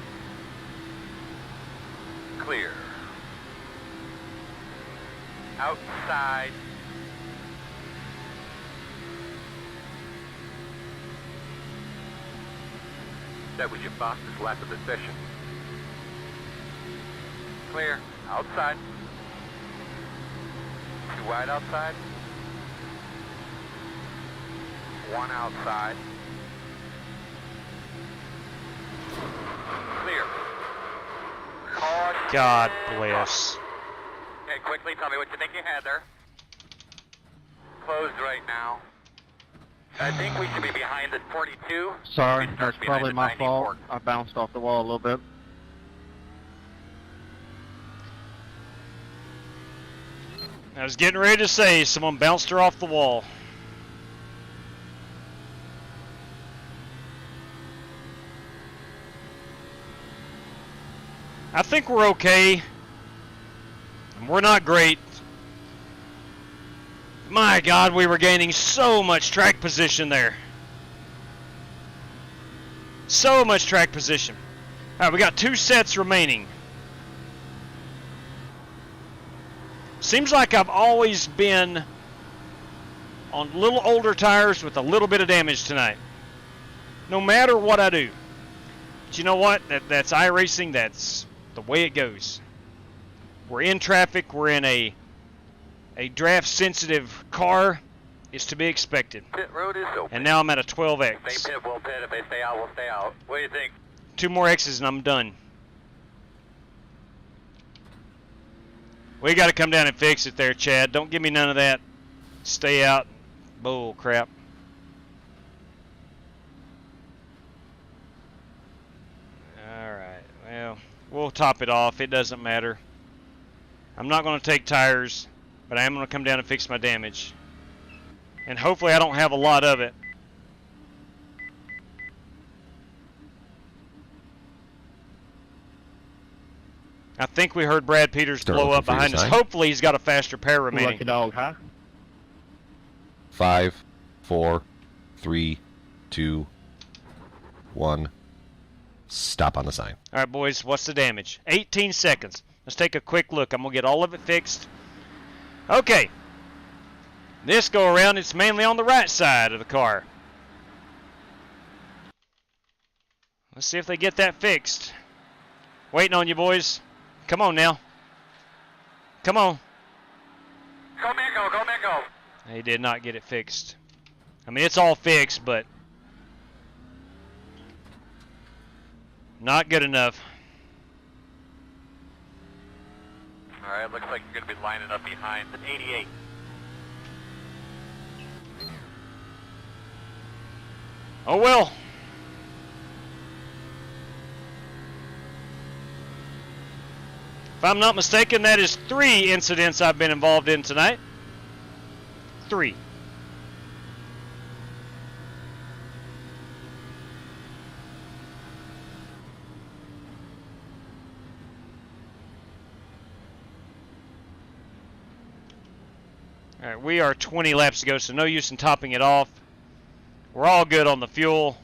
Clear. Outside. That was your fastest lap of the session. Clear. Outside. Too wide outside. 1 outside. Clear. Caution. God bless. Okay, quickly tell me what you think you had there. Closed right now. I think we should be behind at 42. Sorry, We that's start probably behind my at fault. 94. I bounced off the wall a little bit. I was getting ready to say someone bounced her off the wall. I think we're okay. We're not great. My God, we were gaining so much track position there. So much track position. All right, we got 2 sets remaining. Seems like I've always been on little older tires with a little bit of damage tonight. No matter what I do. But you know what? That's iRacing. That's the way it goes. We're in traffic. We're in a draft-sensitive car. It's to be expected. Pit road is open. And now I'm at a 12X. Stay pit, we'll pit. If they stay out, we'll stay out. What do you think? 2 more X's and I'm done. We got to come down and fix it there, Chad. Don't give me none of that. Stay out. Bull crap. Alright, well, we'll top it off. It doesn't matter. I'm not going to take tires, but I am going to come down and fix my damage. And hopefully I don't have a lot of it. I think we heard Brad Peters blow up behind us. Hopefully he's got a faster pair remaining. Lucky dog, huh? 5, 4, 3, 2, 1. Stop on the sign. All right, boys, what's the damage? 18 seconds. Let's take a quick look. I'm going to get all of it fixed. Okay. This go around, it's mainly on the right side of the car. Let's see if they get that fixed. Waiting on you, boys. Come on now. Come on. Go, Miko, go, Miko. He did not get it fixed. I mean, it's all fixed, but not good enough. All right, looks like you're going to be lining up behind the 88. Oh, well. If I'm not mistaken, that is 3 incidents I've been involved in tonight. 3. All right, we are 20 laps to go, so no use in topping it off. We're all good on the fuel. All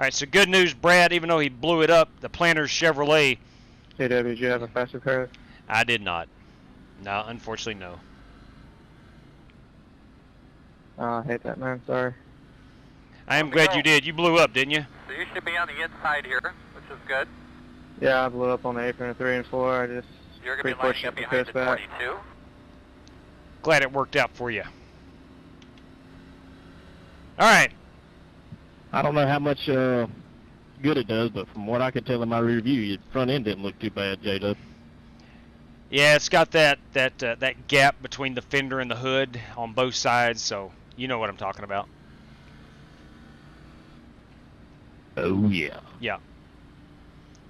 right, so good news, Brad, even though he blew it up, the Planter's Chevrolet. JW, did you have a faster pair? I did not. No, unfortunately, no. Oh, I hate that, man. Sorry. I am glad you did. You blew up, didn't you? So you should be on the inside here, which is good. Yeah, I blew up on the apron of 3 and 4. I just You're going to be lining up behind the 22. Glad it worked out for you. All right. I don't know how much good it does, but from what I could tell in my review, your front end didn't look too bad, J-Dub. Yeah, it's got that gap between the fender and the hood on both sides, so you know what I'm talking about. Oh, yeah. Yeah.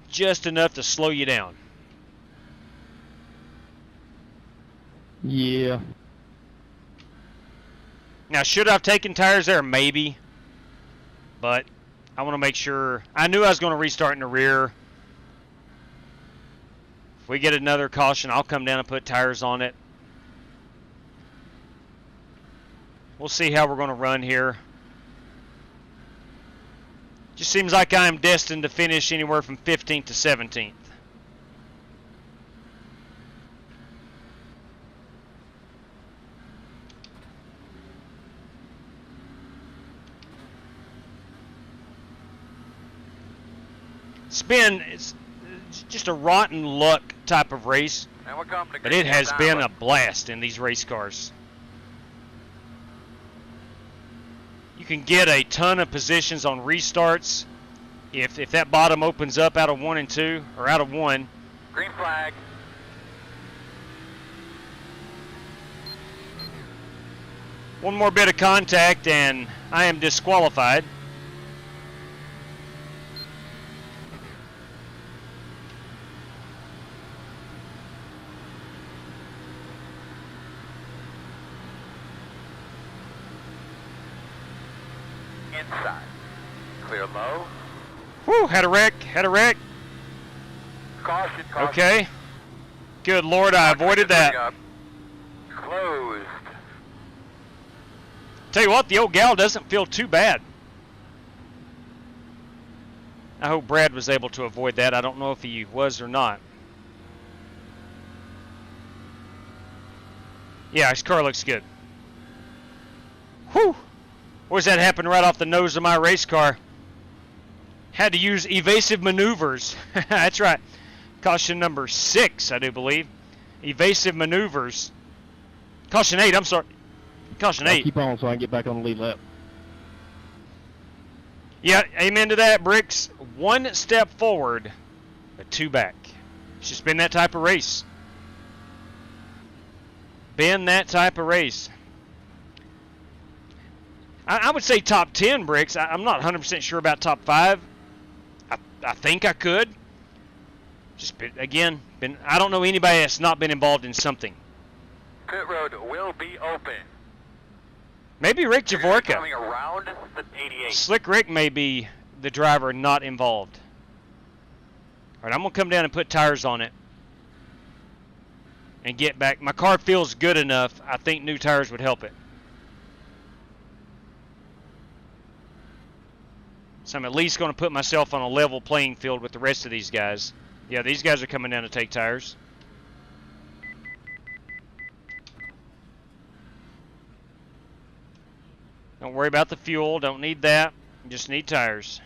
Just enough to slow you down. Yeah. Now, should I have taken tires there? Maybe. But I want to make sure. I knew I was going to restart in the rear. If we get another caution, I'll come down and put tires on it. We'll see how we're going to run here. Just seems like I'm destined to finish anywhere from 15th to 17th. It's just a rotten luck type of race, but it has been a blast in these race cars. You can get a ton of positions on restarts if that bottom opens up out of 1 and 2 or out of 1. Green flag. One more bit of contact and I am disqualified. Inside. Clear low. Whew, had a wreck. Caution. Okay. Good Lord, I avoided that. Closed. Tell you what, the old gal doesn't feel too bad. I hope Brad was able to avoid that. I don't know if he was or not. Yeah, his car looks good. Whew. Where's that happen right off the nose of my race car? Had to use evasive maneuvers. That's right. Caution number 6, I do believe. Evasive maneuvers. Caution 8, I'm sorry. Caution 8. Keep on so I can get back on the lead lap. Yeah, amen to that, Bricks. 1 step forward, but 2 back. It's just been that type of race. I would say top 10, Bricks. I'm not 100% sure about top 5. I think I could. Just again, I don't know anybody that's not been involved in something. Pit road will be open. Maybe Rick Javorka. Coming around the 88. Slick Rick may be the driver not involved. All right, I'm going to come down and put tires on it and get back. My car feels good enough. I think new tires would help it. So I'm at least going to put myself on a level playing field with the rest of these guys. Yeah, these guys are coming down to take tires. Don't worry about the fuel. Don't need that. You just need tires.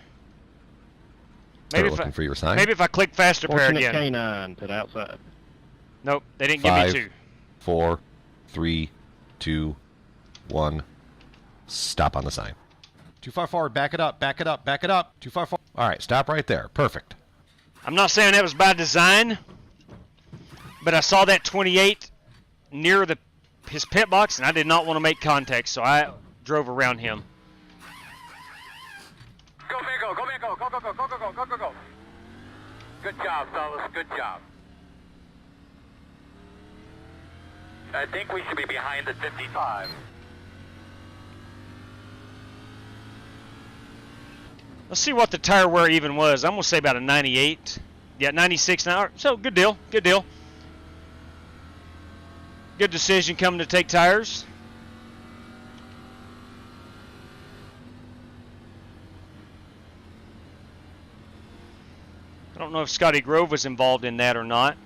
Maybe looking for your sign. Maybe if I click faster pair again. Canine to the outside. Nope, they didn't 5, give me 2. 4, 3, 2, 1. Stop on the sign. Too far forward. Back it up. Back it up. Back it up. Too far forward. All right, stop right there. Perfect. I'm not saying that was by design, but I saw that 28 near his pit box, and I did not want to make contact, so I drove around him. Go, Bingo. Go, Bingo. Go, go, go, go, go, go, go, go, go. Good job, fellas. Good job. I think we should be behind the 55. Let's see what the tire wear even was. I'm going to say about a 98. Yeah, 96 an hour. So, good deal. Good deal. Good decision coming to take tires. I don't know if Scotty Grove was involved in that or not.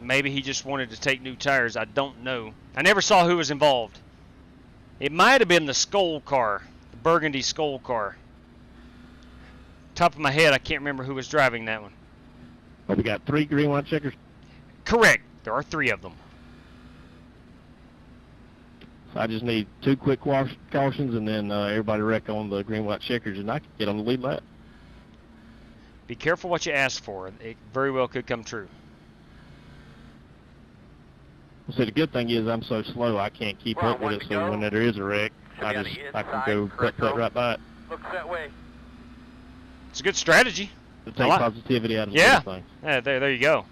Maybe he just wanted to take new tires. I don't know. I never saw who was involved. It might have been the Skoll car, the burgundy Skoll car. Top of my head, I can't remember who was driving that one. Oh, we got 3 green, white checkers? Correct. There are 3 of them. So I just need 2 quick cautions, and then everybody wreck on the green, white checkers, and I can get on the lead lap. Be careful what you ask for. It very well could come true. So the good thing is I'm so slow I can't keep up with it, so when there is a wreck, I can go cut right by it. Looks that way. It's a good strategy. To take positivity out of the yeah. thing. Yeah, there you go.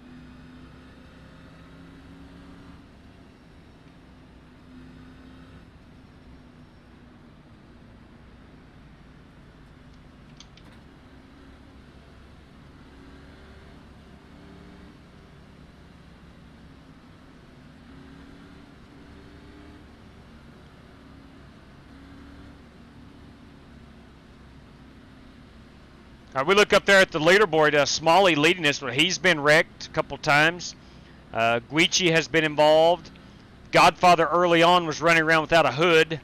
We look up there at the leaderboard. Smalley leading us, but he's been wrecked a couple times. Guichi has been involved. Godfather early on was running around without a hood.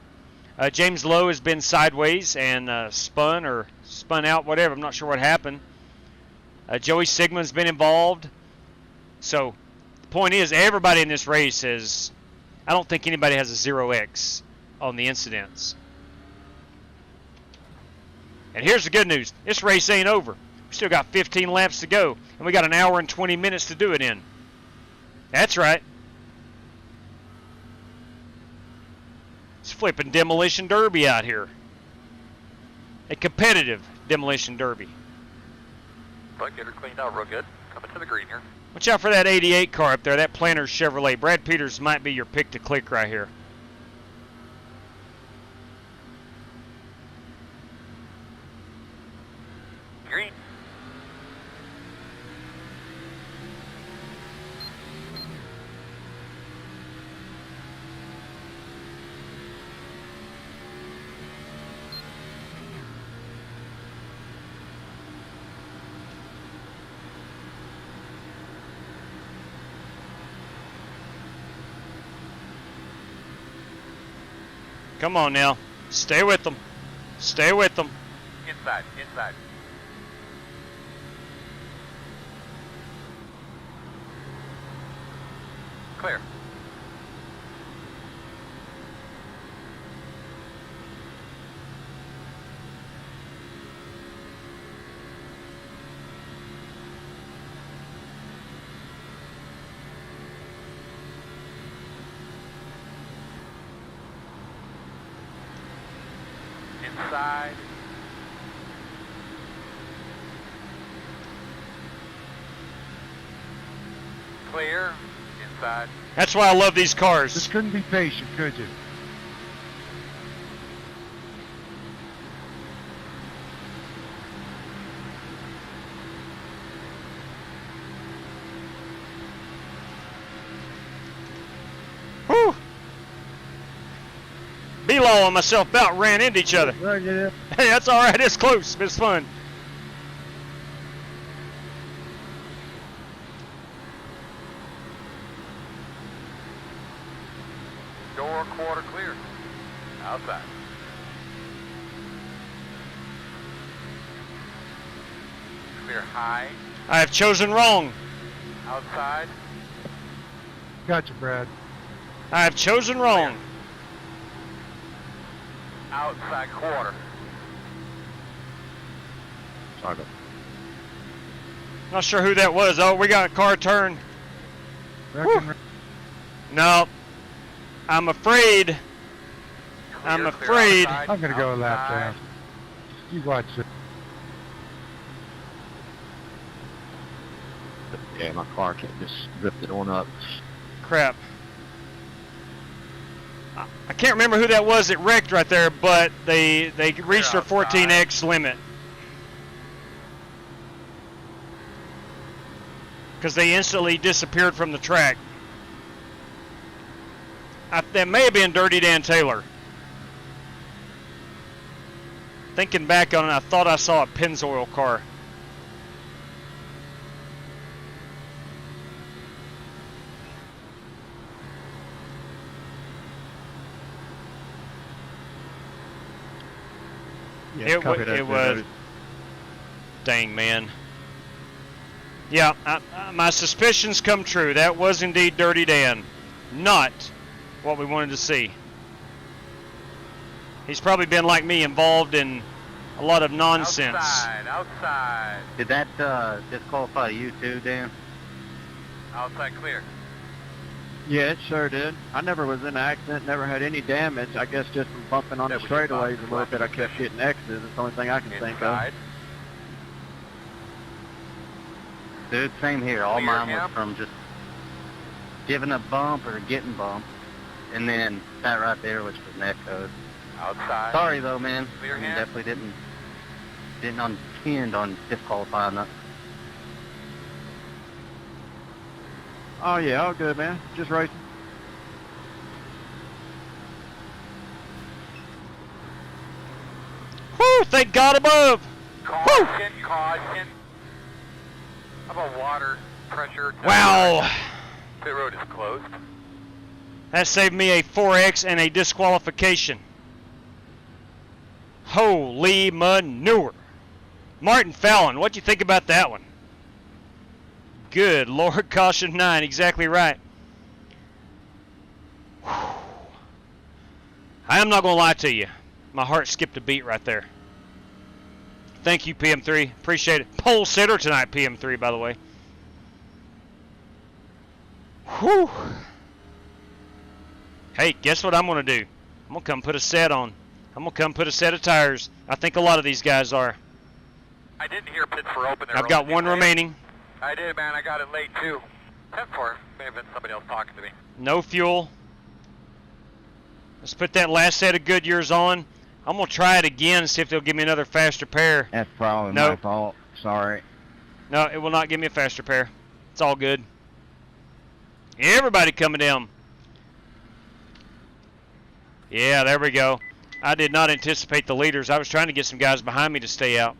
James Lowe has been sideways and spun out, whatever. I'm not sure what happened. Joey Sigmund's been involved. So the point is, everybody in this race has, I don't think anybody has a 0x on the incidents. And here's the good news. This race ain't over. We still got 15 laps to go, and we got an hour and 20 minutes to do it in. That's right. It's flipping demolition derby out here. A competitive demolition derby. But get her cleaned out real good. Coming to the green here. Watch out for that 88 car up there, that Planter Chevrolet. Brad Peters might be your pick to click right here. Green. Come on now. Stay with them. Stay with them. Inside. Clear. Inside. Clear. Inside. That's why I love these cars. Just couldn't be patient, could you? Whew. B-Law and myself about ran into each other. Hey, that's all right. It's close. It's fun. Door quarter clear. Outside. Clear high. I have chosen wrong. Outside. Gotcha, Brad. I have chosen wrong. Outside quarter. Sorry. Not sure who that was. Oh, we got a car turn. No. I'm afraid. I'm afraid. I'm going to go a lap down. You watch it. Yeah, my car can't just drift it on up. Crap. I can't remember who that was that wrecked right there, but they reached their 14x limit. Because they instantly disappeared from the track. That may have been Dirty Dan Taylor. Thinking back on it, I thought I saw a Pennzoil car. It was. Dang, man. Yeah, my suspicions come true. That was indeed Dirty Dan. Not what we wanted to see. He's probably been, like me, involved in a lot of nonsense. Outside. Did that disqualify you too, Dan? Outside clear. Yeah, it sure did. I never was in an accident, never had any damage. I guess just from bumping on the straightaways a little bit, I kept getting X's. It's the only thing I can think of. Dude, same here. All mine was from just giving a bump or getting bumped. And then that right there, which was net code. Outside. Sorry though, man. Clear I hand. definitely didn't intend on disqualifying that. Oh yeah, all good, man. Just racing. Whew, thank God above. Caution, caution. How about water pressure? Wow. Pit road is closed. That saved me a 4X and a disqualification. Holy manure. Martin Fallon, what'd you think about that one? Good Lord, caution 9, exactly right. Whew. I am not going to lie to you. My heart skipped a beat right there. Thank you, PM3. Appreciate it. Pole sitter tonight, PM3, by the way. Whew. Hey, guess what I'm going to do? I'm going to come put a set on. I'm going to come put a set of tires. I think a lot of these guys are. I didn't hear pits were open there. I've got one remaining. I did, man. I got it late, too. 10-4. May have been somebody else talking to me. No fuel. Let's put that last set of Goodyears on. I'm going to try it again and see if they'll give me another faster pair. That's probably my fault. Sorry. No, it will not give me a faster pair. It's all good. Everybody coming down. Yeah, there we go. I did not anticipate the leaders. I was trying to get some guys behind me to stay out.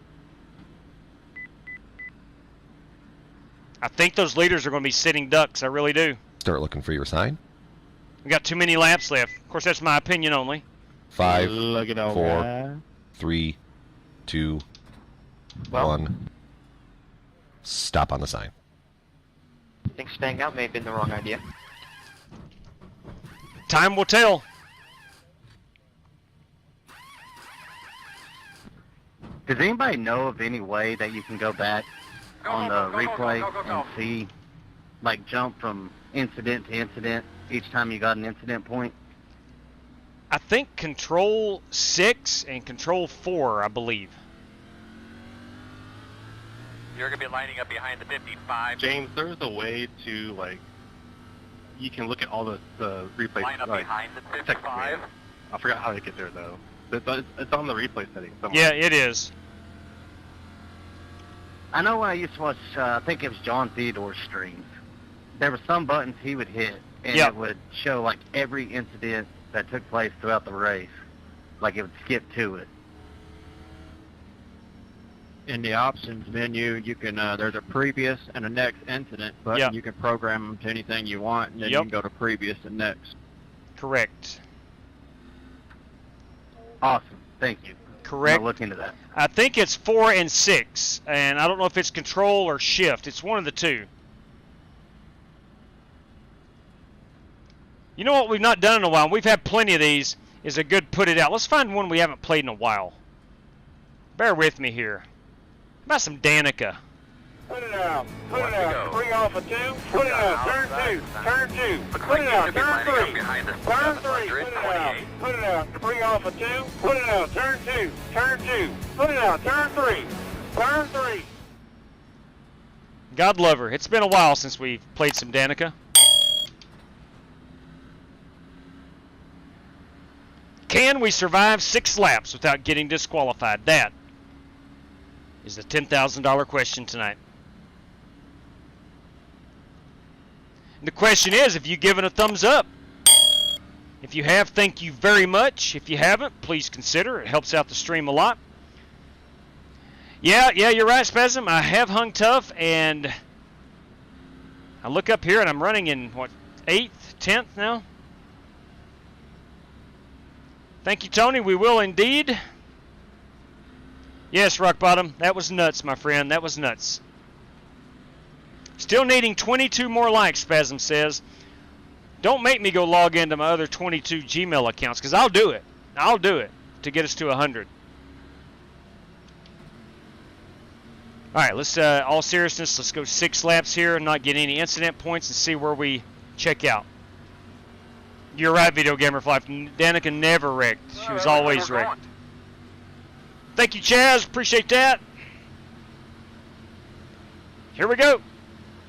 I think those leaders are going to be sitting ducks. I really do. Start looking for your sign. We got too many laps left. Of course, that's my opinion only. 5, Look at all 4, that. 3, 2, 1. Stop on the sign. I think staying out may have been the wrong idea. Time will tell. Does anybody know of any way that you can go back on the replay and see, like, jump from incident to incident each time you got an incident point? I think Control 6 and Control 4, I believe. You're going to be lining up behind the 55. James, there's a way to, like, you can look at all the replays. Line up like, behind the text 55. me. I forgot how to get there, though. It's on the replay setting somewhere. Yeah, it is. I know when I used to watch, I think it was John Theodore's streams, there were some buttons he would hit, and it would show, like, every incident that took place throughout the race. Like, it would skip to it. In the options menu, you can, there's a previous and a next incident button. You can program them to anything you want, and then you can go to previous and next. Correct. Awesome. Thank you. Correct. I'll look into that. I think it's 4 and 6, and I don't know if it's Control or Shift. It's one of the two. You know what we've not done in a while? We've had plenty of these. Is a good put it out. Let's find one we haven't played in a while. Bear with me here. How about some Danica? Put it out. Put it out. Bring off a 2. Put it out. Turn 2. Turn 2. Put it out. Turn 3. Turn 3. Put it out. Put it out. Bring off a 2. Put it out. Turn 2. Turn 2. Put it out. Turn 3. Turn 3. God love her. It's been a while since we've played some Danica. Can we survive 6 laps without getting disqualified? That is the $10,000 question tonight. And the question is, have you given a thumbs up? If you have, thank you very much. If you haven't, please consider. It helps out the stream a lot. Yeah, you're right, Spasm. I have hung tough, and I look up here, and I'm running in, what, 8th, 10th now? Thank you, Tony. We will indeed. Yes, Rock Bottom. That was nuts, my friend. That was nuts. Still needing 22 more likes, Spasm says. Don't make me go log into my other 22 Gmail accounts, because I'll do it. I'll do it to get us to 100. All right, let's, all seriousness, let's go 6 laps here and not get any incident points and see where we check out. You're right, Video Gamer for Life. Danica never wrecked. She was always wrecked. Thank you, Chaz. Appreciate that. Here we go.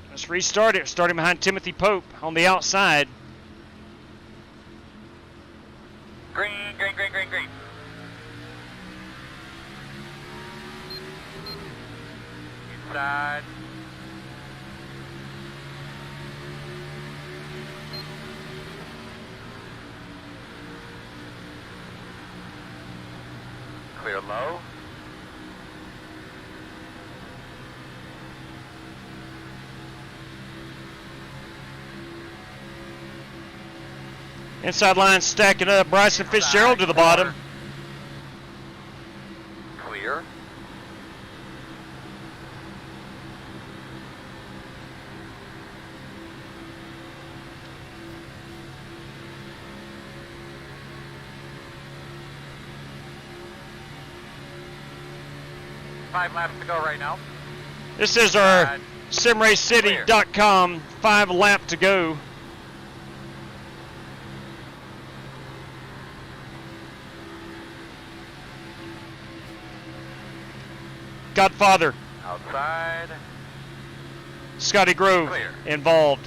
Let's restart it. Starting behind Timothy Pope on the outside. Green, green, green, green, green. Inside. Clear low. Inside line stacking up. Bryson Fitzgerald to the bottom. Clear. Five laps to go right now. This is our SimRaceCity.com 5 lap to go. Godfather. Outside. Scotty Grove Clear. involved.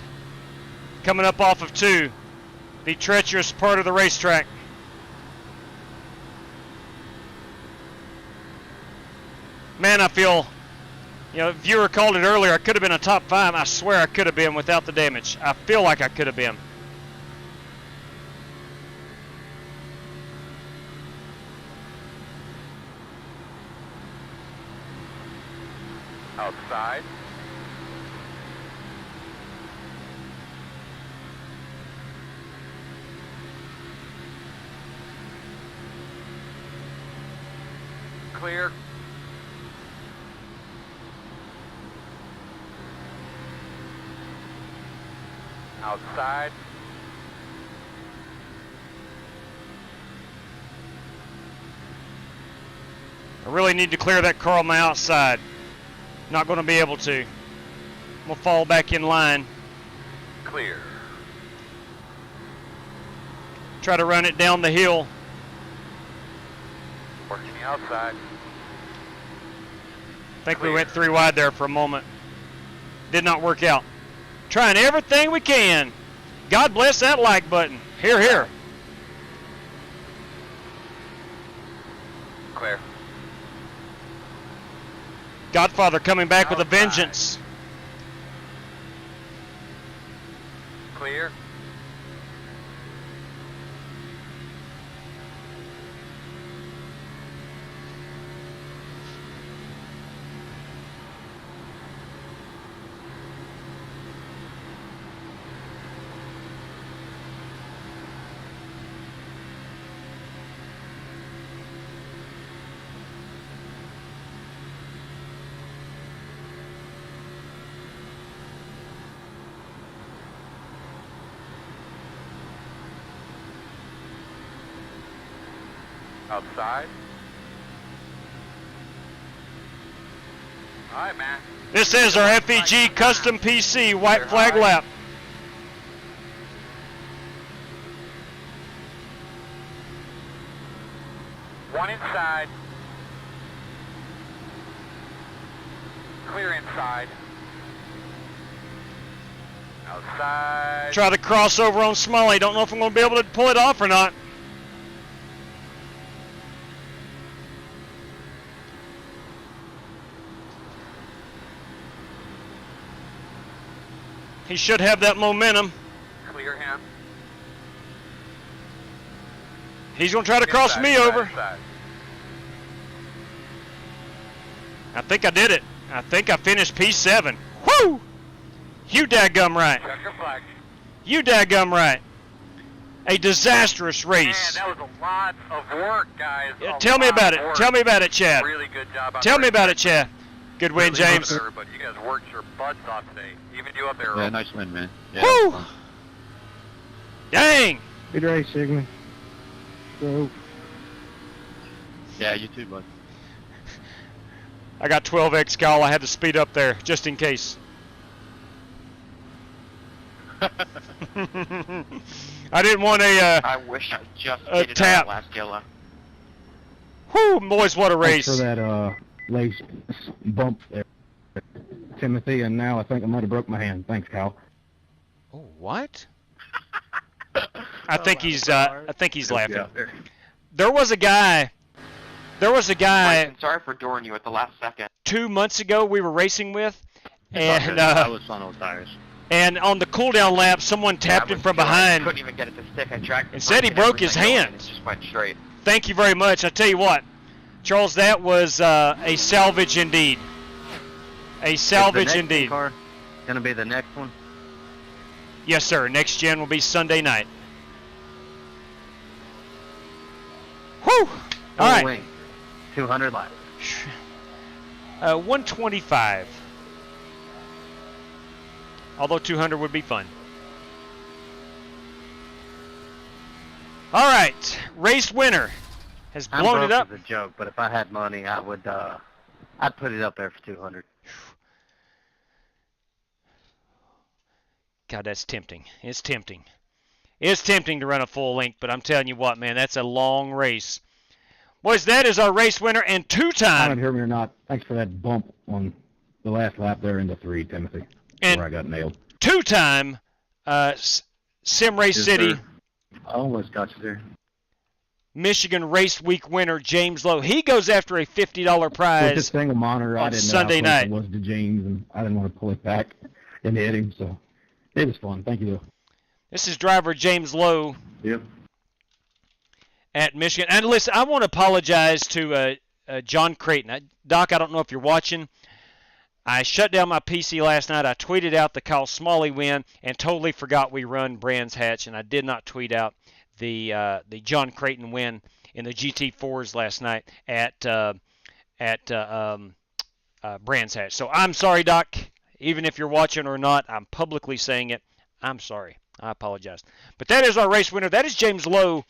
Coming up off of 2. The treacherous part of the racetrack. Man, I feel, you know, viewer called it earlier, I could have been a top 5. I swear I could have been without the damage. I feel like I could have been. Outside. Clear. Outside. I really need to clear that car on my outside. Not going to be able to. I'm going to fall back in line. Clear. Try to run it down the hill. Working the outside. I think we went 3 wide there for a moment. Did not work out. Trying everything we can. God bless that like button. Here, here. Clear. Godfather coming back with a vengeance. Clear. Outside. All right, man. This is our FEG custom PC white flag lap. One inside. Clear inside. Outside. Try to cross over on Smalley. Don't know if I'm going to be able to pull it off or not. He should have that momentum. Clear him. He's going to try to cross me over. I think I did it. I think I finished P7. Woo! You dadgum right. Check your flag. You dadgum right. A disastrous race. Man, that was a lot of work, guys. Yeah, tell me about it. Tell me about it, Chad. Really good job. Tell me about it, Chad. Good win, James. Everybody, you guys worked your butts off today. Even you up there. Yeah, nice win, man. Yeah, woo! Dang. Good race, Sigmund. So. Yeah, you too, bud. I got 12x, Kyle. I had to speed up there just in case. I didn't want I wish I just a did it tap. on that last yellow. Whew, boys, what a race. Thanks for that lace bump there, Timothy, and now I think I might have broke my hand. Thanks, Kyle. Oh, what? I think he's laughing. There was a guy. Mike, I'm sorry for dooring you at the last second. 2 months ago we were racing with, and I was on those tires. And on the cooldown lap, someone tapped him from behind. I couldn't even get it to stick. I tracked and said he broke his hand. It just went straight. Thank you very much. I tell you what, Charles, that was a salvage indeed. A salvage indeed. Car gonna be the next one? Yes, sir. Next gen will be Sunday night. Whew! All right. Wing. 200 laps. 125. Although 200 would be fun. All right, race winner has blown it up. It's a joke, but if I had money, I would. I'd put it up there for 200. God, that's tempting. It's tempting. It's tempting to run a full length, but I'm telling you what, man, that's a long race. Boys, that is our race winner and two-time. I don't hear me or not. Thanks for that bump on the last lap there into 3, Timothy. And where I got nailed. Two-time Sim Race City. Sir. I almost got you there. Michigan Race Week winner James Lowe. He goes after a $50 prize. With a single monitor, I didn't Sunday know how close night. it was to James, and I didn't want to pull it back and hit him, so it was fun. Thank you, though. This is driver James Lowe. Yep. At Michigan. And listen, I want to apologize to John Creighton. Doc, I don't know if you're watching. I shut down my PC last night. I tweeted out the Kyle Smalley win and totally forgot we run Brands Hatch, and I did not tweet out the John Creighton win in the GT4s last night at Brands Hatch. So I'm sorry, Doc. Even if you're watching or not, I'm publicly saying it. I'm sorry. I apologize. But that is our race winner. That is James Lowe.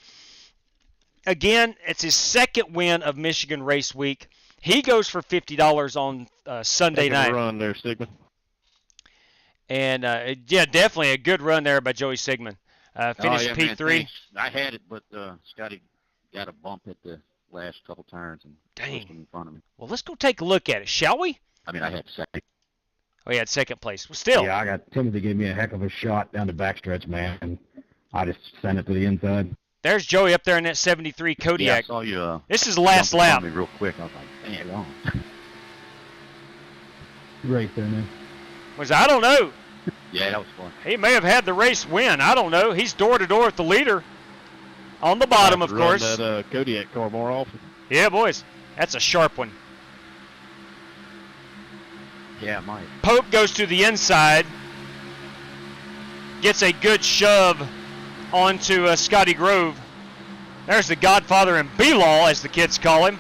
Again, it's his second win of Michigan Race Week. He goes for $50 on Sunday night. Run there, Sigmund. And, yeah, definitely a good run there by Joey Sigmund. Finished P3. Man, I had it, but Scotty got a bump at the last couple turns and pushed him in front of me. Well, let's go take a look at it, shall we? I mean, I had second. Oh, he had second place. Well, still. Yeah, I got Timothy gave me a heck of a shot down the backstretch, man, and I just sent it to the inside. There's Joey up there in that 73 Kodiak. Yeah, I saw you. This is the last lap. Me real quick. I was like, dang, on. Race there, man. I don't know. Yeah, that was fun. He may have had the race win. I don't know. He's door to door with the leader. On the bottom, of course. Run that Kodiak car more often. Yeah, boys. That's a sharp one. Yeah, Mike. Pope goes to the inside. Gets a good shove onto Scotty Grove. There's the Godfather and B-Law, as the kids call him.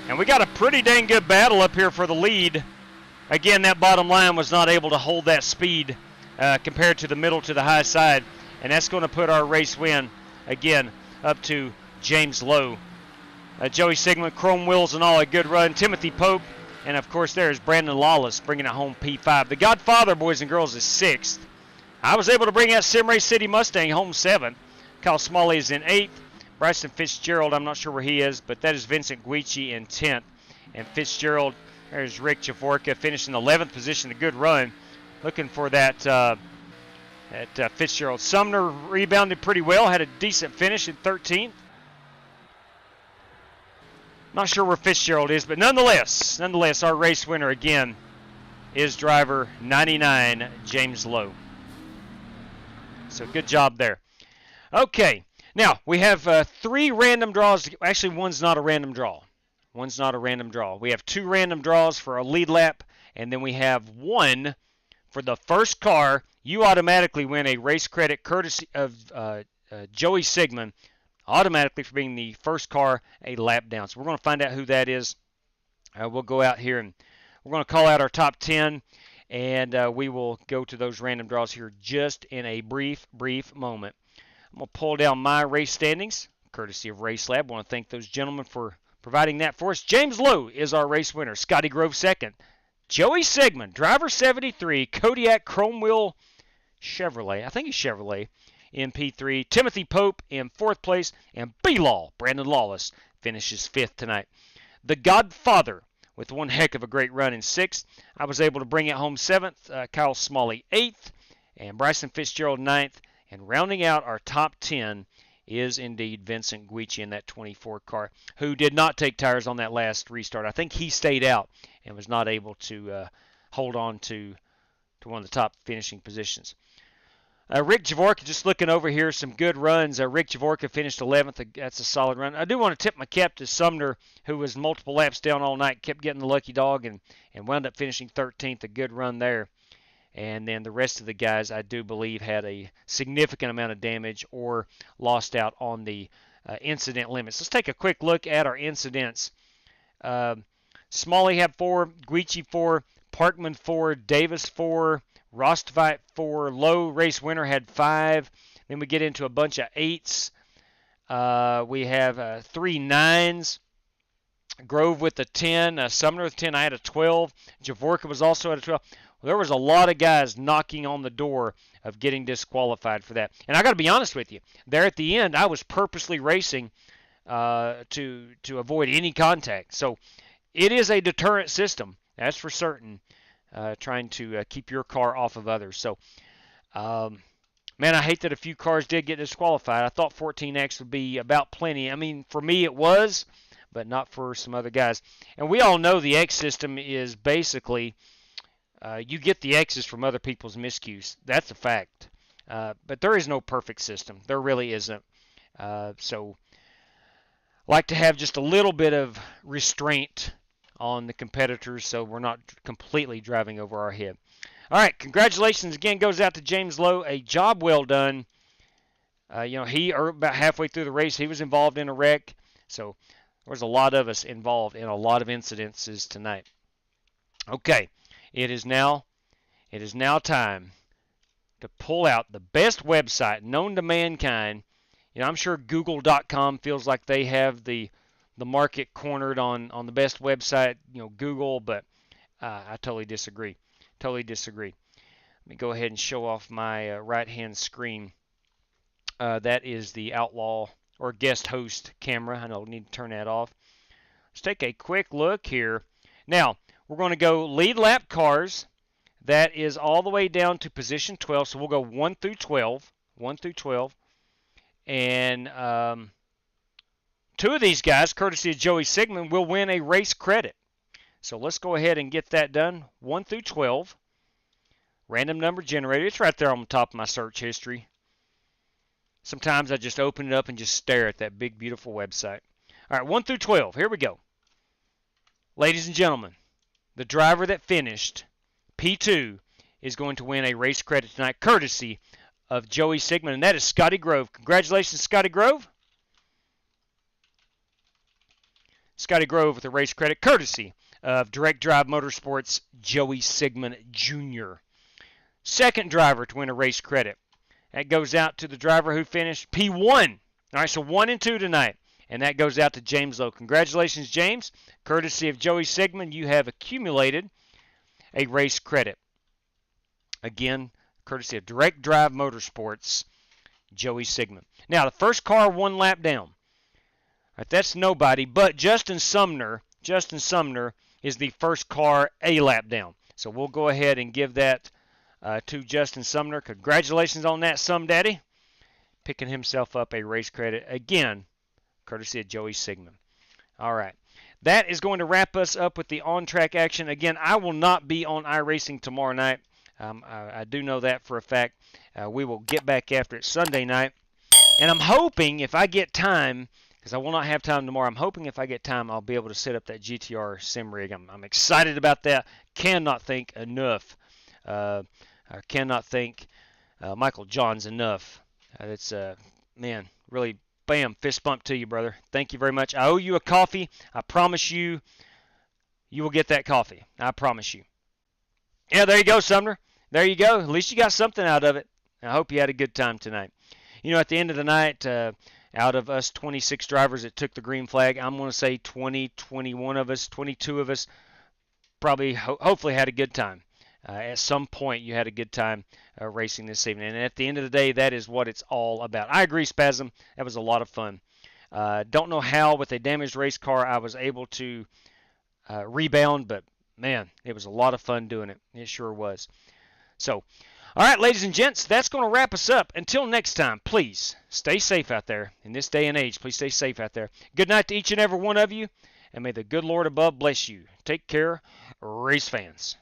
And we got a pretty dang good battle up here for the lead. Again, that bottom line was not able to hold that speed compared to the middle to the high side. And that's going to put our race win, again, up to James Lowe. Joey Sigmund, chrome wheels and all, a good run. Timothy Pope, and of course there's Brandon Lawless bringing it home P5. The Godfather, boys and girls, is 6th. I was able to bring out Sim Race City Mustang home 7th. Kyle Smalley is in 8th. Bryson Fitzgerald, I'm not sure where he is, but that is Vincent Guici in 10th. And Fitzgerald, there's Rick Javorka finishing 11th position, a good run. Looking for that Fitzgerald. Sumner rebounded pretty well, had a decent finish at 13th. Not sure where Fitzgerald is, but nonetheless, our race winner again is driver 99, James Lowe. So good job there. Okay, now we have 3 random draws. Actually, one's not a random draw. We have 2 random draws for a lead lap, and then we have one for the first car you automatically win a race credit courtesy of Joey Sigmund, automatically for being the first car a lap down. So we're going to find out who that is. We'll go out here and we're going to call out our top 10, and we will go to those random draws here just in a brief moment. I'm going to pull down my race standings, courtesy of RaceLab. I want to thank those gentlemen for providing that for us. James Lowe is our race winner. Scotty Grove second. Joey Sigmund, driver 73, Kodiak Chrome Wheel Chevrolet. I think he's Chevrolet in P3. Timothy Pope in 4th place. And B-Law, Brandon Lawless, finishes 5th tonight. The Godfather with one heck of a great run in 6th. I was able to bring it home 7th. Kyle Smalley 8th. And Bryson Fitzgerald 9th. And rounding out our top 10 is indeed Vincent Guici in that 24 car, who did not take tires on that last restart. I think he stayed out and was not able to hold on to one of the top finishing positions. Rick Javorka, just looking over here, some good runs. Rick Javorka finished 11th. That's a solid run. I do want to tip my cap to Sumner, who was multiple laps down all night, kept getting the lucky dog, and wound up finishing 13th. A good run there. And then the rest of the guys, I do believe, had a significant amount of damage or lost out on the incident limits. Let's take a quick look at our incidents. Smalley had 4, Guici 4, Parkman 4, Davis 4, Rostvite 4, Lowe race winner had 5. Then we get into a bunch of 8s. We have 3 9s. Grove with a 10, Sumner with 10. I had a 12. Javorka was also at a 12. Well, there was a lot of guys knocking on the door of getting disqualified for that. And I got to be honest with you, there at the end, I was purposely racing to avoid any contact. So it is a deterrent system, that's for certain, trying to keep your car off of others. So, man, I hate that a few cars did get disqualified. I thought 14X would be about plenty. I mean, for me it was, but not for some other guys. And we all know the X system is basically you get the X's from other people's miscues. That's a fact. But there is no perfect system. There really isn't. So I like to have just a little bit of restraint on the competitors so we're not completely driving over our head. All right, congratulations again goes out to James Lowe. A job well done. He about halfway through the race, he was involved in a wreck. So there was a lot of us involved in a lot of incidences tonight. Okay. It is now time to pull out the best website known to mankind. I'm sure Google.com feels like they have the market cornered on the best website, Google, but I totally disagree. Totally disagree. Let me go ahead and show off my right-hand screen. That is the Outlaw or Guest Host camera. I don't need to turn that off. Let's take a quick look here. Now, we're going to go lead lap cars. That is all the way down to position 12. So we'll go 1 through 12. 1 through 12. And 2 of these guys, courtesy of Joey Sigmund, will win a race credit. So let's go ahead and get that done. 1 through 12. Random number generator. It's right there on the top of my search history. Sometimes I just open it up and just stare at that big, beautiful website. All right, 1 through 12. Here we go. Ladies and gentlemen, the driver that finished P2 is going to win a race credit tonight, courtesy of Joey Sigmund, and that is Scotty Grove. Congratulations, Scotty Grove. Scotty Grove with a race credit, courtesy of Direct Drive Motorsports, Joey Sigmund Jr. Second driver to win a race credit. That goes out to the driver who finished P1. All right, so 1 and 2 tonight. And that goes out to James Lowe. Congratulations, James. Courtesy of Joey Sigmund, you have accumulated a race credit. Again, courtesy of Direct Drive Motorsports, Joey Sigmund. Now, the first car 1 lap down. All right, that's nobody, but Justin Sumner is the first car a lap down. So we'll go ahead and give that to Justin Sumner. Congratulations on that, Sum Daddy. Picking himself up a race credit. Again, courtesy of Joey Sigmund. All right. That is going to wrap us up with the on-track action. Again, I will not be on iRacing tomorrow night. I do know that for a fact. We will get back after it Sunday night. And I'm hoping if I get time, because I will not have time tomorrow, I'm hoping if I get time I'll be able to set up that GTR sim rig. I'm excited about that. Cannot thank enough. I cannot thank Michael Johns enough. It's man, really, bam, fist bump to you, brother. Thank you very much. I owe you a coffee. I promise you, you will get that coffee. I promise you. Yeah, there you go, Sumner. There you go. At least you got something out of it. I hope you had a good time tonight. You know, at the end of the night, out of us 26 drivers that took the green flag, I'm going to say 20, 21 of us, 22 of us probably hopefully had a good time. At some point, you had a good time racing this evening. And at the end of the day, that is what it's all about. I agree, Spasm. That was a lot of fun. Don't know how, with a damaged race car, I was able to rebound, but, man, it was a lot of fun doing it. It sure was. So, all right, ladies and gents, that's going to wrap us up. Until next time, please stay safe out there. In this day and age, please stay safe out there. Good night to each and every one of you, and may the good Lord above bless you. Take care, race fans.